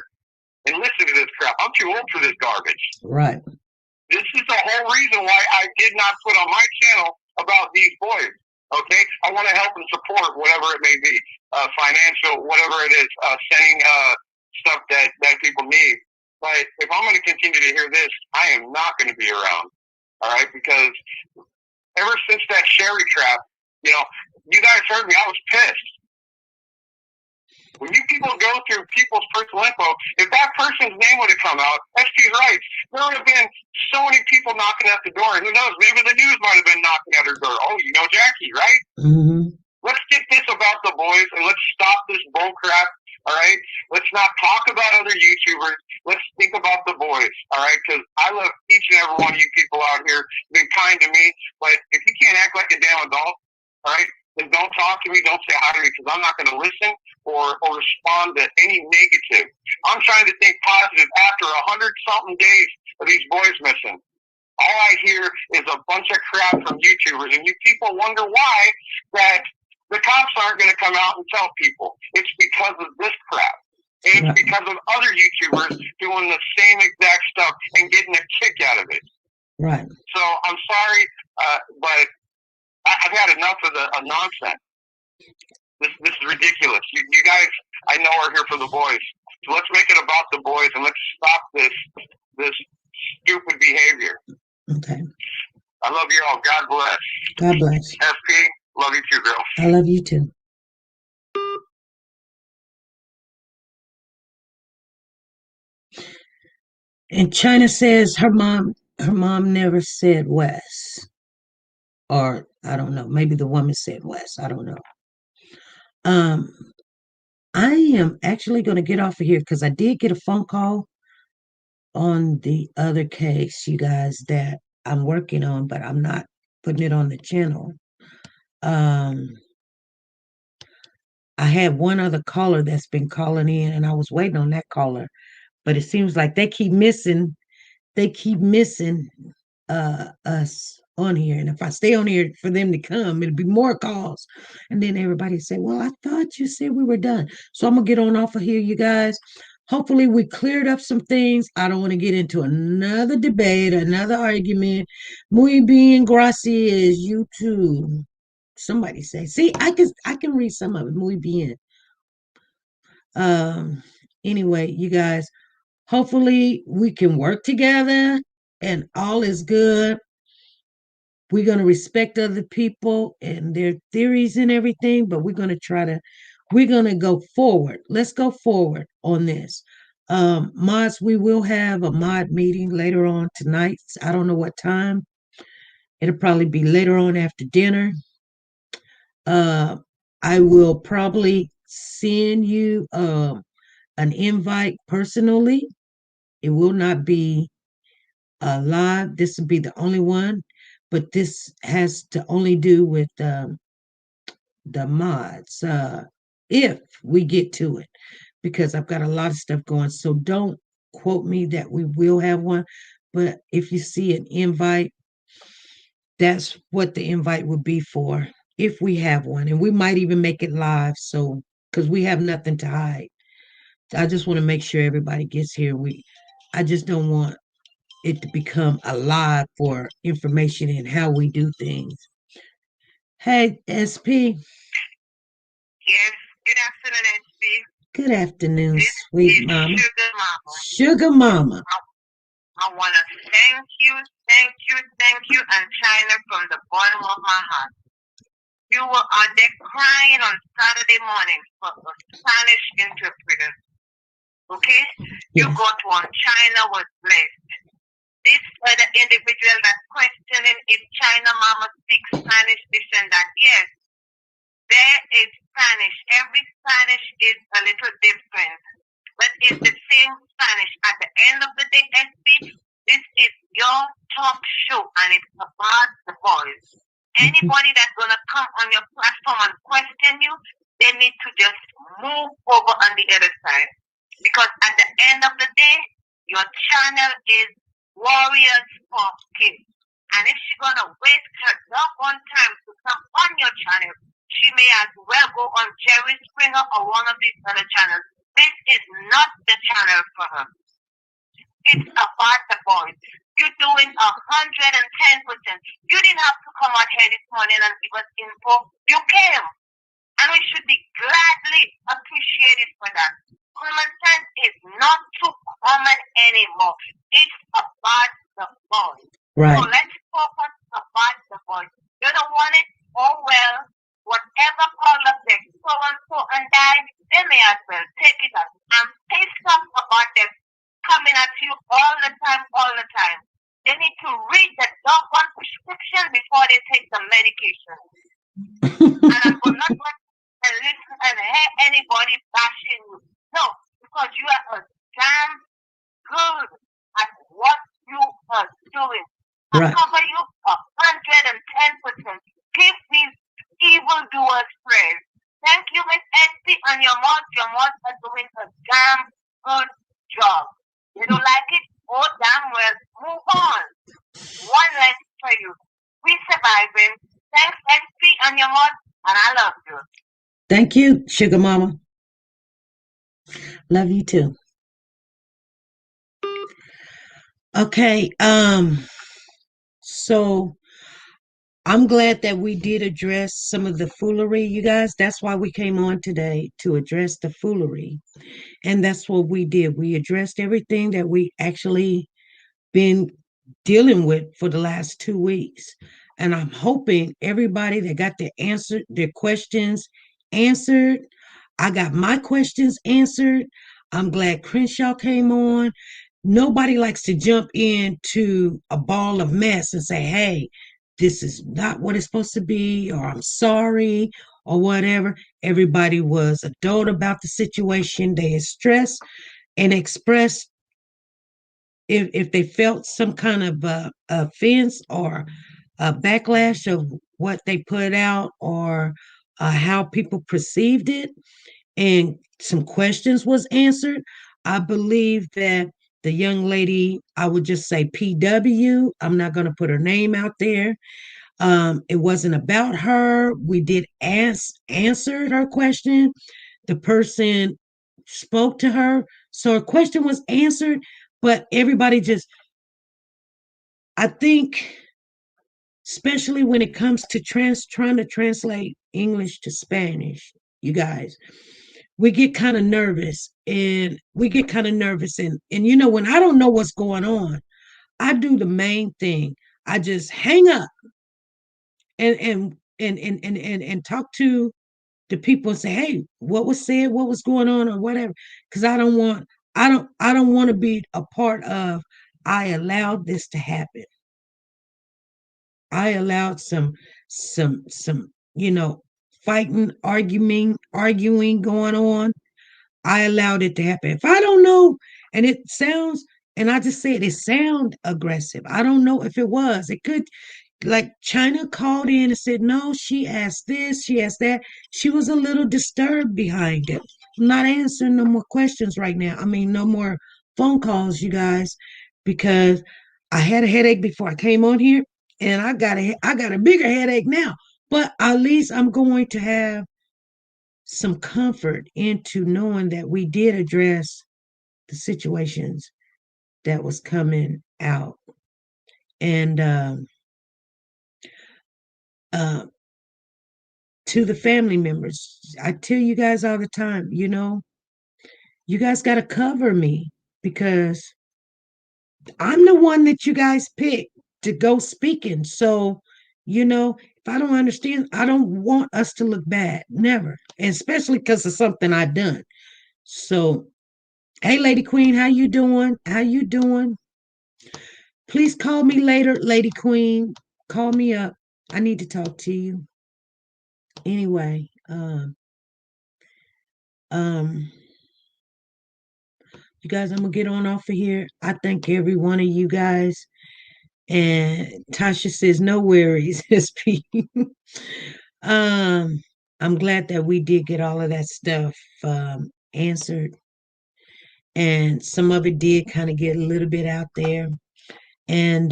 [SPEAKER 8] and listen to this crap. I'm too old for this garbage.
[SPEAKER 7] Right.
[SPEAKER 8] This is the whole reason why I did not put on my channel about these boys. Okay? I want to help and support whatever it may be, financial, whatever it is, sending stuff that people need. But if I'm going to continue to hear this, I am not going to be around. All right, because ever since that Sherry trap, you guys heard me. I was pissed. When you people go through people's personal info, if that person's name would have come out, SP's right, there would have been so many people knocking at the door. And who knows? Maybe the news might have been knocking at her door. Oh, you know Jackie, right?
[SPEAKER 7] Mm-hmm.
[SPEAKER 8] Let's get this about the boys and let's stop this bull crap. All right, let's not talk about other YouTubers. Let's think about the boys. All right, because I love each and every one of you people out here. Been kind to me, but if you can't act like a damn adult, all right, then don't talk to me. Don't say hi to me because I'm not going to listen or respond to any negative. I'm trying to think positive after 100-something days of these boys missing. All I hear is a bunch of crap from YouTubers, and you people wonder why that the cops aren't going to come out and tell people. It's because of this crap. And it's because of other YouTubers doing the same exact stuff and getting a kick out of it.
[SPEAKER 7] Right.
[SPEAKER 8] So I'm sorry, but I've had enough of the nonsense. This is ridiculous. You guys, I know, are here for the boys. So let's make it about the boys and let's stop this stupid behavior.
[SPEAKER 7] Okay.
[SPEAKER 8] I love you all. God bless.
[SPEAKER 7] God bless.
[SPEAKER 8] SP, love you too, girl.
[SPEAKER 7] I love you too. And China says her mom never said West. Or I don't know, maybe the woman said West. I don't know. I am actually going to get off of here because I did get a phone call on the other case, you guys, that I'm working on, but I'm not putting it on the channel. I had one other caller that's been calling in, and I was waiting on that caller, but it seems like they keep missing us on here. And if I stay on here for them to come, it'll be more calls. And then everybody say, well, I thought you said we were done. So I'm gonna get on off of here, you guys. Hopefully we cleared up some things. I don't want to get into another debate, another argument. Muy bien, gracias. You too. Somebody say, see, I can read some of it. Muy bien. Anyway, you guys, hopefully we can work together and all is good. We're going to respect other people and their theories and everything, but we're going to go forward. Let's go forward on this. Mods, we will have a mod meeting later on tonight. I don't know what time. It'll probably be later on after dinner. I will probably send you an invite personally. It will not be live. This will be the only one, but this has to only do with the mods. if we get to it, because I've got a lot of stuff going. So don't quote me that we will have one. But if you see an invite, that's what the invite would be for if we have one. And we might even make it live. So, because we have nothing to hide. I just want to make sure everybody gets here. I just don't want it to become alive for information and how we do things. Hey, SP.
[SPEAKER 6] Yes, good afternoon, SB.
[SPEAKER 7] Good afternoon,
[SPEAKER 6] This
[SPEAKER 7] sweet
[SPEAKER 6] is
[SPEAKER 7] mama.
[SPEAKER 6] Sugar Mama.
[SPEAKER 7] Sugar mama.
[SPEAKER 6] I want to thank you, and China from the bottom of my heart. You were out there crying on Saturday morning for a Spanish interpreter. Okay? You
[SPEAKER 7] Yes.
[SPEAKER 6] got one. China was blessed. This other individual that's questioning if China Mama speaks Spanish, this and that. Yes, there is Spanish. Every Spanish is a little different, but it's the same Spanish. At the end of the day, SB, this is your talk show, and it's about the boys. Anybody that's gonna come on your platform and question you, they need to just move over on the other side. Because at the end of the day, your channel is Warriors for Kids. And if she's gonna waste her doggone time to come on your channel, she may as well go on Jerry Springer or one of these other channels. This is not the channel for her. It's about the boys. You're doing 110%. You didn't have to come out here this morning and give us info. You came. And we should be gladly appreciated for that. Common sense is not too common anymore. It's about the boys.
[SPEAKER 7] Right.
[SPEAKER 6] So let's focus about the boys. You don't want it? Oh well. Whatever color they so and so and die, they may as well take it out. I'm pissed off about them coming at you all the time, all the time. They need to read the doggone prescription before they take the medication. And I'm not going to listen and hear anybody bashing you. No, because you are a damn good at what you are doing. I
[SPEAKER 7] Right.
[SPEAKER 6] cover you 110%. Give these evildoers praise. Thank you, Miss SP, and your mom. Your mom are doing a damn good job. You don't like it? Oh, damn well. Move on. One less for you. We surviving. Thanks, SP, and your mom, and I love you.
[SPEAKER 7] Thank you, sugar mama. Love you too. Okay, so I'm glad that we did address some of the foolery, you guys. That's why we came on today, to address the foolery. And that's what we did. We addressed everything that we actually been dealing with for the last 2 weeks. And I'm hoping everybody that got their questions answered. I got my questions answered. I'm glad Crenshaw came on. Nobody likes to jump into a ball of mess and say, hey, this is not what it's supposed to be, or I'm sorry, or whatever. Everybody was adult about the situation. They expressed and expressed if they felt some kind of offense or a backlash of what they put out, or how people perceived it, and some questions was answered. I believe that the young lady, I would just say PW, I'm not going to put her name out there. It wasn't about her. We did answer her question. The person spoke to her, so her question was answered. But everybody just, I think, especially when it comes to trying to translate English to Spanish, you guys, we get kind of nervous, and you know, when I don't know what's going on, I do the main thing. I just hang up and talk to the people and say, hey, what was said, what was going on, or whatever. Because I don't want to be a part of, I allowed this to happen. I allowed some, fighting, arguing going on. I allowed it to happen. If I don't know, and it sounds, and I just said it sound aggressive. I don't know if it was. It could. like China called in and said, no, she asked this, she asked that. She was a little disturbed behind it. I'm not answering no more questions right now. I mean, no more phone calls, you guys, because I had a headache before I came on here, and I got a bigger headache now. But at least I'm going to have some comfort into knowing that we did address the situations that was coming out. And uh, to the family members, I tell you guys all the time, you guys got to cover me, because I'm the one that you guys pick to go speaking. So, if I don't understand, I don't want us to look bad. Never. And especially because of something I done. So, hey, Lady Queen, how you doing? How you doing? Please call me later, Lady Queen. Call me up. I need to talk to you. Anyway, um, you guys, I'm gonna get on off of here. I thank every one of you guys. And Tasha says, no worries, SP. um, I'm glad that we did get all of that stuff answered. And some of it did kind of get a little bit out there. And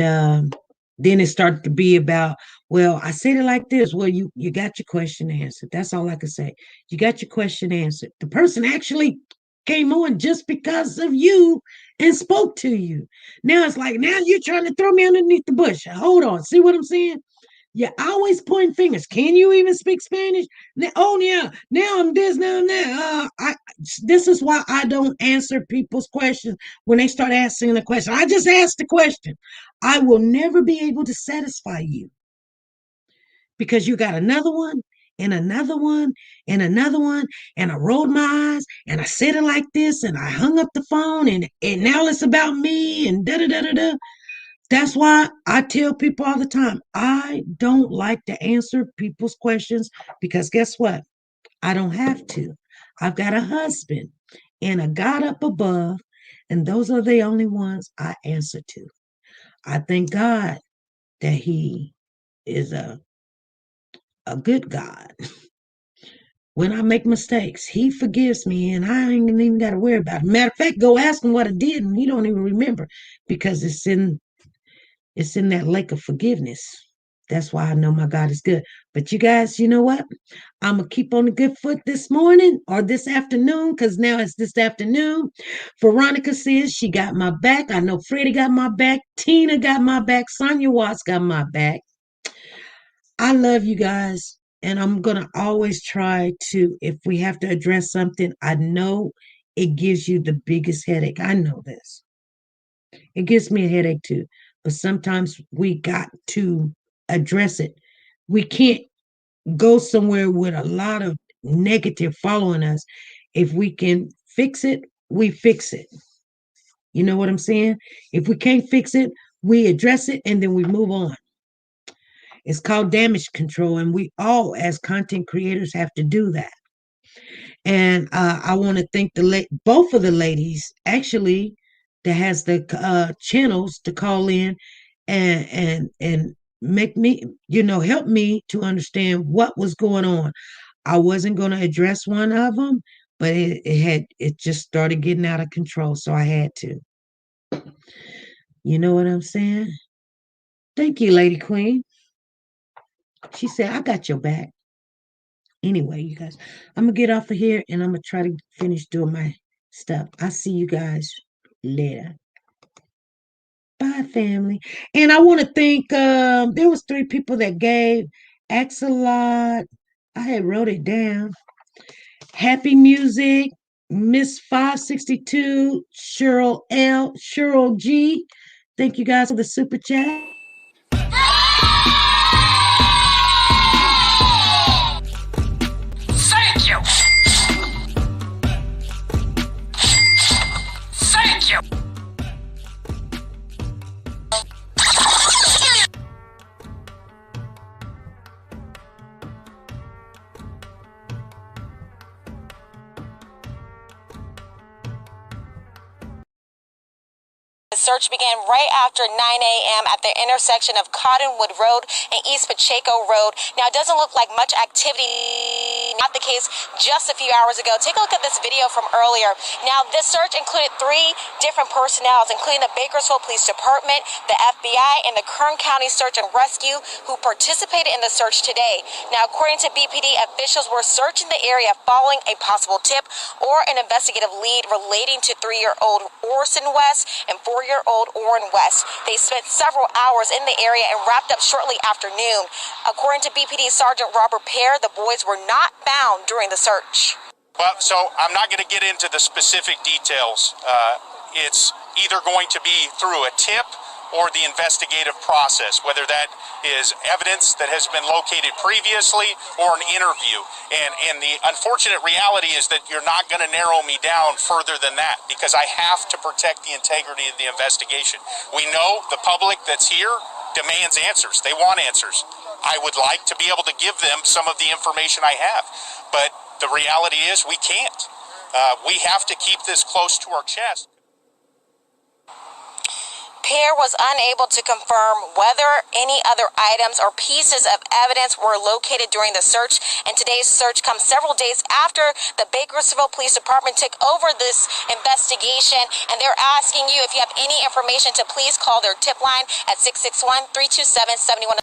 [SPEAKER 7] then it started to be about, well, I said it like this. Well, you got your question answered. That's all I can say. You got your question answered. The person actually came on just because of you and spoke to you. Now it's like, now you're trying to throw me underneath the bush. Hold on. See what I'm saying? You're always pointing fingers. Can you even speak Spanish? Oh yeah, now I'm this, now I'm that. This is why I don't answer people's questions when they start asking the question. I just ask the question. I will never be able to satisfy you, because you got another one and another one and another one, and I rolled my eyes and I said it like this and I hung up the phone, and now it's about me and da da da da da. That's why I tell people all the time, I don't like to answer people's questions, because guess what? I don't have to. I've got a husband and a God up above, and those are the only ones I answer to. I thank God that He is a good God. When I make mistakes, He forgives me, and I ain't even got to worry about it. Matter of fact, go ask Him what I did, and He don't even remember, because it's in that lake of forgiveness. That's why I know my God is good. But you guys, you know what? I'm going to keep on the good foot this morning or this afternoon, because now it's this afternoon. Veronica says she got my back. I know Freddie got my back. Tina got my back. Sonia Watts got my back. I love you guys. And I'm going to always try to, if we have to address something, I know it gives you the biggest headache. I know this. It gives me a headache too. But sometimes we got to address it. We can't go somewhere with a lot of negative following us. If we can fix it, we fix it. You know what I'm saying? If we can't fix it, we address it and then we move on. It's called damage control, and we all, as content creators, have to do that. And I want to thank both of the ladies, actually, that has the channels to call in and make me, help me to understand what was going on. I wasn't going to address one of them, but it just started getting out of control, so I had to. You know what I'm saying? Thank you, Lady Queen. She said, I got your back. Anyway, you guys, I'm going to get off of here, and I'm going to try to finish doing my stuff. I'll see you guys later. Bye, family. And I want to thank, there was 3 people that gave. Axelot, I had wrote it down. Happy Music, Miss 562, Cheryl L, Cheryl G. Thank you guys for the super chat.
[SPEAKER 4] Thank you. Thank you.
[SPEAKER 9] search began right after 9 a.m. at the intersection of Cottonwood Road and East Pacheco Road. Now, it doesn't look like much activity, not the case just a few hours ago. Take a look at this video from earlier. Now, this search included 3 different personnel, including the Bakersfield Police Department, the FBI, and the Kern County Search and Rescue, who participated in the search today. Now, according to BPD, officials were searching the area following a possible tip or an investigative lead relating to 3-year-old Orson West and 4-year-old Orrin West. They spent several hours in the area and wrapped up shortly after noon. According to BPD Sergeant Robert Pear, the boys were not found during the search.
[SPEAKER 10] Well, so I'm not going to get into the specific details. It's either going to be through a tip or the investigative process, whether that is evidence that has been located previously or an interview. And the unfortunate reality is that you're not going to narrow me down further than that, because I have to protect the integrity of the investigation. We know the public that's here demands answers. They want answers. I would like to be able to give them some of the information I have, but the reality is we can't. We have to keep this close to our chest.
[SPEAKER 9] Pear was unable to confirm whether any other items or pieces of evidence were located during the search, and today's search comes several days after the Bakersfield Police Department took over this investigation, and they're asking you, if you have any information, to please call their tip line at 661-327-71.